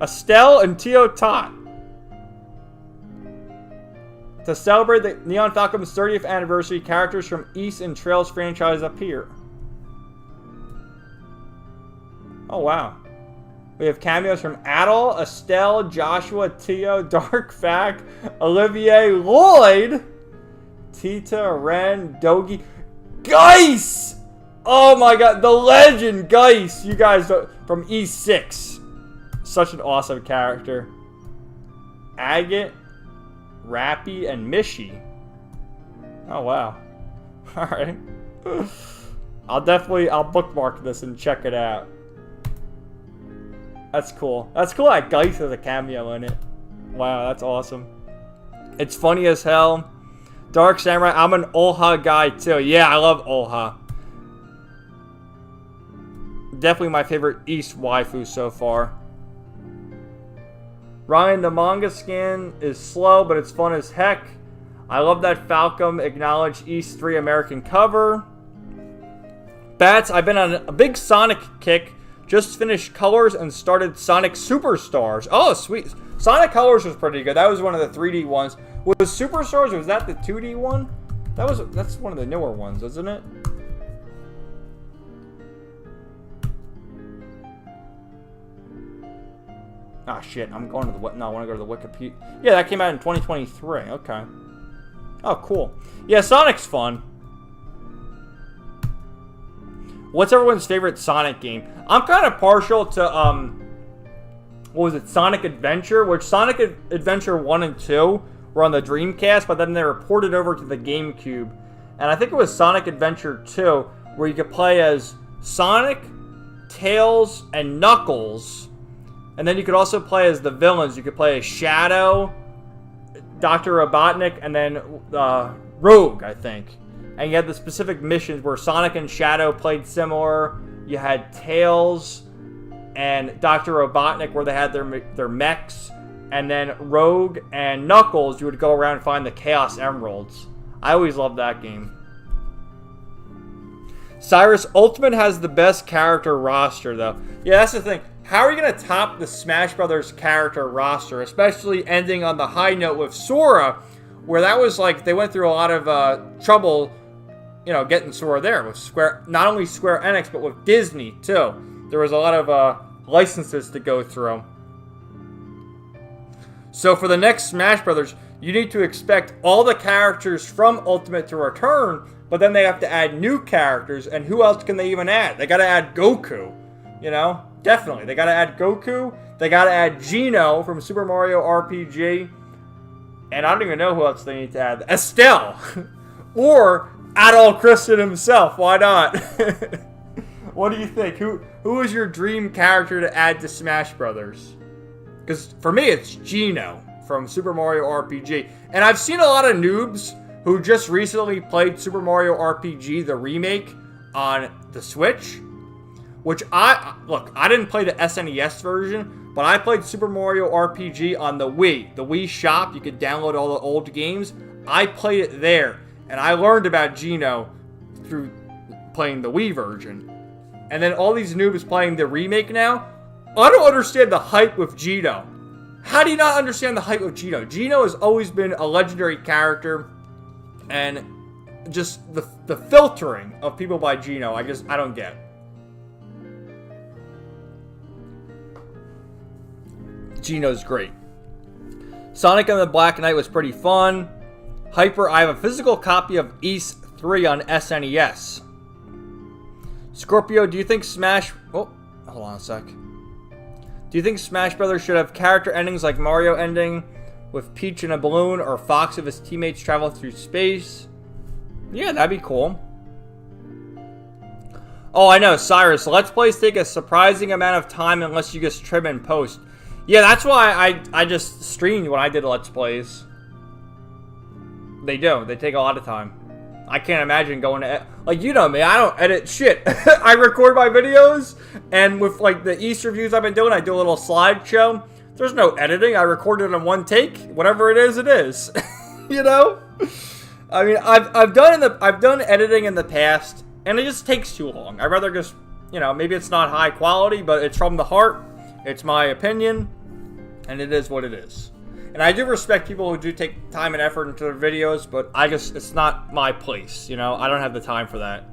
Speaker 1: Estelle and Tio Tot. To celebrate the Neon Falcon's 30th anniversary, characters from East and Trails franchise appear. Oh, wow. We have cameos from Adol, Estelle, Joshua, Tio, Dark Fact, Olivier, Lloyd, Tita, Ren, Dogi, Geis! Oh my god, the legend, Geis! You guys from E6. Such an awesome character. Agate, Rappy, and Mishi. Oh wow. Alright. I'll bookmark this and check it out. That's cool. That's cool that Geis has a cameo in it. Wow, that's awesome. It's funny as hell. Dark Samurai, I'm an Olha guy too. Yeah, I love Olha. Definitely my favorite East waifu so far. Ryan, the manga scan is slow, but it's fun as heck. I love that Falcom acknowledged East 3 American cover. Bats, I've been on a big Sonic kick. Just finished Colors and started Sonic Superstars. Oh, sweet. Sonic Colors was pretty good. That was one of the 3D ones. Was Superstars, was that the 2D one? That's one of the newer ones, isn't it? Ah, shit. I'm going to the... No, I want to go to the Wikipedia. Yeah, that came out in 2023. Okay. Oh, cool. Yeah, Sonic's fun. What's everyone's favorite Sonic game? I'm kind of partial to, what was it? Sonic Adventure, which Sonic Adventure 1 and 2 were on the Dreamcast, but then they were ported over to the GameCube. And I think it was Sonic Adventure 2, where you could play as Sonic, Tails, and Knuckles. And then you could also play as the villains. You could play as Shadow, Dr. Robotnik, and then Rogue, I think. And you had the specific missions where Sonic and Shadow played similar. You had Tails and Dr. Robotnik where they had their mechs. And then Rogue and Knuckles, you would go around and find the Chaos Emeralds. I always loved that game. Cyrus, Ultimate has the best character roster, though. Yeah, that's the thing. How are you going to top the Smash Brothers character roster, especially ending on the high note with Sora, where that was like, they went through a lot of trouble, you know, getting Sora there with Square, not only Square Enix, but with Disney, too. There was a lot of licenses to go through. So for the next Smash Brothers, you need to expect all the characters from Ultimate to return, but then they have to add new characters, and who else can they even add? They gotta add Goku, you know? Definitely. They gotta add Goku, they gotta add Geno from Super Mario RPG, and I don't even know who else they need to add. Estelle! Or Adol Christian himself, why not? What do you think? Who is your dream character to add to Smash Brothers? Because for me, it's Geno from Super Mario RPG. And I've seen a lot of noobs who just recently played Super Mario RPG, the remake, on the Switch. Which I didn't play the SNES version, but I played Super Mario RPG on the Wii. The Wii shop, you could download all the old games. I played it there, and I learned about Geno through playing the Wii version. And then all these noobs playing the remake now, I don't understand the hype with Geno. How do you not understand the hype with Geno? Geno has always been a legendary character, and just the filtering of people by Geno, I don't get. Geno's great. Sonic and the Black Knight was pretty fun. Hyper, I have a physical copy of East 3 on SNES. Scorpio, do you think Smash... Oh, hold on a sec. Do you think Smash Brothers should have character endings like Mario ending with Peach in a balloon or Fox if his teammates travel through space? Yeah, that'd be cool. Oh, I know, Cyrus. Let's Plays take a surprising amount of time unless you just trim and post. Yeah, that's why I just streamed when I did Let's Plays. They do. They take a lot of time. I can't imagine going to... Like, you know me, I don't edit shit. I record my videos, and with, like, the East reviews I've been doing, I do a little slideshow. There's no editing. I record it in one take. Whatever it is, it is. You know? I mean, I've done editing in the past, and it just takes too long. I'd rather just, you know, maybe it's not high quality, but it's from the heart. It's my opinion, and it is what it is. And I do respect people who do take time and effort into their videos, but it's not my place, you know? I don't have the time for that.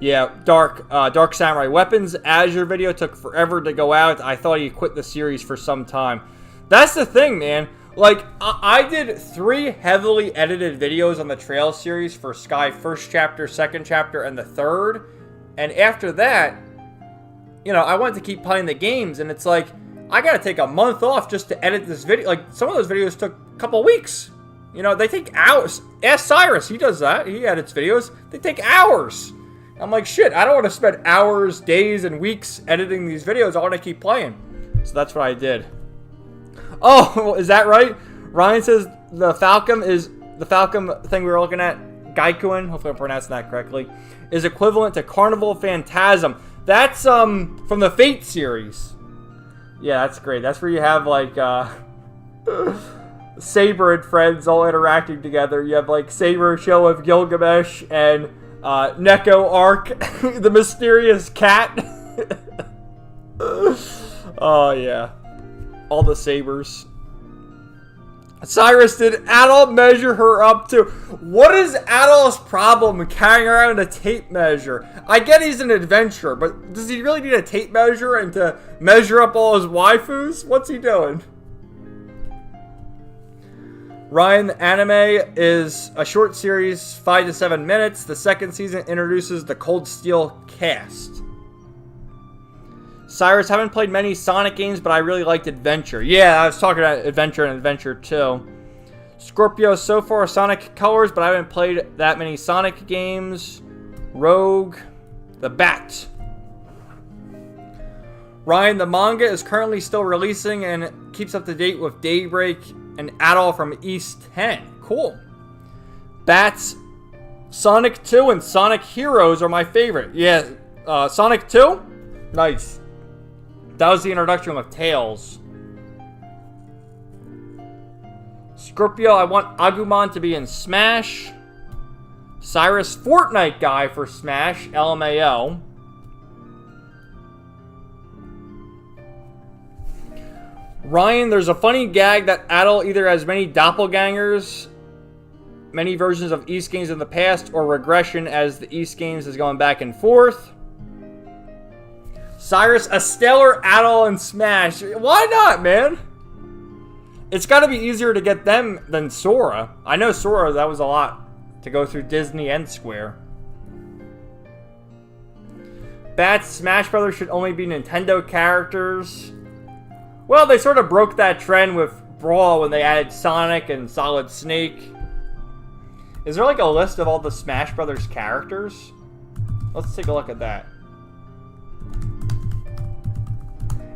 Speaker 1: Yeah, Dark Samurai Weapons Azure video took forever to go out. I thought he quit the series for some time. That's the thing, man. Like, I did 3 heavily edited videos on the Trail series for Sky first chapter, second chapter, and the third. And after that, you know, I wanted to keep playing the games, and it's like, I gotta take a month off just to edit this video. Like, some of those videos took a couple weeks. You know, they take hours. Ask Cyrus, he does that. He edits videos. They take hours. I'm like, shit, I don't want to spend hours, days, and weeks editing these videos. I want to keep playing. So that's what I did. Oh, is that right? Ryan says the Falcon thing we were looking at, Gaikuin, hopefully I'm pronouncing that correctly, is equivalent to Carnival Phantasm. That's from the Fate series. Yeah, that's great. That's where you have like Saber and friends all interacting together. You have like Saber show of Gilgamesh and Neko arc, the mysterious cat. Oh yeah, all the sabers. Cyrus, did Adol measure her up to? What is Adol's problem carrying around a tape measure? I get he's an adventurer, but does he really need a tape measure and to measure up all his waifus? What's he doing? Ryan, the anime is a short series, 5 to 7 minutes. The second season introduces the Cold Steel cast. Cyrus, haven't played many Sonic games, but I really liked Adventure. Yeah, I was talking about Adventure and Adventure 2. Scorpio, so far Sonic Colors, but I haven't played that many Sonic games. Rogue, the Bat. Ryan, the manga is currently still releasing and keeps up to date with Daybreak and Adol from East 10. Cool. Bats, Sonic 2 and Sonic Heroes are my favorite. Yeah, Sonic 2? Nice. That was the introduction of Tails. Scorpio, I want Agumon to be in Smash. Cyrus, Fortnite guy for Smash, LMAO. Ryan, there's a funny gag that Adol either has many doppelgangers, many versions of East games in the past, or regression as the East games is going back and forth. Cyrus, a stellar Adol in Smash. Why not, man? It's got to be easier to get them than Sora. I know Sora, that was a lot to go through Disney and Square. Bats, Smash Brothers should only be Nintendo characters. Well, they sort of broke that trend with Brawl when they added Sonic and Solid Snake. Is there like a list of all the Smash Brothers characters? Let's take a look at that.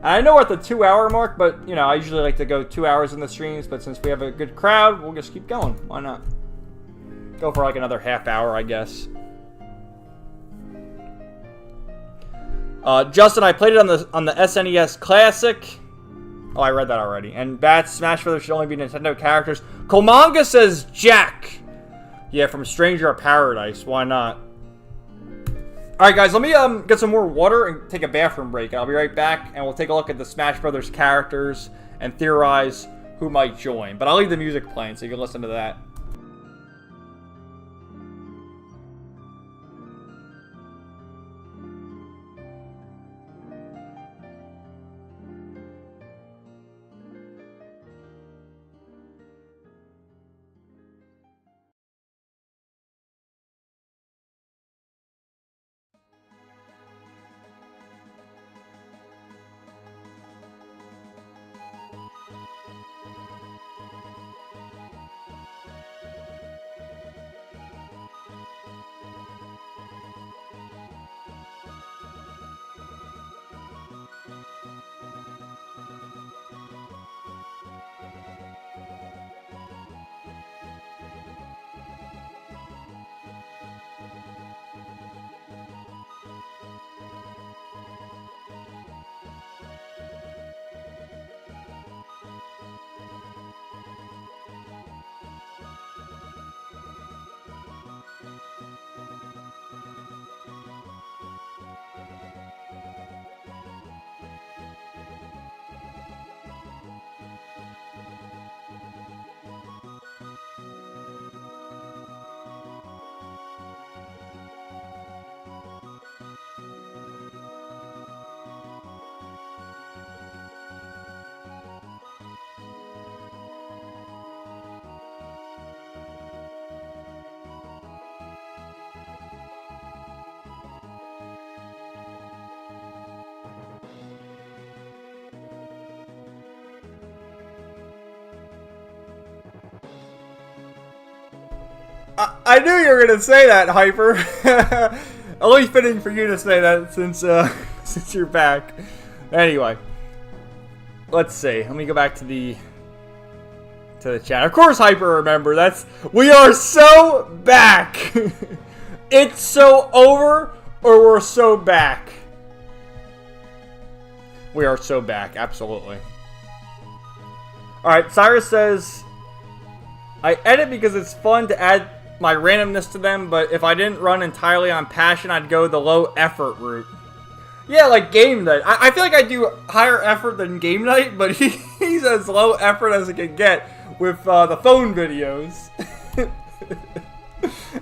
Speaker 1: I know we're at the 2-hour mark, but, you know, I usually like to go 2 hours in the streams, but since we have a good crowd, we'll just keep going. Why not? Go for like another half hour, I guess. Justin, I played it on the SNES Classic. Oh, I read that already. And Bats, Smash Brothers should only be Nintendo characters. Komanga says Jack. Yeah, from Stranger of Paradise. Why not? Alright guys, let me get some more water and take a bathroom break. I'll be right back, and we'll take a look at the Smash Brothers characters and theorize who might join. But I'll leave the music playing so you can listen to that. I knew you were gonna say that, Hyper. Only fitting for you to say that since you're back. Anyway, let's see. Let me go back to the chat. Of course, Hyper. Remember, we are so back. It's so over, or we're so back. We are so back. Absolutely. All right. Cyrus says, I edit because it's fun to add my randomness to them, but if I didn't run entirely on passion, I'd go the low effort route. Yeah, like game night. I feel like I do higher effort than game night, but he's as low effort as it can get with the phone videos.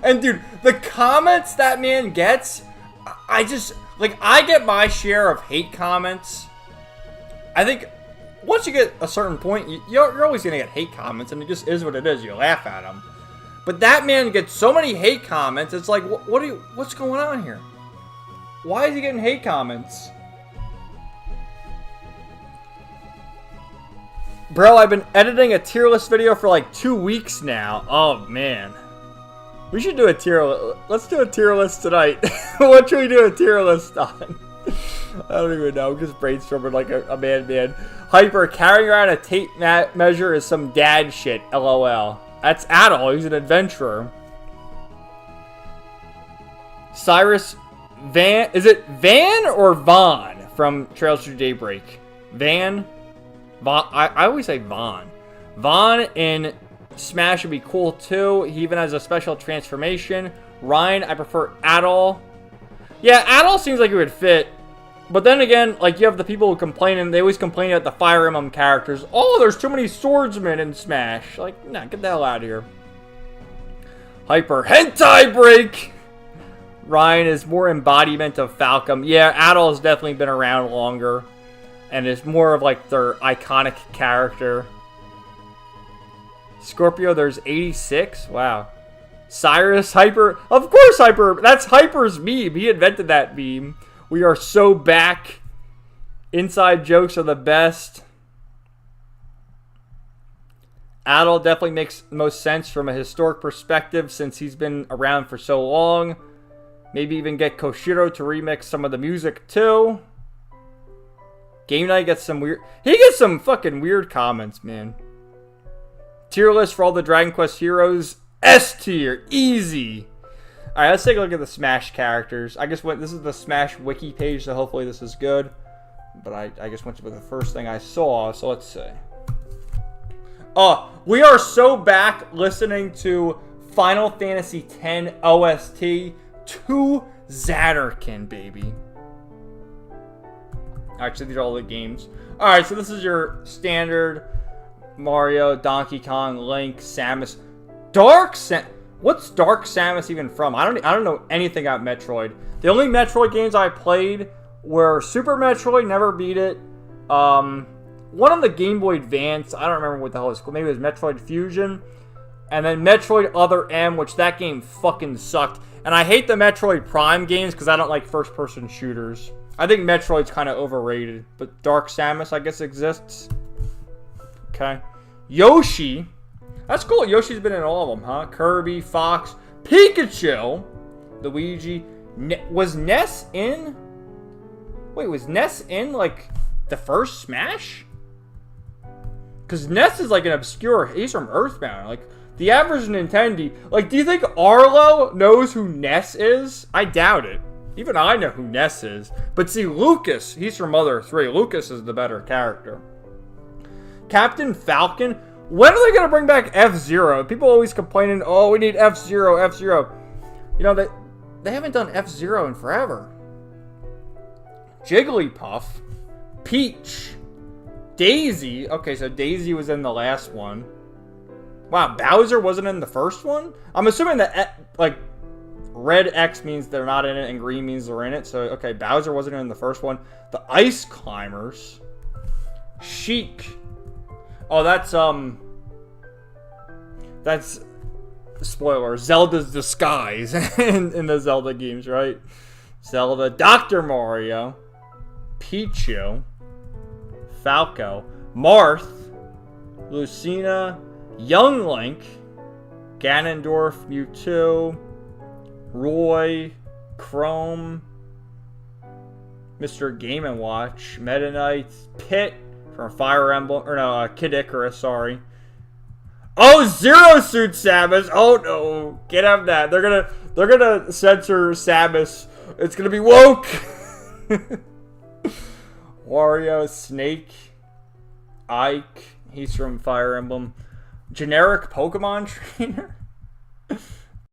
Speaker 1: And dude, the comments that man gets, I just, like, I get my share of hate comments. I think once you get a certain point, you're always going to get hate comments, and it just is what it is. You laugh at them. But that man gets so many hate comments, it's like, what's going on here? Why is he getting hate comments? Bro, I've been editing a tier list video for like 2 weeks now. Oh, man. We should do a tier list. Let's do a tier list tonight. What should we do a tier list on? I don't even know. I'm just brainstorming like a man. Hyper, carrying around a tape measure is some dad shit. LOL. That's Adol. He's an adventurer. Cyrus Van. Is it Van or Vaughn from Trails Through Daybreak? Van? Vaughn. I always say Vaughn. Vaughn in Smash would be cool too. He even has a special transformation. Ryan, I prefer Adol. Yeah, Adol seems like it would fit. But then again, like, you have the people who complain, and they always complain about the Fire Emblem characters. Oh, there's too many swordsmen in Smash. Like, nah, get the hell out of here. Hyper Hentai Break! Ryan is more embodiment of Falcom. Yeah, Adol has definitely been around longer. And is more of, like, their iconic character. Scorpio, there's 86? Wow. Cyrus, Hyper. Of course, Hyper. That's Hyper's meme. He invented that meme. We are so back. Inside jokes are the best. Adol definitely makes the most sense from a historic perspective since he's been around for so long. Maybe even get Koshiro to remix some of the music too. Game Night gets some weird... He gets some fucking weird comments, man. Tier list for all the Dragon Quest heroes. S tier. Easy. Alright, let's take a look at the Smash characters. I guess this is the Smash wiki page, so hopefully this is good. But I just went with the first thing I saw, so let's see. Oh, we are so back listening to Final Fantasy X OST to Zatterkin, baby. Alright, so these are all the games. Alright, so this is your standard Mario, Donkey Kong, Link, Samus. What's Dark Samus even from? I don't know anything about Metroid. The only Metroid games I played were Super Metroid, never beat it. One on the Game Boy Advance, I don't remember what the hell it's called. Maybe it was Metroid Fusion. And then Metroid Other M, which that game fucking sucked. And I hate the Metroid Prime games because I don't like first-person shooters. I think Metroid's kind of overrated. But Dark Samus, I guess, exists. Okay. Yoshi. That's cool. Yoshi's been in all of them, huh? Kirby, Fox, Pikachu, Luigi. Was Ness in? Wait, was Ness in, like, the first Smash? Because Ness is, like, an obscure... He's from Earthbound. Like, the average Nintendo... Like, do you think Arlo knows who Ness is? I doubt it. Even I know who Ness is. But see, Lucas, he's from Mother 3. Lucas is the better character. Captain Falcon... When are they going to bring back F-Zero? People always complaining, oh, we need F-Zero, F-Zero. You know, they haven't done F-Zero in forever. Jigglypuff. Peach. Daisy. Okay, so Daisy was in the last one. Wow, Bowser wasn't in the first one? I'm assuming that, like, red X means they're not in it and green means they're in it. So, okay, Bowser wasn't in the first one. The Ice Climbers. Sheik. Oh, that's spoiler. Zelda's disguise in the Zelda games, right? Zelda, Dr. Mario, Pichu, Falco, Marth, Lucina, Young Link, Ganondorf, Mewtwo, Roy, Chrome, Mr. Game & Watch, Meta Knight, Pit from Fire Emblem, or no, Kid Icarus, sorry. Oh, Zero Suit Samus! Oh no, can't have that. They're gonna censor Samus. It's gonna be woke. Wario, Snake, Ike. He's from Fire Emblem. Generic Pokemon trainer.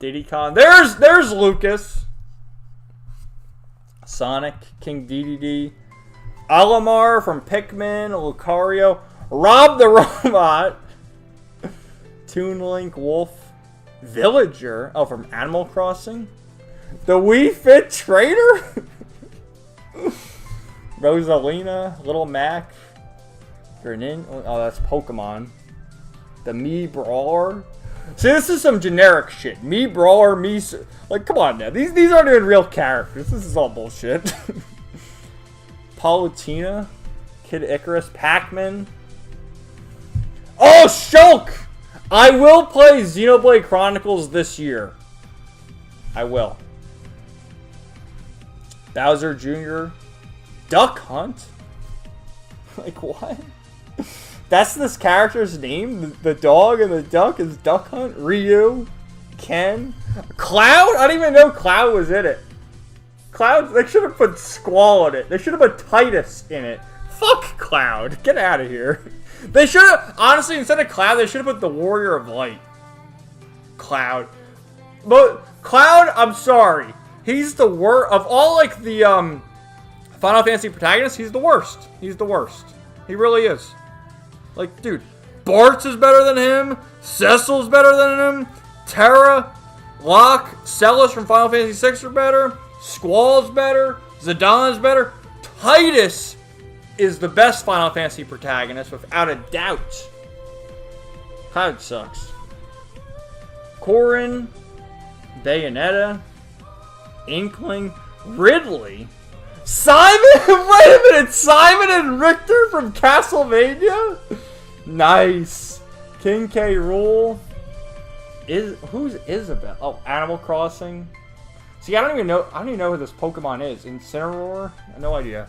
Speaker 1: Diddy Kong. There's Lucas. Sonic, King DDD. Olimar from Pikmin, Lucario. Rob the Robot. Toon Link, Wolf. Villager. Oh, from Animal Crossing. The Wii Fit Trader. Rosalina, Little Mac. Grenin. Oh, that's Pokemon. The Mii Brawler. See, this is some generic shit. Mii Brawler, Mii... Like, come on now. These aren't even real characters. This is all bullshit. Palutena. Kid Icarus. Pac-Man. Oh, Shulk! I will play Xenoblade Chronicles this year. I will. Bowser Jr. Duck Hunt? Like, what? That's this character's name? The dog and the duck is Duck Hunt? Ryu? Ken? Cloud? I didn't even know Cloud was in it. Cloud? They should have put Squall in it. They should have put Titus in it. Fuck Cloud. Get out of here. They should have, honestly, instead of Cloud, they should have put the Warrior of Light. Cloud. But, Cloud, I'm sorry. He's the worst. Of all, like, the, Final Fantasy protagonists, he's the worst. He's the worst. He really is. Like, dude, Bartz is better than him. Cecil's better than him. Terra, Locke, Celis from Final Fantasy VI are better. Squall's better. Zidana's better. Titus is the best Final Fantasy protagonist, without a doubt. Cloud sucks. Corrin, Bayonetta, Inkling, Ridley, Simon. Wait a minute, Simon and Richter from Castlevania. Nice. King K. Rool. Who's Isabelle? Oh, Animal Crossing. See, I don't even know who this Pokemon is. Incineroar? No idea.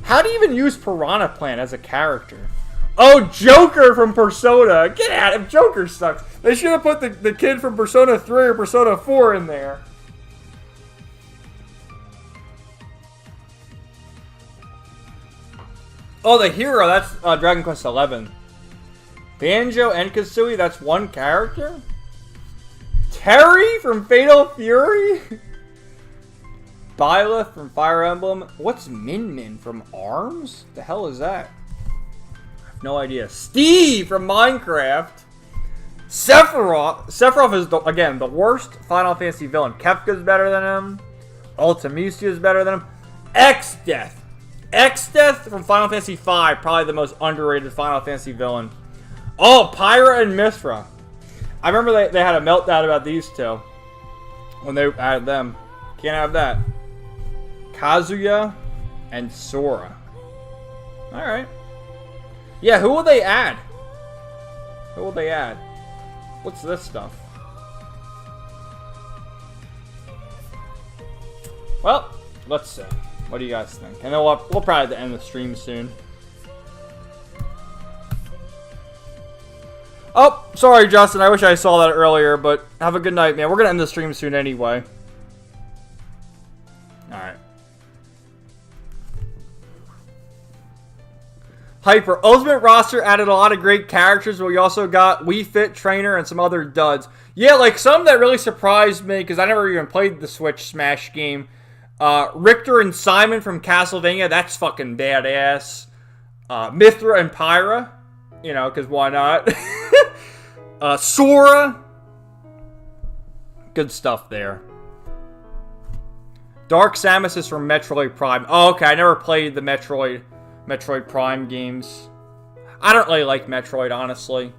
Speaker 1: How do you even use Piranha Plant as a character? Oh, Joker from Persona. Get out of Joker sucks. They should have put the kid from Persona 3 or Persona 4 in there. Oh, the hero. That's Dragon Quest XI. Banjo and Kazooie. That's one character. Terry from Fatal Fury. Byleth from Fire Emblem. What's Min Min from ARMS? The hell is that? I have no idea. Steve from Minecraft. Sephiroth. Sephiroth is, again, the worst Final Fantasy villain. Kefka's better than him. Ultimisia is better than him. X-Death. X-Death from Final Fantasy V. Probably the most underrated Final Fantasy villain. Oh, Pyra and Mithra. I remember they had a meltdown about these two. When they added them. Can't have that. Kazuya and Sora. Alright. Yeah, who will they add? Who will they add? What's this stuff? Well, let's see. What do you guys think? And then we'll probably have to end the stream soon. Oh, sorry, Justin. I wish I saw that earlier, but have a good night, man. We're going to end the stream soon anyway. Alright. Hyper. Ultimate roster added a lot of great characters, but we also got Wii Fit Trainer and some other duds. Yeah, like some that really surprised me, because I never even played the Switch Smash game. Richter and Simon from Castlevania. That's fucking badass. Mithra and Pyra. You know, because why not? Sora. Good stuff there. Dark Samus is from Metroid Prime. Oh, okay. I never played the Metroid Prime games. I don't really like Metroid, honestly.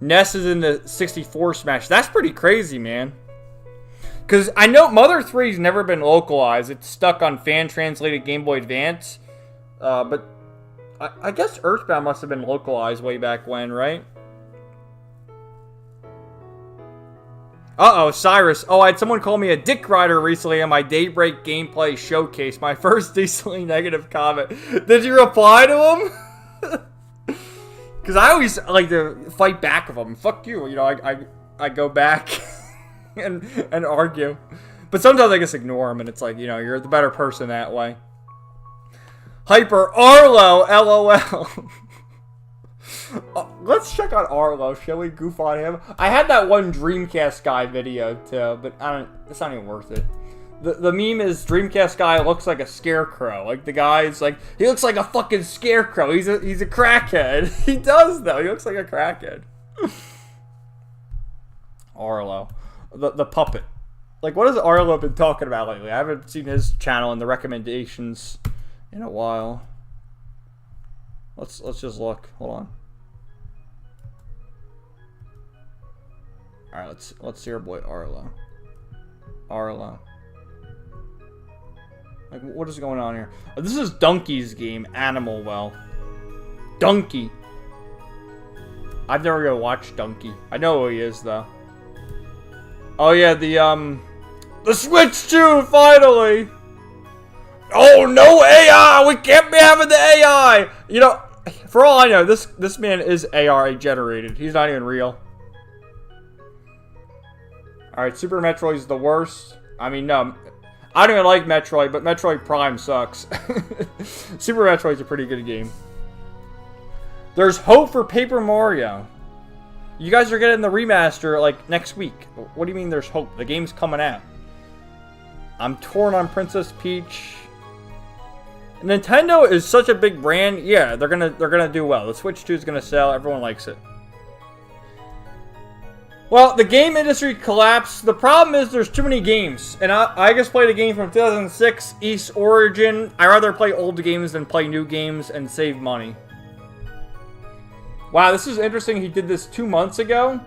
Speaker 1: Ness is in the 64 Smash. That's pretty crazy, man. Because I know Mother 3's never been localized. It's stuck on fan-translated Game Boy Advance. But I guess Earthbound must have been localized way back when, right? Uh-oh, Cyrus. Oh, I had someone call me a dick rider recently on my Daybreak gameplay showcase. My first decently negative comment. Did you reply to him? Because I always like to fight back with them. Fuck you. You know, I go back and argue. But sometimes I just ignore them, and it's like, you know, you're the better person that way. Hyper Arlo, LOL. Let's check out Arlo. Shall we goof on him? I had that one Dreamcast guy video too, but it's not even worth it. The meme is Dreamcast guy looks like a scarecrow. Like the guy's like, he looks like a fucking scarecrow. He's a crackhead. He does though. He looks like a crackhead. Arlo, the puppet. Like, what has Arlo been talking about lately? I haven't seen his channel in the recommendations in a while. Let's just look. Hold on. All right, let's see our boy Arlo. Arlo. Like, what is going on here? Oh, this is Donkey's game, Animal Well. Donkey. I've never gonna watch Donkey. I know who he is though. Oh yeah, the Switch 2 finally. Oh no AI! We can't be having the AI. You know, for all I know, this man is AI generated. He's not even real. All right, Super Metroid's the worst. I mean, no. I don't even like Metroid, but Metroid Prime sucks. Super Metroid's a pretty good game. There's hope for Paper Mario. You guys are getting the remaster, like, next week. What do you mean there's hope? The game's coming out. I'm torn on Princess Peach. Nintendo is such a big brand. Yeah, they're gonna do well. The Switch 2 is gonna sell. Everyone likes it. Well, the game industry collapsed. The problem is there's too many games. And I just played a game from 2006, East Origin. I rather play old games than play new games and save money. Wow, this is interesting. He did this 2 months ago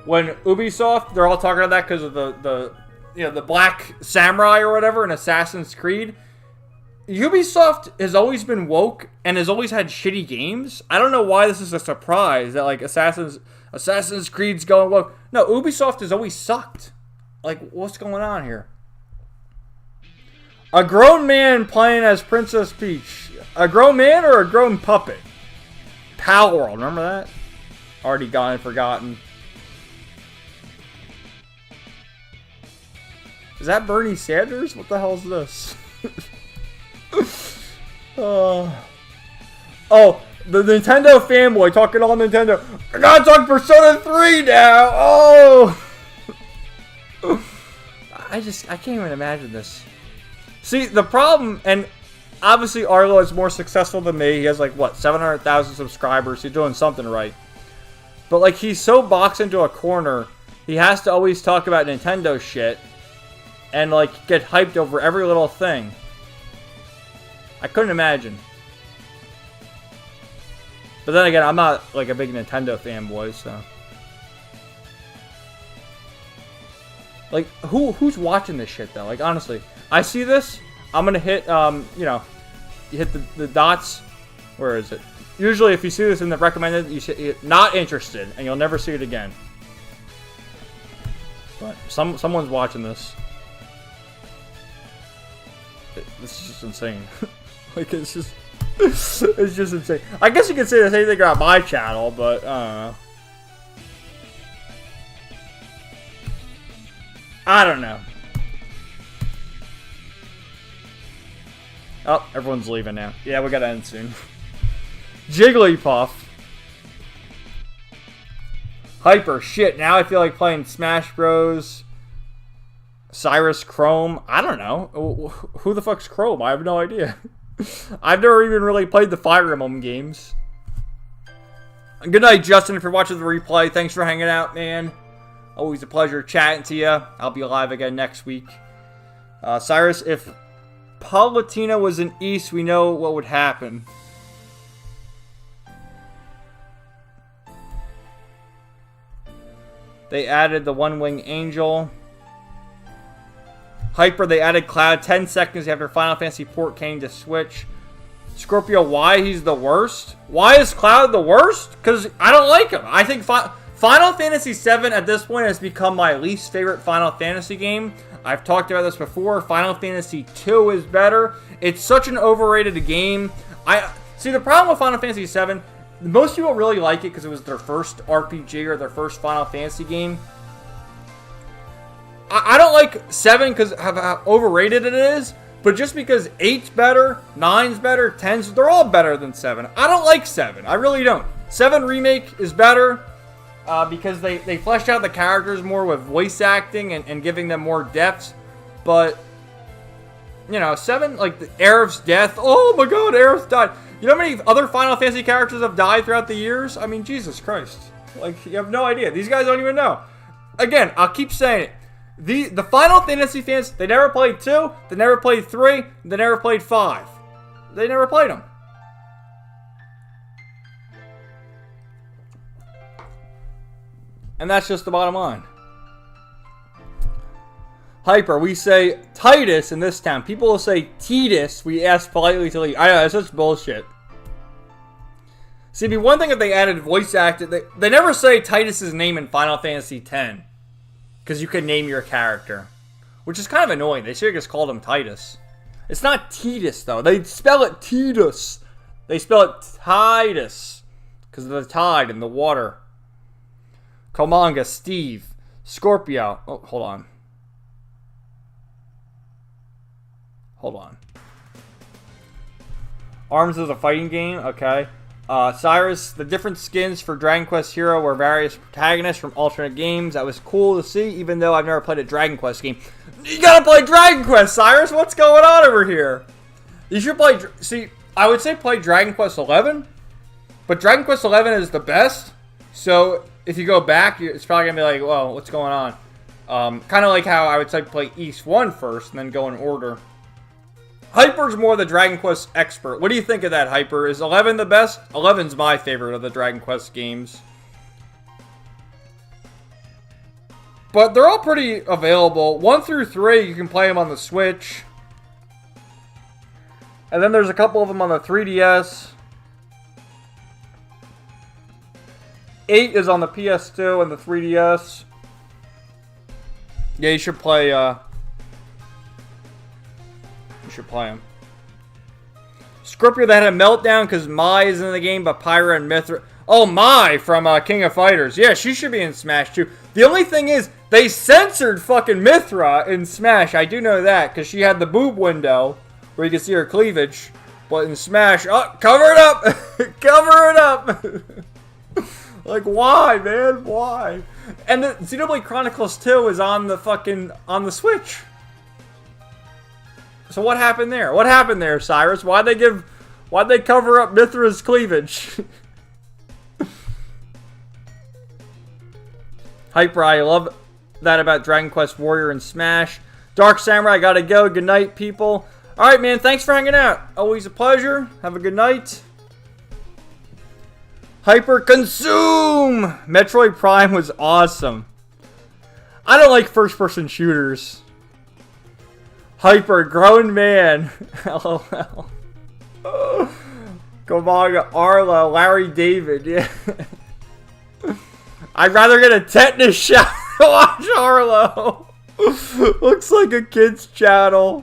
Speaker 1: when Ubisoft, they're all talking about that because of the Black Samurai or whatever in Assassin's Creed. Ubisoft has always been woke and has always had shitty games. I don't know why this is a surprise that like Assassin's Creed's going woke. No, Ubisoft has always sucked. Like, what's going on here? A grown man playing as Princess Peach. A grown man or a grown puppet? Pal World, remember that? Already gone and forgotten. Is that Bernie Sanders? What the hell is this? Oh, the Nintendo fanboy talking all Nintendo. I gotta talk Persona 3 now. Oh, I can't even imagine this. See, the problem, and obviously Arlo is more successful than me. He has like, what, 700,000 subscribers. He's doing something right. But like, he's so boxed into a corner, he has to always talk about Nintendo shit and like get hyped over every little thing. I couldn't imagine. But then again, I'm not like a big Nintendo fanboy, so. Like, who's watching this shit though? Like, honestly, I see this, I'm gonna hit, you know, you hit the dots. Where is it? Usually, if you see this in the recommended, you should not interested, and you'll never see it again. But someone's watching this. This is just insane. Like, it's just insane. I guess you could say the same thing about my channel, but I don't know. Oh, everyone's leaving now. Yeah, we gotta end soon. Jigglypuff. Hyper. Shit, now I feel like playing Smash Bros. Cyrus Chrome. I don't know. Who the fuck's Chrome? I have no idea. I've never even really played the Fire Emblem games. Good night, Justin, if you're watching the replay. Thanks for hanging out, man. Always a pleasure chatting to you. I'll be live again next week. Cyrus, if Palutena was in East, we know what would happen. They added the One-Wing Angel. Hyper, they added Cloud 10 seconds after Final Fantasy port came to Switch. Scorpio, why he's the worst? Why is Cloud the worst? Because I don't like him. I think Final Fantasy VII at this point has become my least favorite Final Fantasy game. I've talked about this before. Final Fantasy II is better. It's such an overrated game. See, the problem with Final Fantasy VII, most people really like it because it was their first RPG or their first Final Fantasy game. I don't like 7 because of how overrated it is, but just because 8's better, 9's better, 10's, they're all better than 7. I don't like 7. I really don't. 7 Remake is better because they fleshed out the characters more with voice acting and giving them more depth. But, you know, 7, like, Aerith's death. Oh my god, Aerith died. You know how many other Final Fantasy characters have died throughout the years? I mean, Jesus Christ. Like, you have no idea. These guys don't even know. Again, I'll keep saying it. The Final Fantasy fans, they never played 2, they never played 3, they never played 5. They never played them. And that's just the bottom line. Hyper, we say Titus in this town. People will say Titus. We ask politely to leave. I know, it's just bullshit. See, it'd be one thing if they added voice acting. They never say Titus's name in Final Fantasy X. Because you can name your character. Which is kind of annoying. They should have just called him Titus. It's not Titus, though. They spell it Titus. They spell it Titus. Because of the tide and the water. Komanga, Steve, Scorpio. Oh, hold on. Hold on. Arms is a fighting game. Okay. Cyrus, the different skins for Dragon Quest Hero were various protagonists from alternate games. That was cool to see, even though I've never played a Dragon Quest game. You gotta play Dragon Quest, Cyrus! What's going on over here? You should play... See, I would say play Dragon Quest 11, but Dragon Quest 11 is the best, so if you go back, it's probably gonna be like, whoa, what's going on? Kind of like how I would say play East 1 first, and then go in order. Hyper's more the Dragon Quest expert. What do you think of that, Hyper? Is 11 the best? 11's my favorite of the Dragon Quest games. But they're all pretty available. 1 through 3, you can play them on the Switch. And then there's a couple of them on the 3DS. 8 is on the PS2 and the 3DS. Yeah, you should play... You should play him. Scorpio that had a meltdown because Mai is in the game, but Pyra and Mithra... Oh, Mai from King of Fighters. Yeah, she should be in Smash too. The only thing is, they censored fucking Mithra in Smash. I do know that, because she had the boob window where you can see her cleavage. But in Smash... Oh, cover it up! Cover it up! Like, why, man? Why? And the Xenoblade Chronicles 2 is on the fucking... on the Switch. So what happened there? What happened there, Cyrus? Why'd they cover up Mithra's cleavage? Hyper, I love that about Dragon Quest Warrior and Smash. Dark Samurai, gotta go. Good night, people. Alright, man, thanks for hanging out. Always a pleasure. Have a good night. Hyper, consume! Metroid Prime was awesome. I don't like first-person shooters. Hyper, grown man. LOL. Gomaga, Arlo, Larry David. Yeah. I'd rather get a tetanus shot to watch Arlo. Looks like a kid's channel.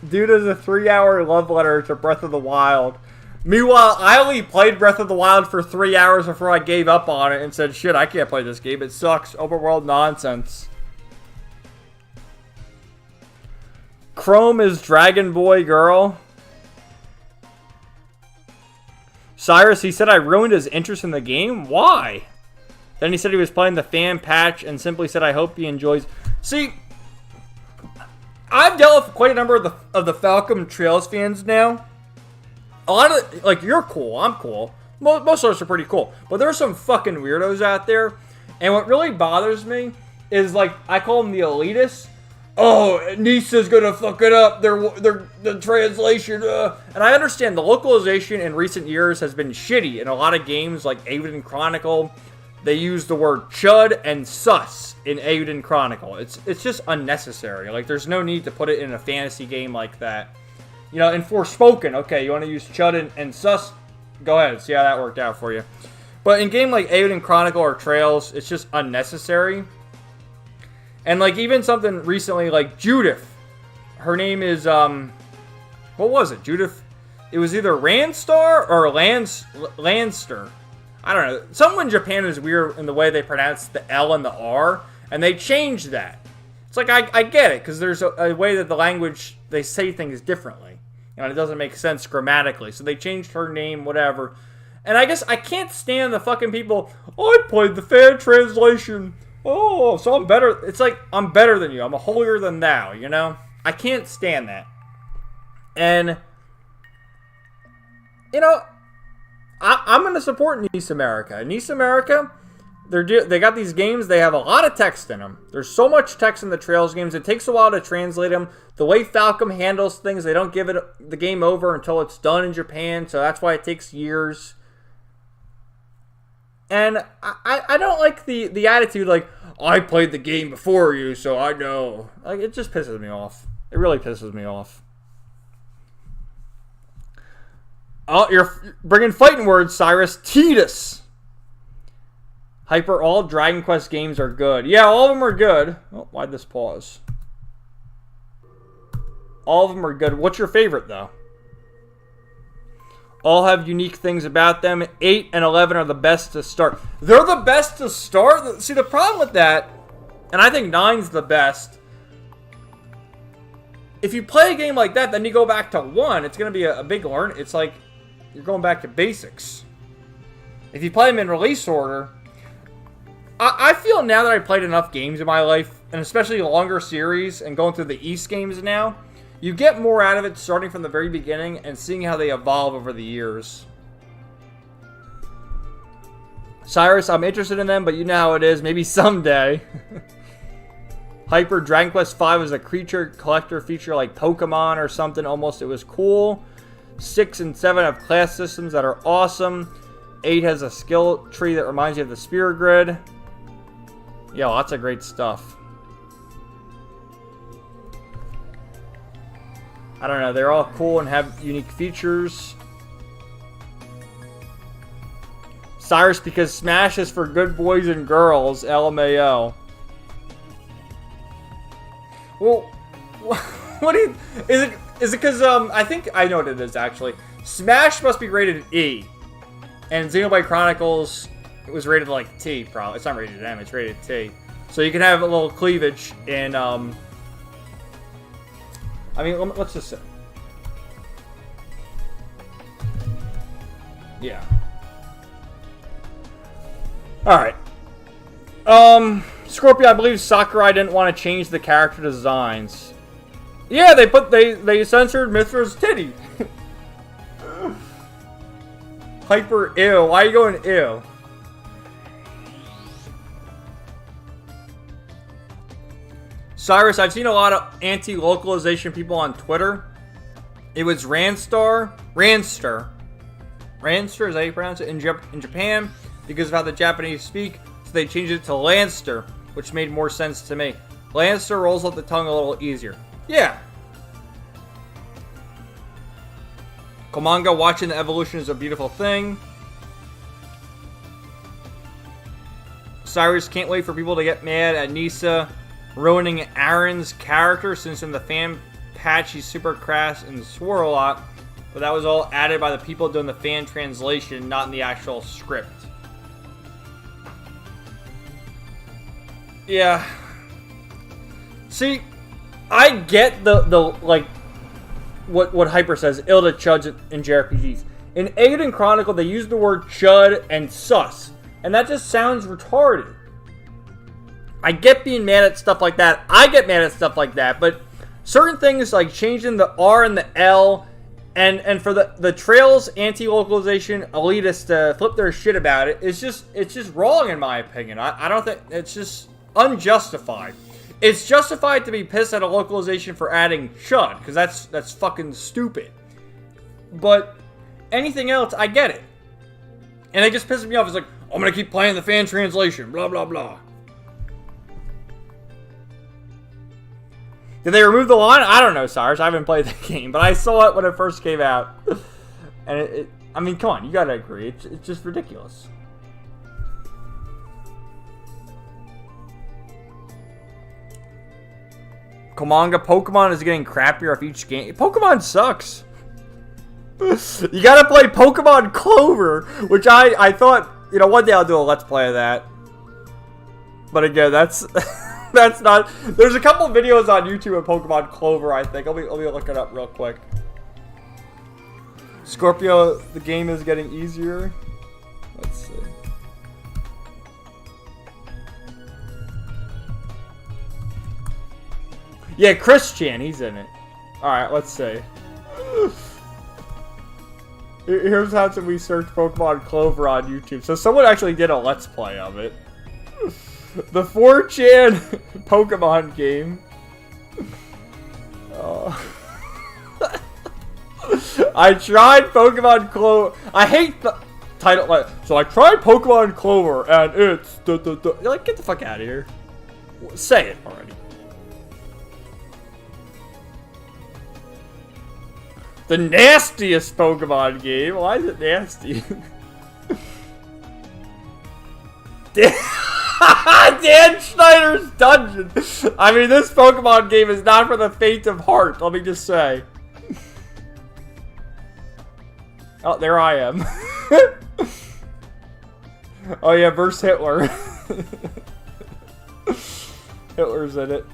Speaker 1: Dude is a 3-hour love letter to Breath of the Wild. Meanwhile, I only played Breath of the Wild for 3 hours before I gave up on it and said, shit, I can't play this game. It sucks. Open world nonsense. Chrome is Dragon Boy Girl. Cyrus, he said I ruined his interest in the game? Why? Then he said he was playing the fan patch and simply said I hope he enjoys... See, I've dealt with quite a number of the Falcom Trails fans now. A lot of... Like, you're cool. I'm cool. Most of us are pretty cool. But there are some fucking weirdos out there. And what really bothers me is, like, I call them the elitists. Oh, Nisa's gonna fuck it up. The translation. And I understand the localization in recent years has been shitty in a lot of games like Eiyuden Chronicle. They use the word chud and sus in Eiyuden Chronicle. It's just unnecessary. Like, there's no need to put it in a fantasy game like that. You know, in Forspoken, okay, you want to use chud and sus? Go ahead, see how that worked out for you. But in a game like Eiyuden Chronicle or Trails, it's just unnecessary. And, like, even something recently, like, Judith. Her name is, what was it? Judith? It was either Ranstar or Landster. I don't know. Someone in Japan is weird in the way they pronounce the L and the R. And they changed that. It's like, I get it. Because there's a way that the language, they say things differently. And it doesn't make sense grammatically. So they changed her name, whatever. And I guess I can't stand the fucking people, oh, I played the fan translation. Oh, so I'm better. It's like, I'm better than you. I'm a holier than thou, you know? I can't stand that. And, you know, I'm going to support Nice America. Nice America, they got these games, they have a lot of text in them. There's so much text in the Trails games, it takes a while to translate them. The way Falcom handles things, they don't give it the game over until it's done in Japan, so that's why it takes years. And I don't like the attitude like, I played the game before you, so I know. Like, it just pisses me off. It really pisses me off. Oh, you're bringing fighting words, Cyrus. Tidus. Hyper, all Dragon Quest games are good. Yeah, all of them are good. Oh, why'd this pause? All of them are good. What's your favorite, though? All have unique things about them. 8 and 11 are the best to start. They're the best to start? See, the problem with that, and I think 9's the best. If you play a game like that, then you go back to 1, it's going to be a big learn. It's like you're going back to basics. If you play them in release order, I feel now that I've played enough games in my life, and especially longer series, and going through the East games now, you get more out of it starting from the very beginning and seeing how they evolve over the years. Cyrus, I'm interested in them, but you know how it is. Maybe someday. Hyper, Dragon Quest V is a creature collector feature like Pokemon or something almost. It was cool. 6 and 7 have class systems that are awesome. 8 has a skill tree that reminds you of the Spirit Grid. Yeah, lots of great stuff. I don't know, they're all cool and have unique features. Cyrus, because Smash is for good boys and girls, LMAO. Well, what do you... Is it because, I think I know what it is, actually. Smash must be rated E. And Xenoblade Chronicles, it was rated like T, probably. It's not rated M, it's rated T. So you can have a little cleavage in, I mean, let's just say. Yeah. Alright. Scorpio, I believe Sakurai didn't want to change the character designs. Yeah, they censored Mithra's titty. Hyper ew. Why are you going ew? Cyrus, I've seen a lot of anti-localization people on Twitter. It was Ranster, is that how you pronounce it? In Japan, because of how the Japanese speak, so they changed it to Lanster, which made more sense to me. Lancer rolls off the tongue a little easier. Yeah. Komanga, watching the evolution is a beautiful thing. Cyrus, can't wait for people to get mad at Nisa ruining Aaron's character, since in the fan patch he's super crass and swore a lot, but that was all added by the people doing the fan translation, not in the actual script. Yeah. See, I get the like what Hyper says, ill to chuds in JRPGs. In Aiden Chronicle, they use the word chud and sus, and that just sounds retarded. I get being mad at stuff like that. I get mad at stuff like that, but certain things like changing the R and the L, and for the Trails anti-localization elitists to flip their shit about it, it's just wrong in my opinion. I don't think it's just unjustified. It's justified to be pissed at a localization for adding chud, because that's fucking stupid. But anything else, I get it. And it just pisses me off. It's like, I'm gonna keep playing the fan translation, blah blah blah. Did they remove the line? I don't know, Cyrus. I haven't played the game, but I saw it when it first came out. And I mean, come on, you gotta agree. It's just ridiculous. Komanga, Pokemon is getting crappier off each game. Pokemon sucks. You gotta play Pokemon Clover, which I thought, you know, one day I'll do a Let's Play of that. But again, that's... That's not... There's a couple videos on YouTube of Pokemon Clover, I think. Let me look it up real quick. Scorpio, the game is getting easier. Let's see. Yeah, Chris Chan, he's in it. Alright, let's see. Here's how we search Pokemon Clover on YouTube. So someone actually did a Let's Play of it. The 4chan Pokemon game. I tried Pokemon Clover. I hate the title. So I tried Pokemon Clover and it's... You're like, get the fuck out of here. Say it already. The nastiest Pokemon game? Why is it nasty? Dan Schneider's Dungeon! I mean, this Pokemon game is not for the faint of heart, let me just say. Oh, there I am. Oh yeah, versus Hitler. Hitler's in it.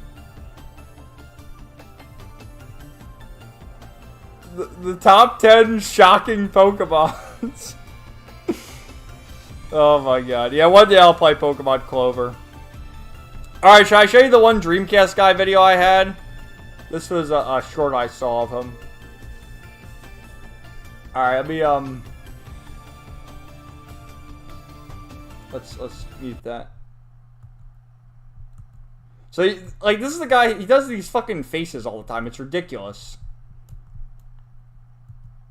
Speaker 1: The top 10 shocking Pokemons. Oh my god. Yeah, one day I'll play Pokemon Clover. Alright, should I show you the one Dreamcast guy video I had? This was a short I saw of him. Alright, let me, Let's mute that. So, like, this is the guy, he does these fucking faces all the time. It's ridiculous.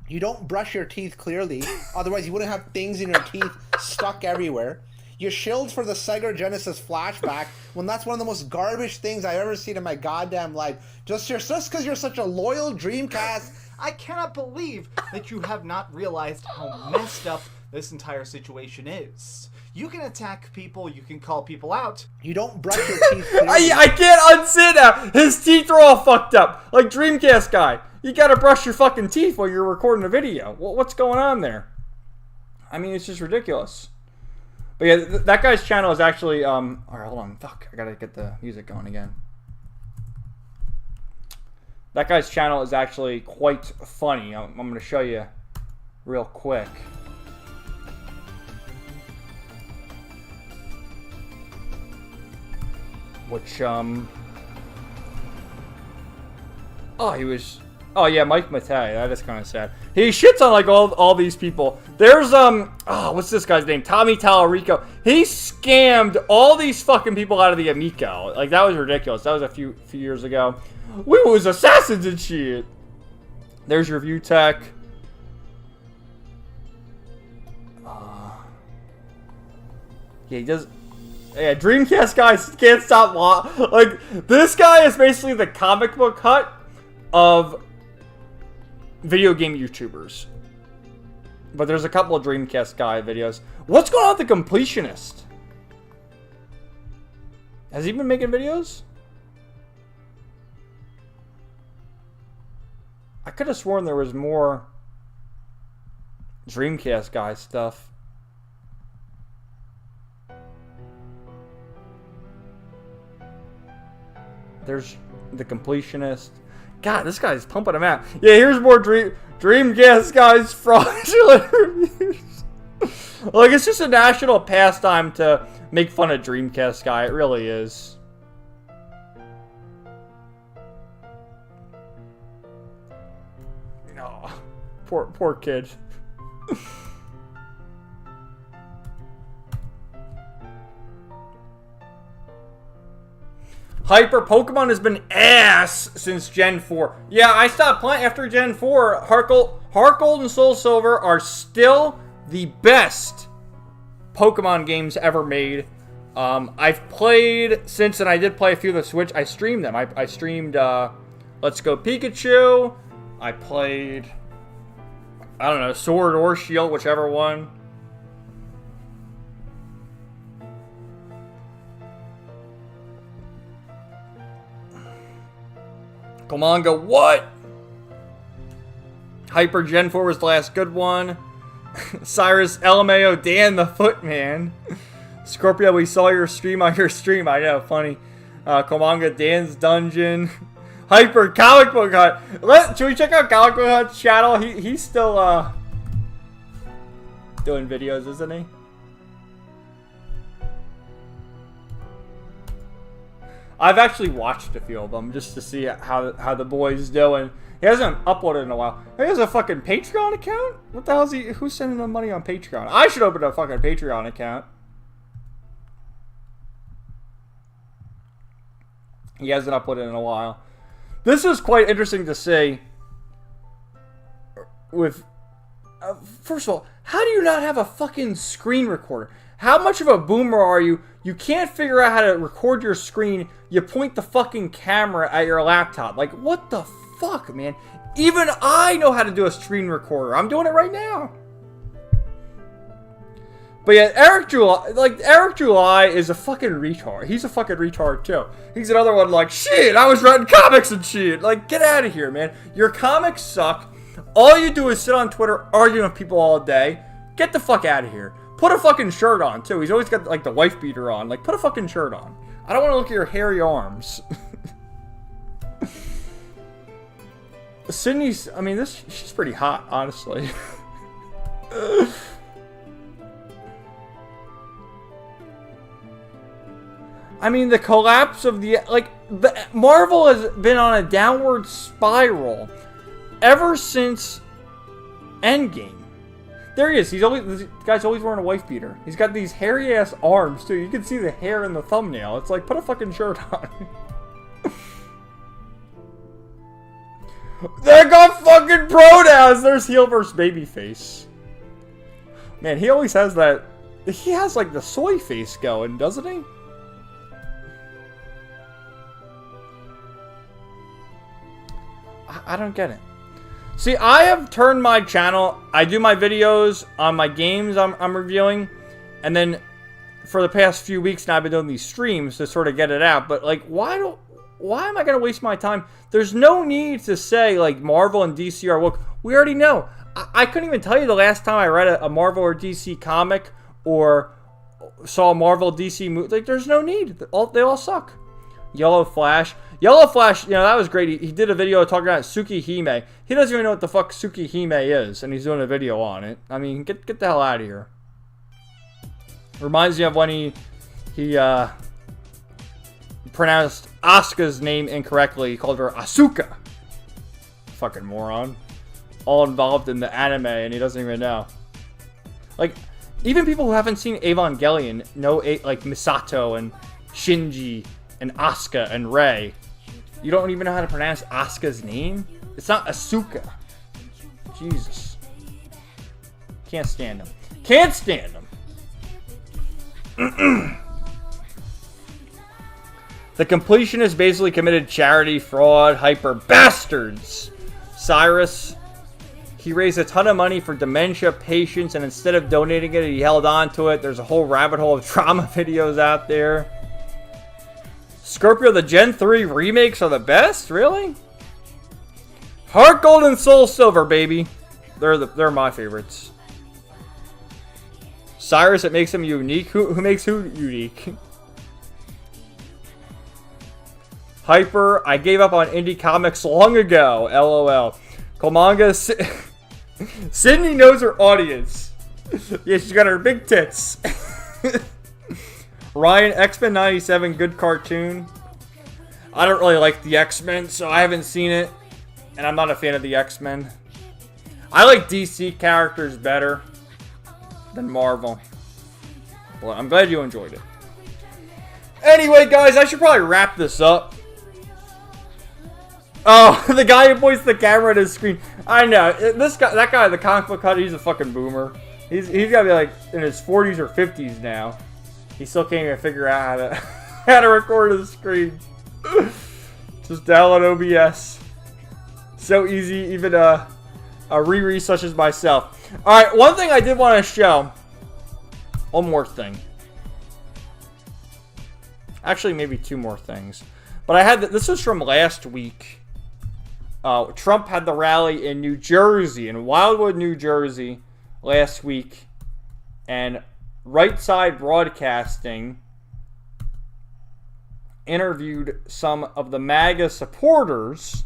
Speaker 8: You don't brush your teeth clearly, otherwise you wouldn't have things in your teeth stuck everywhere. You shilled for the Sega Genesis flashback when that's one of the most garbage things I've ever seen in my goddamn life. Just because you're such a loyal Dreamcast.
Speaker 3: I cannot believe that you have not realized how messed up this entire situation is. You can attack people, you can call people out.
Speaker 8: You don't brush your teeth clearly.
Speaker 1: I can't unsee that. His teeth are all fucked up. Like Dreamcast guy. You gotta brush your fucking teeth while you're recording a video. What's going on there? I mean, it's just ridiculous. But yeah, that guy's channel is actually, alright, hold on. Fuck, I gotta get the music going again. That guy's channel is actually quite funny. I'm gonna show you real quick. Which, oh, he was... Oh yeah, Mike Matei. That is kind of sad. He shits on like all these people. There's oh, what's this guy's name? Tommy Tallarico. He scammed all these fucking people out of the Amico. Like that was ridiculous. That was a few years ago. We was assassins and shit. There's your view tech. Yeah, he does. Yeah, Dreamcast guys can't stop. Like this guy is basically the comic book hut of video game YouTubers. But there's a couple of Dreamcast guy videos. What's going on with the Completionist? Has he been making videos? I could have sworn there was more Dreamcast guy stuff. There's the Completionist. God, this guy's pumping them out. Yeah, here's more Dreamcast guys fraudulent reviews. Like, it's just a national pastime to make fun of Dreamcast guy. It really is. Oh, poor kid. Hyper Pokemon has been ass since Gen 4. Yeah, I stopped playing after Gen 4. Heart Gold and Soul Silver are still the best Pokemon games ever made. I've played since, and I did play a few of the Switch. I streamed them. I streamed Let's Go Pikachu. I played, I don't know, Sword or Shield, whichever one. Komanga, what? Hyper Gen 4 was the last good one. Cyrus LMAO, Dan the Footman. Scorpio, we saw your stream on your stream. I know, funny. Komanga, Dan's Dungeon. Hyper Comic Book Hut. Should we check out Comic Book Hut's channel? He's still doing videos, isn't he? I've actually watched a few of them just to see how the boy's doing. He hasn't uploaded in a while. He has a fucking Patreon account? What the hell is he? Who's sending him money on Patreon? I should open a fucking Patreon account. He hasn't uploaded in a while. This is quite interesting to see. With, first of all, how do you not have a fucking screen recorder? How much of a boomer are you? You can't figure out how to record your screen. You point the fucking camera at your laptop. Like, what the fuck, man? Even I know how to do a screen recorder. I'm doing it right now. But yeah, Eric July is a fucking retard. He's a fucking retard too. He's another one like, shit, I was writing comics and shit. Like, get out of here, man. Your comics suck. All you do is sit on Twitter arguing with people all day. Get the fuck out of here. Put a fucking shirt on too. He's always got like the wife beater on. Like, put a fucking shirt on. I don't want to look at your hairy arms. Sydney's, I mean, she's pretty hot, honestly. I mean, the collapse of Marvel has been on a downward spiral ever since Endgame. There he is. This guy's always wearing a wife beater. He's got these hairy ass arms too. You can see the hair in the thumbnail. It's like, put a fucking shirt on. They got fucking pronouns. There's heel versus babyface. Man, he always has that. He has like the soy face going, doesn't he? I don't get it. See, I have turned my channel. I do my videos on my games I'm reviewing, and then for the past few weeks now I've been doing these streams to sort of get it out. But like, why am I gonna waste my time? There's no need to say like Marvel and DC are woke. We already know. I couldn't even tell you the last time I read a Marvel or DC comic or saw a Marvel DC movie. Like, there's no need. They all suck. Yellow Flash, you know, that was great. He did a video talking about Tsukihime. He doesn't even know what the fuck Tsukihime is, and he's doing a video on it. I mean, get the hell out of here. Reminds me of when he pronounced Asuka's name incorrectly. He called her Asuka. Fucking moron. All involved in the anime, and he doesn't even know. Like, even people who haven't seen Evangelion know, like, Misato and Shinji and Asuka and Rei. You don't even know how to pronounce Asuka's name? It's not Asuka. Jesus. Can't stand him. Can't stand him. The completionist basically committed charity fraud, hyper bastards. Cyrus, he raised a ton of money for dementia patients, and instead of donating it, he held on to it. There's a whole rabbit hole of trauma videos out there. Scorpio, the Gen 3 remakes are the best? Really? Heart Gold and Soul Silver, baby. They're my favorites. Cyrus, it makes him unique. Who makes who unique? Hyper, I gave up on indie comics long ago. LOL. Komanga, Sydney knows her audience. Yeah, she's got her big tits. Ryan, X-Men 97, good cartoon. I don't really like the X-Men, so I haven't seen it. And I'm not a fan of the X-Men. I like DC characters better than Marvel. Well, I'm glad you enjoyed it. Anyway, guys, I should probably wrap this up. Oh, the guy who points the camera at his screen. I know. That guy, the comic book cut, he's a fucking boomer. He's got to be like in his 40s or 50s now. He still can't even figure out how to record his screen. Just download OBS. So easy, even a Riri such as myself. Alright, one thing I did want to show. One more thing. Actually, maybe two more things. But I had this was from last week. Trump had the rally in New Jersey, in Wildwood, New Jersey, last week. And Right Side Broadcasting interviewed some of the MAGA supporters.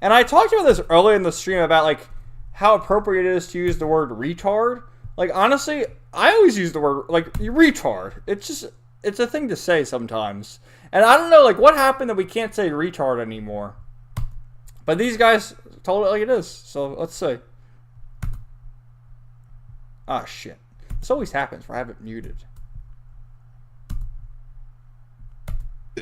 Speaker 1: And I talked about this earlier in the stream about like how appropriate it is to use the word retard. Like, honestly, I always use the word like retard. It's it's a thing to say sometimes. And I don't know, like, what happened that we can't say retard anymore? But these guys told it like it is. So let's see. Ah, shit. This always happens where I have it muted.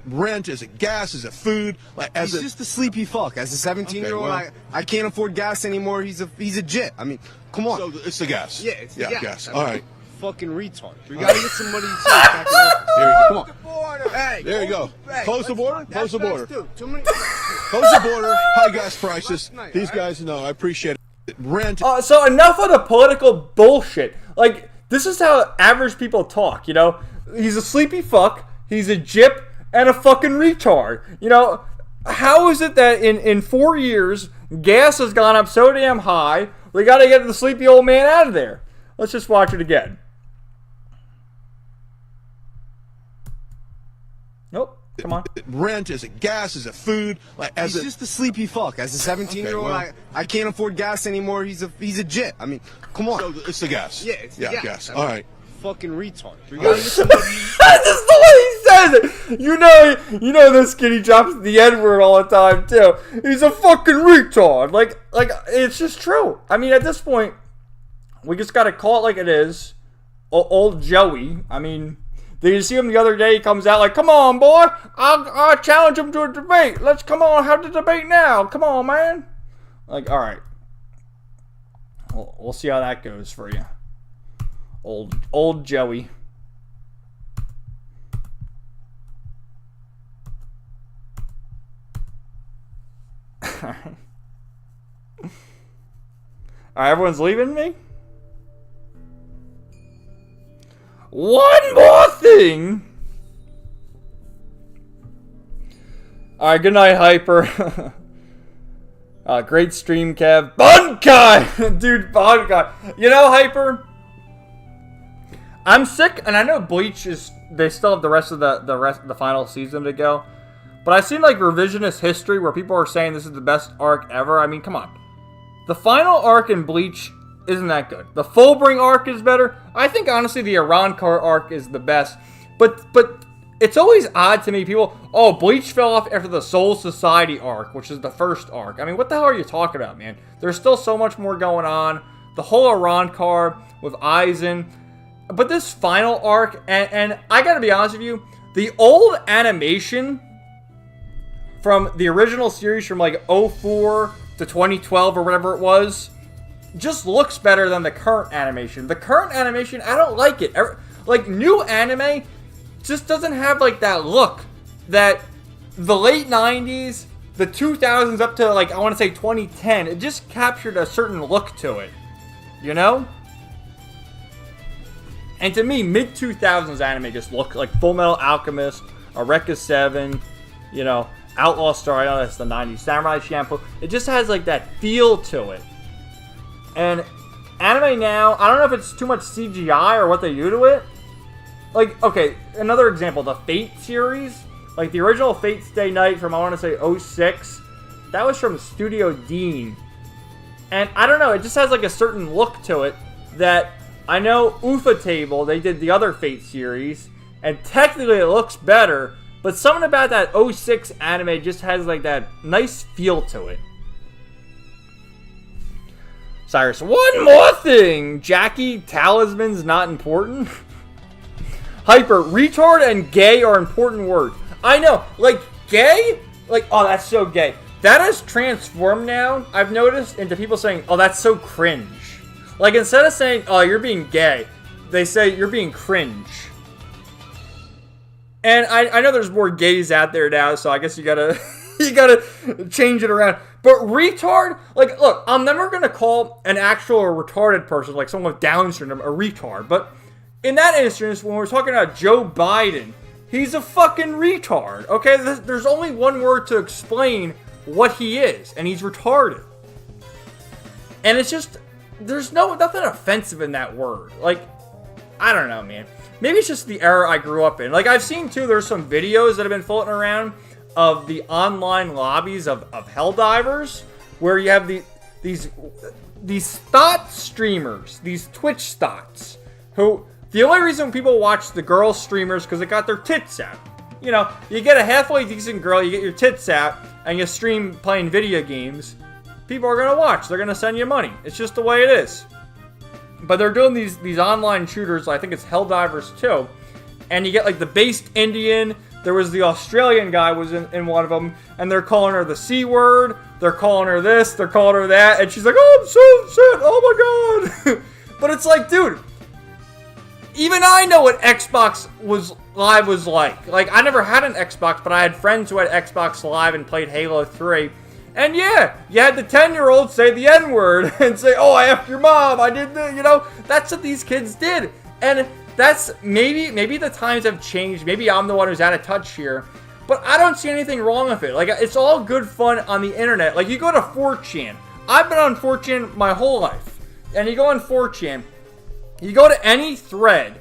Speaker 9: Rent, is it gas, is it food? Like,
Speaker 10: He's just a sleepy fuck. As a 17-year-old, I can't afford gas anymore. He's a jit. I mean, come on.
Speaker 9: So it's the gas.
Speaker 10: Yeah, it's the gas.
Speaker 9: All right.
Speaker 10: Fucking retard. We gotta get somebody to back in office.
Speaker 9: There you go. Come on.
Speaker 10: Hey,
Speaker 9: There you go. Close the border. Close the border.
Speaker 10: Too many.
Speaker 9: Close the border. High gas prices. These guys know. I appreciate it. Rent.
Speaker 1: So enough of the political bullshit. Like, this is how average people talk, you know? He's a sleepy fuck, he's a jip, and a fucking retard. You know, how is it that in 4 years, gas has gone up so damn high, we gotta get the sleepy old man out of there? Let's just watch it again. Nope. Come on.
Speaker 9: Rent, is it gas, is it food? Like,
Speaker 10: He's just a sleepy fuck. As a 17-year-old, I can't afford gas anymore. He's a jit. I mean, come on.
Speaker 9: So it's the gas.
Speaker 10: Yeah, it's the gas.
Speaker 9: All right.
Speaker 10: Fucking retard. We gotta get somebody.
Speaker 1: That's just the way he says it. You know this kid, he drops the N-word all the time too. He's a fucking retard. Like it's just true. I mean, at this point, we just gotta call it like it is. Old Joey. I mean, did you see him the other day? He comes out like, "Come on, boy, I'll challenge him to a debate. Let's come on, have the debate now. Come on, man." Like, all right, we'll see how that goes for you. Old Joey. Alright, everyone's leaving me? One more thing! Alright, good night, Hyper. Great stream, Kev. Bunkai! Dude, Bunkai. You know, Hyper, I'm sick, and I know Bleach is. They still have the rest of the final season to go, but I've seen like revisionist history where people are saying this is the best arc ever. I mean, come on, the final arc in Bleach isn't that good. The Fullbring arc is better. I think honestly the Arrancar arc is the best, but it's always odd to me. People, oh, Bleach fell off after the Soul Society arc, which is the first arc. I mean, what the hell are you talking about, man? There's still so much more going on. The whole Arrancar with Aizen. But this final arc, and I gotta be honest with you, the old animation from the original series from like 04 to 2012 or whatever it was, just looks better than the current animation. The current animation, I don't like it. Like, new anime just doesn't have like that look that the late 90s, the 2000s up to like, I want to say 2010, it just captured a certain look to it, you know? And to me, mid-2000s anime just look like Full Metal Alchemist, Eureka 7, you know, Outlaw Star, I know that's the 90s, Samurai Champloo. It just has like that feel to it. And anime now, I don't know if it's too much CGI or what they do to it. Like, okay, another example, the Fate series. Like the original Fate Stay Night from, I want to say, 06. That was from Studio Dean. And I don't know, it just has like a certain look to it that... I know Ufotable, they did the other Fate series, and technically it looks better, but something about that 06 anime just has like that nice feel to it. Cyrus, one more thing! Jackie, talisman's not important? Hyper, retard and gay are important words. I know, like, gay? Like, oh, that's so gay. That has transformed now, I've noticed, into people saying, oh, that's so cringe. Like, instead of saying, oh, you're being gay, they say, you're being cringe. And I know there's more gays out there now, so I guess you gotta change it around. But retard, like, look, I'm never gonna call an actual retarded person, like someone with Down syndrome, a retard. But in that instance, when we're talking about Joe Biden, he's a fucking retard, okay? There's only one word to explain what he is, and he's retarded. And it's just... There's nothing offensive in that word. Like, I don't know, man. Maybe it's just the era I grew up in. Like, I've seen, too, there's some videos that have been floating around of the online lobbies of Helldivers, where you have these thought streamers, these Twitch thoughts, who, The only reason people watch the girl streamers because they got their tits out. You know, you get a halfway decent girl, you get your tits out, and you stream playing video games. People are gonna watch. They're gonna send you money. It's just the way it is. But they're doing these online shooters. I think it's Helldivers 2. And you get like the based Indian. There was the Australian guy was in one of them. And they're calling her the C word. They're calling her this. They're calling her that. And she's like, oh, I'm so upset. Oh my God. But it's like, dude, even I know what Xbox Live was like. Like, I never had an Xbox, but I had friends who had Xbox Live and played Halo 3. And yeah, you had the 10-year-old say the N-word and say, oh, I effed your mom, I did this, you know? That's what these kids did. And that's, maybe the times have changed. Maybe I'm the one who's out of touch here. But I don't see anything wrong with it. Like, it's all good fun on the internet. Like, you go to 4chan. I've been on 4chan my whole life. And you go on 4chan. You go to any thread,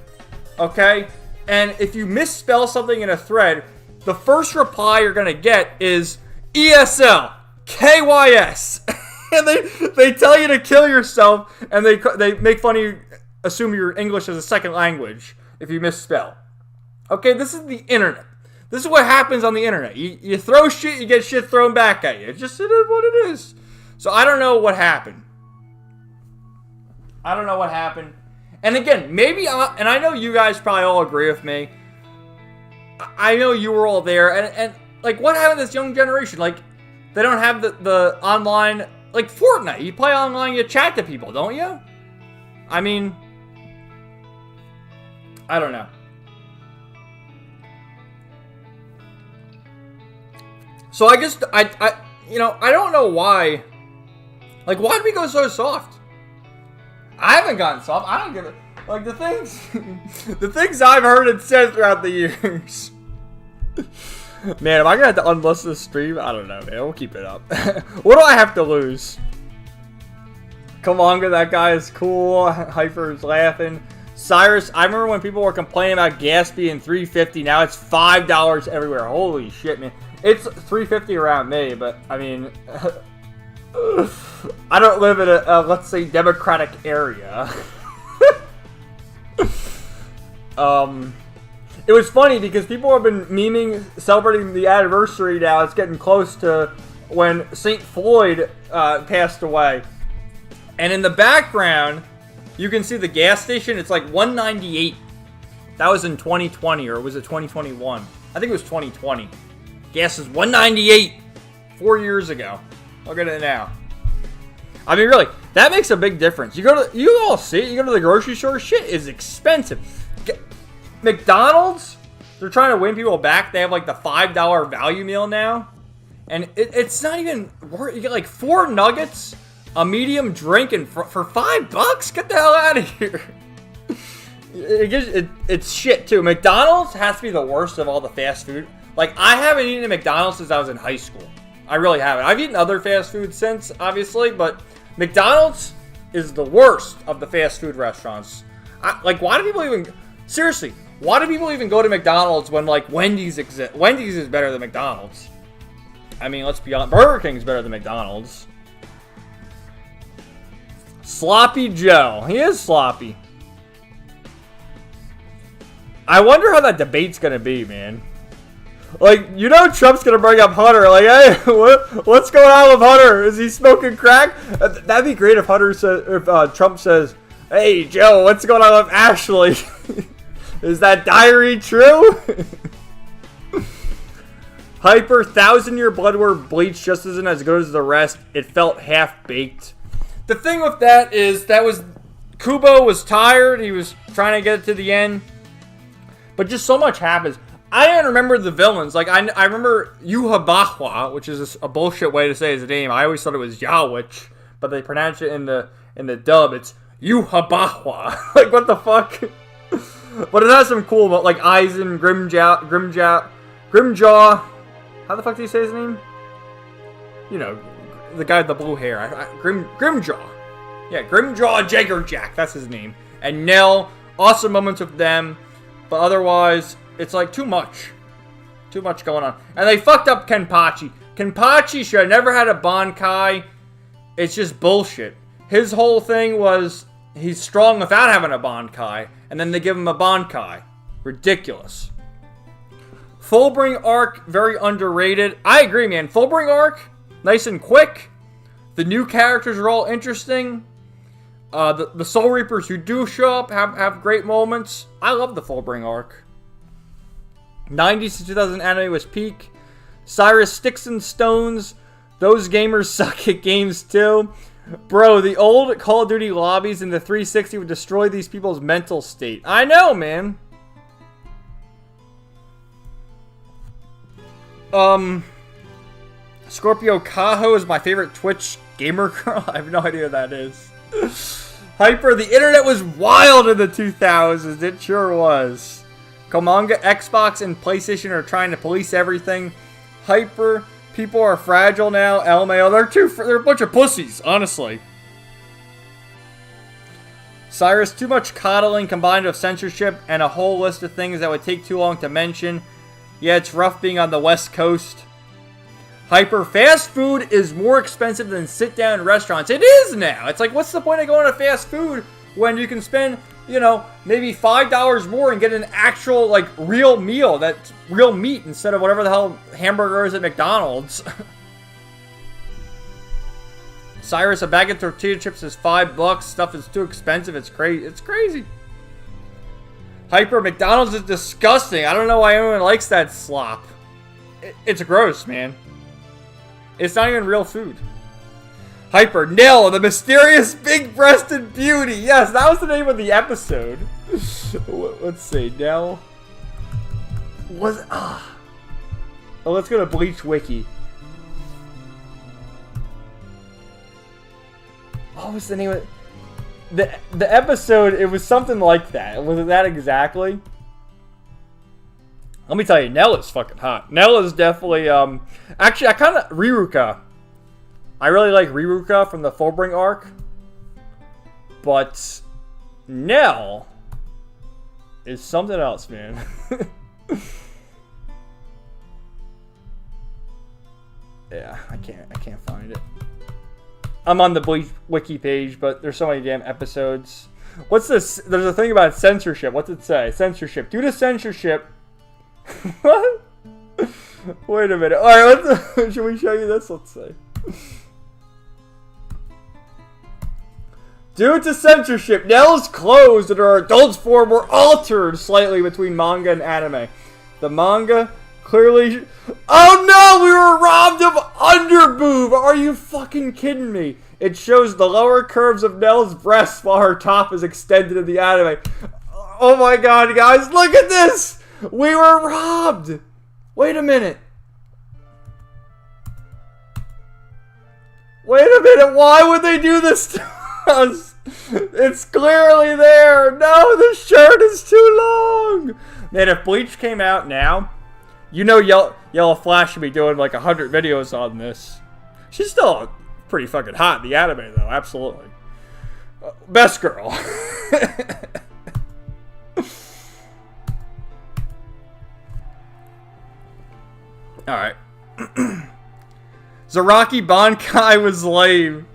Speaker 1: okay? And if you misspell something in a thread, the first reply you're going to get is ESL. KYS. And they tell you to kill yourself, and they make fun of you, assume your English as a second language if you misspell. Okay, this is the internet. This is what happens on the internet. You throw shit, you get shit thrown back at you. It is what it is. So I don't know what happened. I don't know what happened. And again, maybe, and I know you guys probably all agree with me. I know you were all there, and like, what happened to this young generation? Like, they don't have the online, like Fortnite. You play online, you chat to people, don't you? I mean, I don't know. So I guess, I don't know why. Like, why did we go so soft? I haven't gotten soft. I don't give it. Like, the things I've heard and said throughout the years. Man, am I gonna have to unlist this stream? I don't know, man. We'll keep it up. What do I have to lose? Come on, that guy is cool. Hyper is laughing. Cyrus, I remember when people were complaining about gas being $3.50. Now it's $5 everywhere. Holy shit, man. It's $3.50 around me, but I mean, I don't live in a let's say, democratic area. It was funny because people have been memeing, celebrating the anniversary now. It's getting close to when St. Floyd passed away. And in the background, you can see the gas station. It's like $1.98. That was in 2020, or was it 2021? I think it was 2020. Gas is $1.98 4 years ago. Look at it now. I mean, really, that makes a big difference. You all see it. You go to the grocery store, shit is expensive. McDonald's, they're trying to win people back. They have like the $5 value meal now. And it's not even worth. You get like 4 nuggets, a medium drink, and for $5? Get the hell out of here. It's shit too. McDonald's has to be the worst of all the fast food. Like, I haven't eaten at McDonald's since I was in high school. I really haven't. I've eaten other fast food since, obviously, but McDonald's is the worst of the fast food restaurants. Why do people even... Seriously, why do people even go to McDonald's when, like, Wendy's exists? Wendy's is better than McDonald's. I mean, let's be honest. Burger King's better than McDonald's. Sloppy Joe. He is sloppy. I wonder how that debate's gonna be, man. Like, you know Trump's gonna bring up Hunter. Like, hey, what's going on with Hunter? Is he smoking crack? That'd be great if Trump says, hey, Joe, what's going on with Ashley? Is that diary true? Hyper, 1,000-year blood work bleach just isn't as good as the rest. It felt half-baked. The thing with that is, Kubo was tired. He was trying to get it to the end. But just so much happens. I don't remember the villains. Like, I remember Yuhabahwa, which is a bullshit way to say his name. I always thought it was Yawich, but they pronounce it in the dub. It's Yuhabahwa. Like, what the fuck? But it has some cool, like, Eisen, Grimjaw. How the fuck do you say his name? You know, the guy with the blue hair. Grimjaw. Yeah, Grimjaw Jaggerjack. That's his name. And Nell. Awesome moments with them. But otherwise, it's like too much. Too much going on. And they fucked up Kenpachi. Kenpachi should have never had a Bankai. It's just bullshit. His whole thing was he's strong without having a Bankai, and then they give him a Bankai. Ridiculous. Fullbring arc, very underrated. I agree, man. Fullbring arc, nice and quick. The new characters are all interesting. The Soul Reapers who do show up have great moments. I love the Fullbring arc. 90s to 2000 anime was peak. Cyrus Sticks and Stones. Those gamers suck at games too. Bro, the old Call of Duty lobbies in the 360 would destroy these people's mental state. I know, man. Scorpio Cajo is my favorite Twitch gamer girl. I have no idea what that is. Hyper, the internet was wild in the 2000s. It sure was. Komanga, Xbox, and PlayStation are trying to police everything. Hyper, people are fragile now. LMAO, they're a bunch of pussies, honestly. Cyrus, too much coddling combined with censorship and a whole list of things that would take too long to mention. Yeah, it's rough being on the West Coast. Hyper, fast food is more expensive than sit-down restaurants. It is now. It's like, what's the point of going to fast food when you can spend, you know, maybe $5 more and get an actual, like, real meal that's real meat instead of whatever the hell hamburgers at McDonald's. Cyrus, a bag of tortilla chips is $5. Stuff is too expensive. It's crazy. It's crazy. Hyper, McDonald's is disgusting. I don't know why anyone likes that slop. It's gross, man. It's not even real food. Hyper, Nell, the mysterious big-breasted beauty. Yes, that was the name of the episode. Let's see, Nell. Oh, let's go to Bleach Wiki. What was the name of the episode? It was something like that. Was it that exactly? Let me tell you, Nell is fucking hot. Nell is definitely, actually, I kind of, Riruka. I really like Riruka from the Fullbring arc. But Nell is something else, man. Yeah, I can't find it. I'm on the Bleach Wiki page, but there's so many damn episodes. What's this? There's a thing about censorship. What's it say? Censorship. Due to censorship... What? Wait a minute. Alright, should we show you this? Let's see. Due to censorship, Nell's clothes that are adults form were altered slightly between manga and anime. The manga clearly... Oh no! We were robbed of underboob! Are you fucking kidding me? It shows the lower curves of Nell's breasts while her top is extended in the anime. Oh my god, guys, look at this! We were robbed! Wait a minute. Wait a minute, why would they do this to us? It's clearly there. No, the shirt is too long. Man, if Bleach came out now, you know Yellow Flash should be doing like 100 videos on this. She's still pretty fucking hot in the anime though, absolutely. Best girl. Alright. Zaraki Bankai was lame.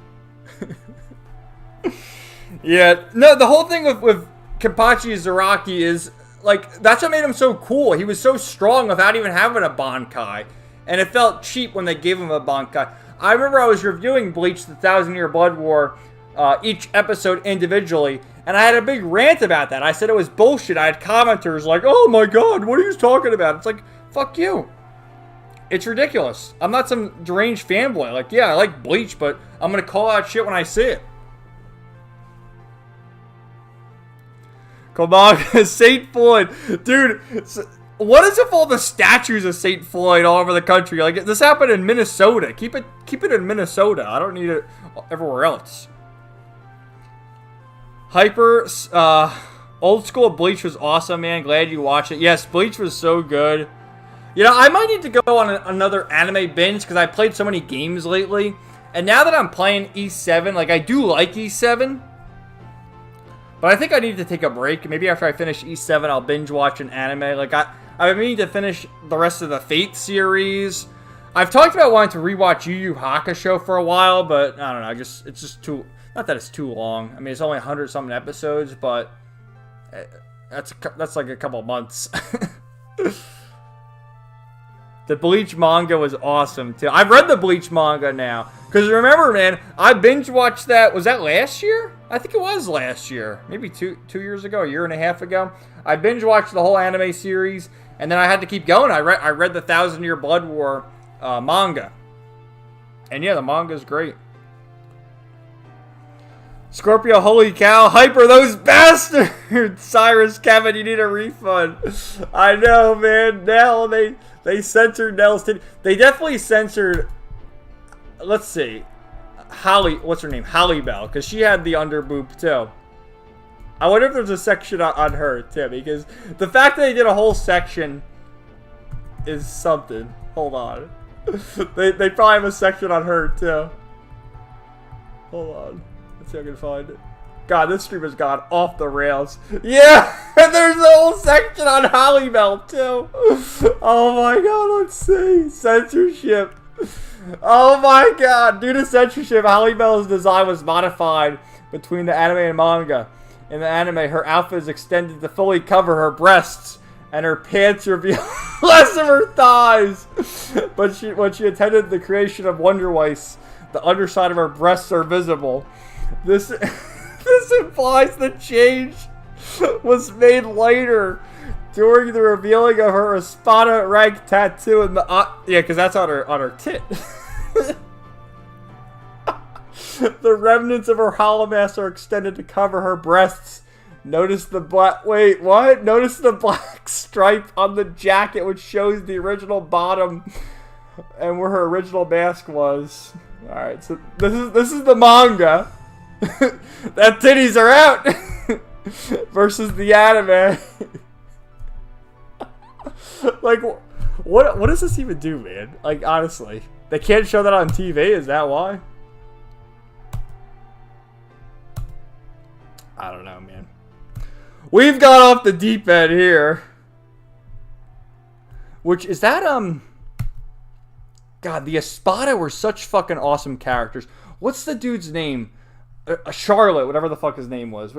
Speaker 1: Yeah, no, the whole thing with Kenpachi Zaraki is, like, that's what made him so cool. He was so strong without even having a Bankai. And it felt cheap when they gave him a Bankai. I remember I was reviewing Bleach the 1,000-Year Blood War, each episode individually, and I had a big rant about that. I said it was bullshit. I had commenters like, oh my god, what are you talking about? It's like, fuck you. It's ridiculous. I'm not some deranged fanboy. Like, yeah, I like Bleach, but I'm going to call out shit when I see it. Komaga, St. Floyd. Dude, what is with all the statues of St. Floyd all over the country? Like, this happened in Minnesota. Keep it in Minnesota. I don't need it everywhere else. Hyper, old school Bleach was awesome, man. Glad you watched it. Yes, Bleach was so good. You know, I might need to go on another anime binge because I played so many games lately. And now that I'm playing E7, like, I do like E7. But I think I need to take a break. Maybe after I finish E7, I'll binge watch an anime. Like, I've been meaning to finish the rest of the Fate series. I've talked about wanting to rewatch Yu Yu Hakusho for a while, but I don't know. It's just too... Not that it's too long. I mean, it's only 100-something episodes, but that's like a couple months. The Bleach manga was awesome, too. I've read the Bleach manga now. Because remember, man, I binge-watched that. Was that last year? I think it was last year. Maybe two years ago, a year and a half ago. I binge-watched the whole anime series, and then I had to keep going. I read the 1,000-Year Blood War manga. And yeah, the manga's great. Scorpio, holy cow, hyper those bastards! Cyrus, Kevin, you need a refund. I know, man. Nell, they censored Nell's titty. They definitely censored, let's see, what's her name? Holly Bell, because she had the underboob too. I wonder if there's a section on her too, because the fact that they did a whole section is something. Hold on. They probably have a section on her too. Hold on. Let's see if I can find it. God, this stream has gone off the rails. Yeah! There's a whole section on Holly Bell too. Oh my god, let's see. Censorship. Oh my god. Due to censorship, Holly Bell's design was modified between the anime and manga. In the anime, her outfit is extended to fully cover her breasts, and her pants reveal less of her thighs. But when she attended the creation of Wonder Weiss, the underside of her breasts are visible. This implies the change was made later during the revealing of her Espada rank tattoo in the yeah, because that's on her tit. The remnants of her holomass are extended to cover her breasts. Notice the black. Wait, what? Notice the black stripe on the jacket, which shows the original bottom and where her original mask was. All right, so this is the manga. That titties are out versus the anime. Like, what does this even do, man? Like, honestly, they can't show that on TV. Is that why? I don't know, man. We've got off the deep end here. Which is that God, the Espada were such fucking awesome characters. What's the dude's name? Charlotte, whatever the fuck his name was.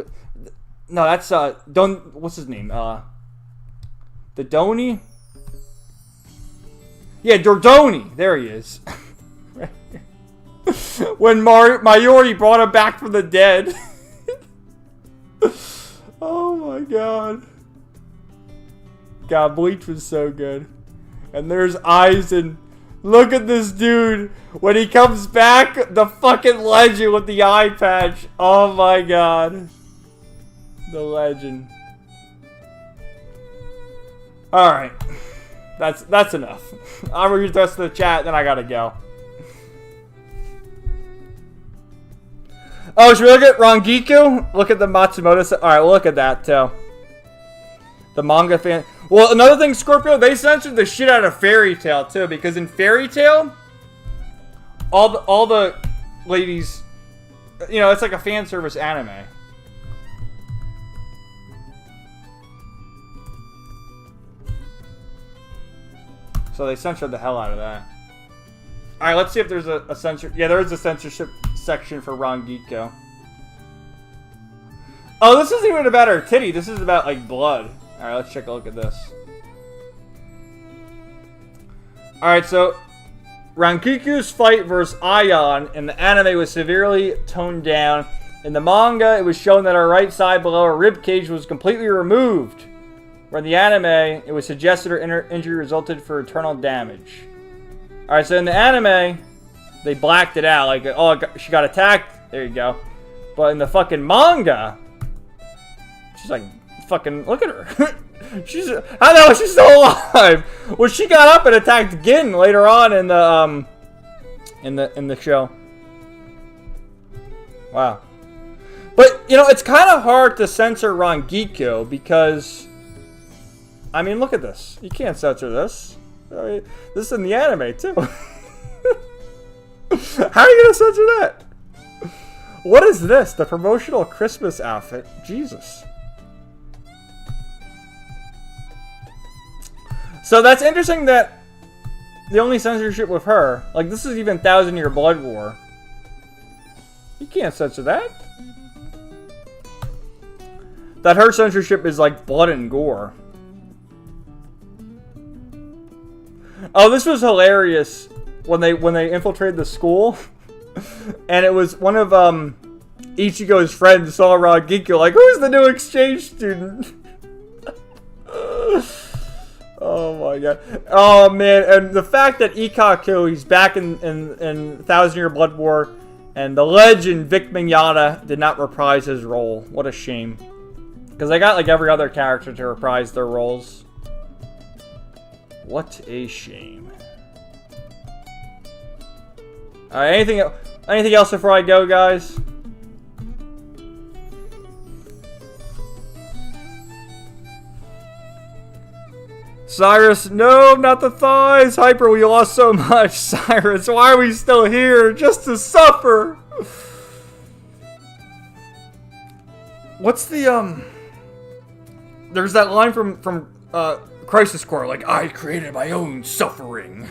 Speaker 1: No, that's what's his name? The Doni? Yeah, Dordoni. There he is. When Mayuri brought him back from the dead. Oh my god. God, Bleach was so good. And there's Aizen. Look at this dude. When he comes back, the fucking legend with the eye patch. Oh my god. The legend. Alright. That's enough. I'll read the rest of the chat, then I gotta go. Oh, should we look at Rangiku? Look at the Matsumoto. Alright, we'll look at that too. The manga fan. Well, another thing, Scorpio, they censored the shit out of Fairy Tail too, because in Fairy Tail, all the ladies, you know, it's like a fan service anime. So they censored the hell out of that. Alright, let's see if there's a censor. Yeah, there is a censorship section for Rangiku. Oh, this isn't even about her titty. This is about, like, blood. Alright, let's take a look at this. Alright, so Rankiku's fight versus Aion in the anime was severely toned down. In the manga, it was shown that her right side below her ribcage was completely removed. Where in the anime, it was suggested her injury resulted for eternal damage. Alright, so in the anime, they blacked it out. Like, oh, she got attacked. There you go. But in the fucking manga, she's like, fucking, look at her. She's, how the hell is she still alive? Well, she got up and attacked Gin later on in the show. Wow. But, you know, it's kind of hard to censor Rangiku because, I mean, look at this. You can't censor this. I mean, this is in the anime, too. How are you going to censor that? What is this? The promotional Christmas outfit? Jesus. So that's interesting that the only censorship with her, like this is even 1,000-Year Blood War. You can't censor that. That her censorship is like blood and gore. Oh, this was hilarious when they infiltrated the school, and it was one of Ichigo's friends saw Ginko like, who's the new exchange student? Oh my god. Oh man, and the fact that Ikaku, he's back in Thousand Year Blood War, and the legend Vic Mignogna did not reprise his role. What a shame. Because I got like every other character to reprise their roles. What a shame. Alright, anything else before I go, guys? Cyrus, no, not the thighs. Hyper, we lost so much. Cyrus, why are we still here? Just to suffer. What's the, there's that line from Crisis Core, like, I created my own suffering.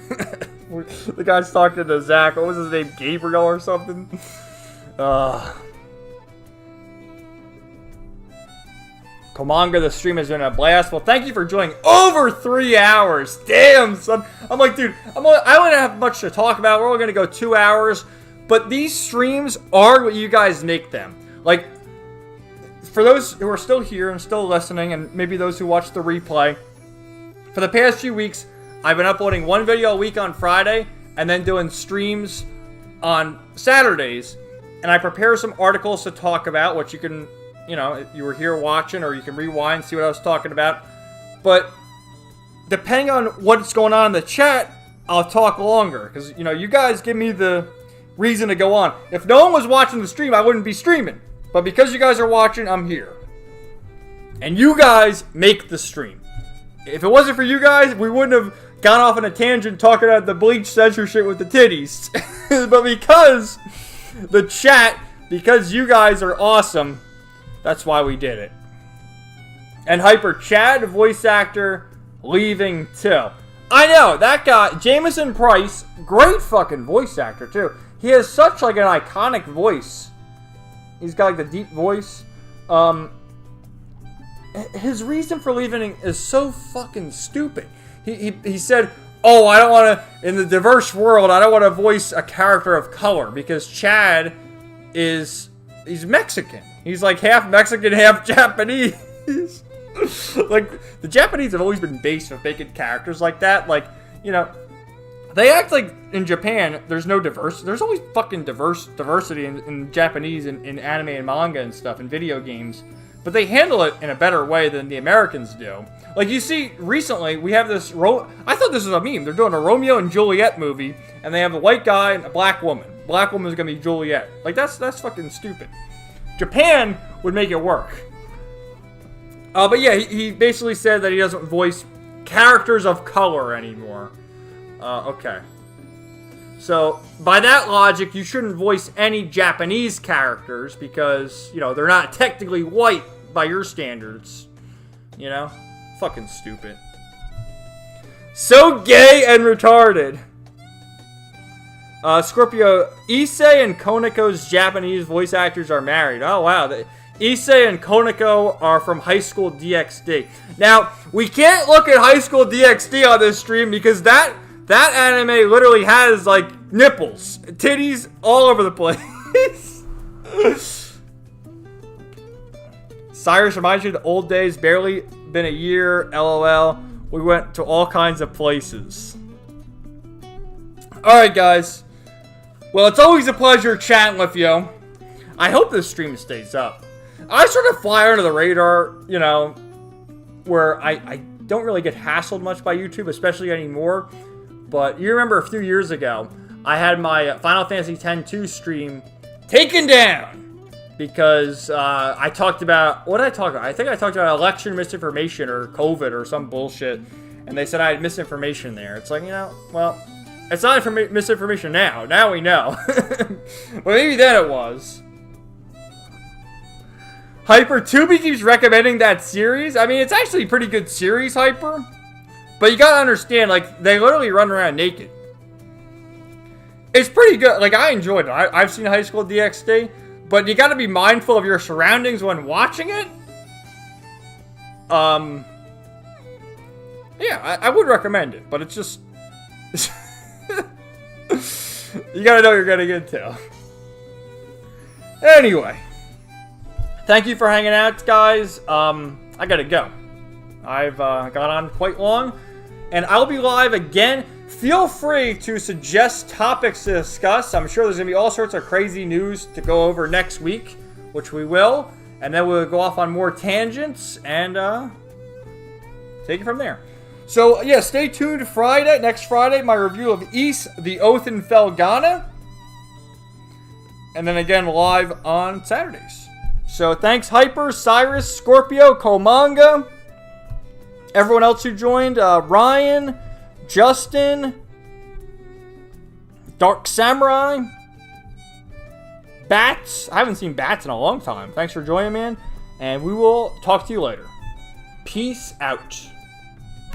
Speaker 1: The guy's talking to Zach. What was his name? Gabriel or something? Komanga, the stream has been a blast. Well, thank you for joining. Over 3 hours. Damn, son. I'm like, dude, I don't have much to talk about. We're only going to go 2 hours. But these streams are what you guys make them. Like, for those who are still here and still listening, and maybe those who watch the replay, for the past few weeks, I've been uploading one video a week on Friday, and then doing streams on Saturdays. And I prepare some articles to talk about, which you can, you know, you were here watching, or you can rewind, see what I was talking about. But depending on what's going on in the chat, I'll talk longer. Because, you know, you guys give me the reason to go on. If no one was watching the stream, I wouldn't be streaming. But because you guys are watching, I'm here. And you guys make the stream. If it wasn't for you guys, we wouldn't have gone off on a tangent talking about the Bleach censorship with the titties. But because the chat, because you guys are awesome, that's why we did it. And Hyper Chad, voice actor, leaving too. I know, that guy, Jameson Price, great fucking voice actor too. He has such like an iconic voice. He's got like the deep voice. His reason for leaving is so fucking stupid. He said, oh, I don't want to, in the diverse world, I don't want to voice a character of color because Chad he's Mexican. He's like half Mexican, half Japanese. Like, the Japanese have always been based on making characters like that. Like, you know, they act like in Japan, there's no diversity. There's always fucking diversity in Japanese in anime and manga and stuff, and video games. But they handle it in a better way than the Americans do. Like, you see, recently, we have this... I thought this was a meme. They're doing a Romeo and Juliet movie, and they have a white guy and a black woman. Black woman is going to be Juliet. Like, that's fucking stupid. Japan would make it work. But yeah, he basically said that he doesn't voice characters of color anymore. Okay. So, by that logic, you shouldn't voice any Japanese characters because, you know, they're not technically white by your standards. You know? Fucking stupid. So gay and retarded. Scorpio, Issei and Koneko's Japanese voice actors are married. Oh, wow. Issei and Koneko are from High School DxD. Now, we can't look at High School DxD on this stream because that anime literally has, like, nipples. Titties all over the place. Cyrus reminds you of the old days. Barely been a year. LOL. We went to all kinds of places. Alright, guys. Well, it's always a pleasure chatting with you. I hope this stream stays up. I sort of fly under the radar, you know, where I don't really get hassled much by YouTube, especially anymore. But you remember a few years ago, I had my Final Fantasy X-2 stream taken down because I talked about, what did I talk about? I think I talked about election misinformation or COVID or some bullshit, and they said I had misinformation there. It's like, you know, well, it's not misinformation now. Now we know. But maybe then it was. Hyper, Tubi keeps recommending that series. I mean, it's actually a pretty good series, Hyper. But you gotta understand, like, they literally run around naked. It's pretty good. Like, I enjoyed it. I've seen High School DxD, but you got to be mindful of your surroundings when watching it. Yeah, I would recommend it, but it's just you gotta know what you're getting into. Anyway, thank you for hanging out, guys. I gotta go. I've got on quite long, and I'll be live again. Feel free to suggest topics to discuss. I'm sure there's gonna be all sorts of crazy news to go over next week, which we will, and then we'll go off on more tangents and take it from there. So yeah, stay tuned. Next Friday, my review of Ys, the Oath in Felghana. And then again, live on Saturdays. So thanks, Hyper, Cyrus, Scorpio, Komanga, everyone else who joined, Ryan, Justin, Dark Samurai, Bats. I haven't seen Bats in a long time. Thanks for joining, man. And we will talk to you later. Peace out.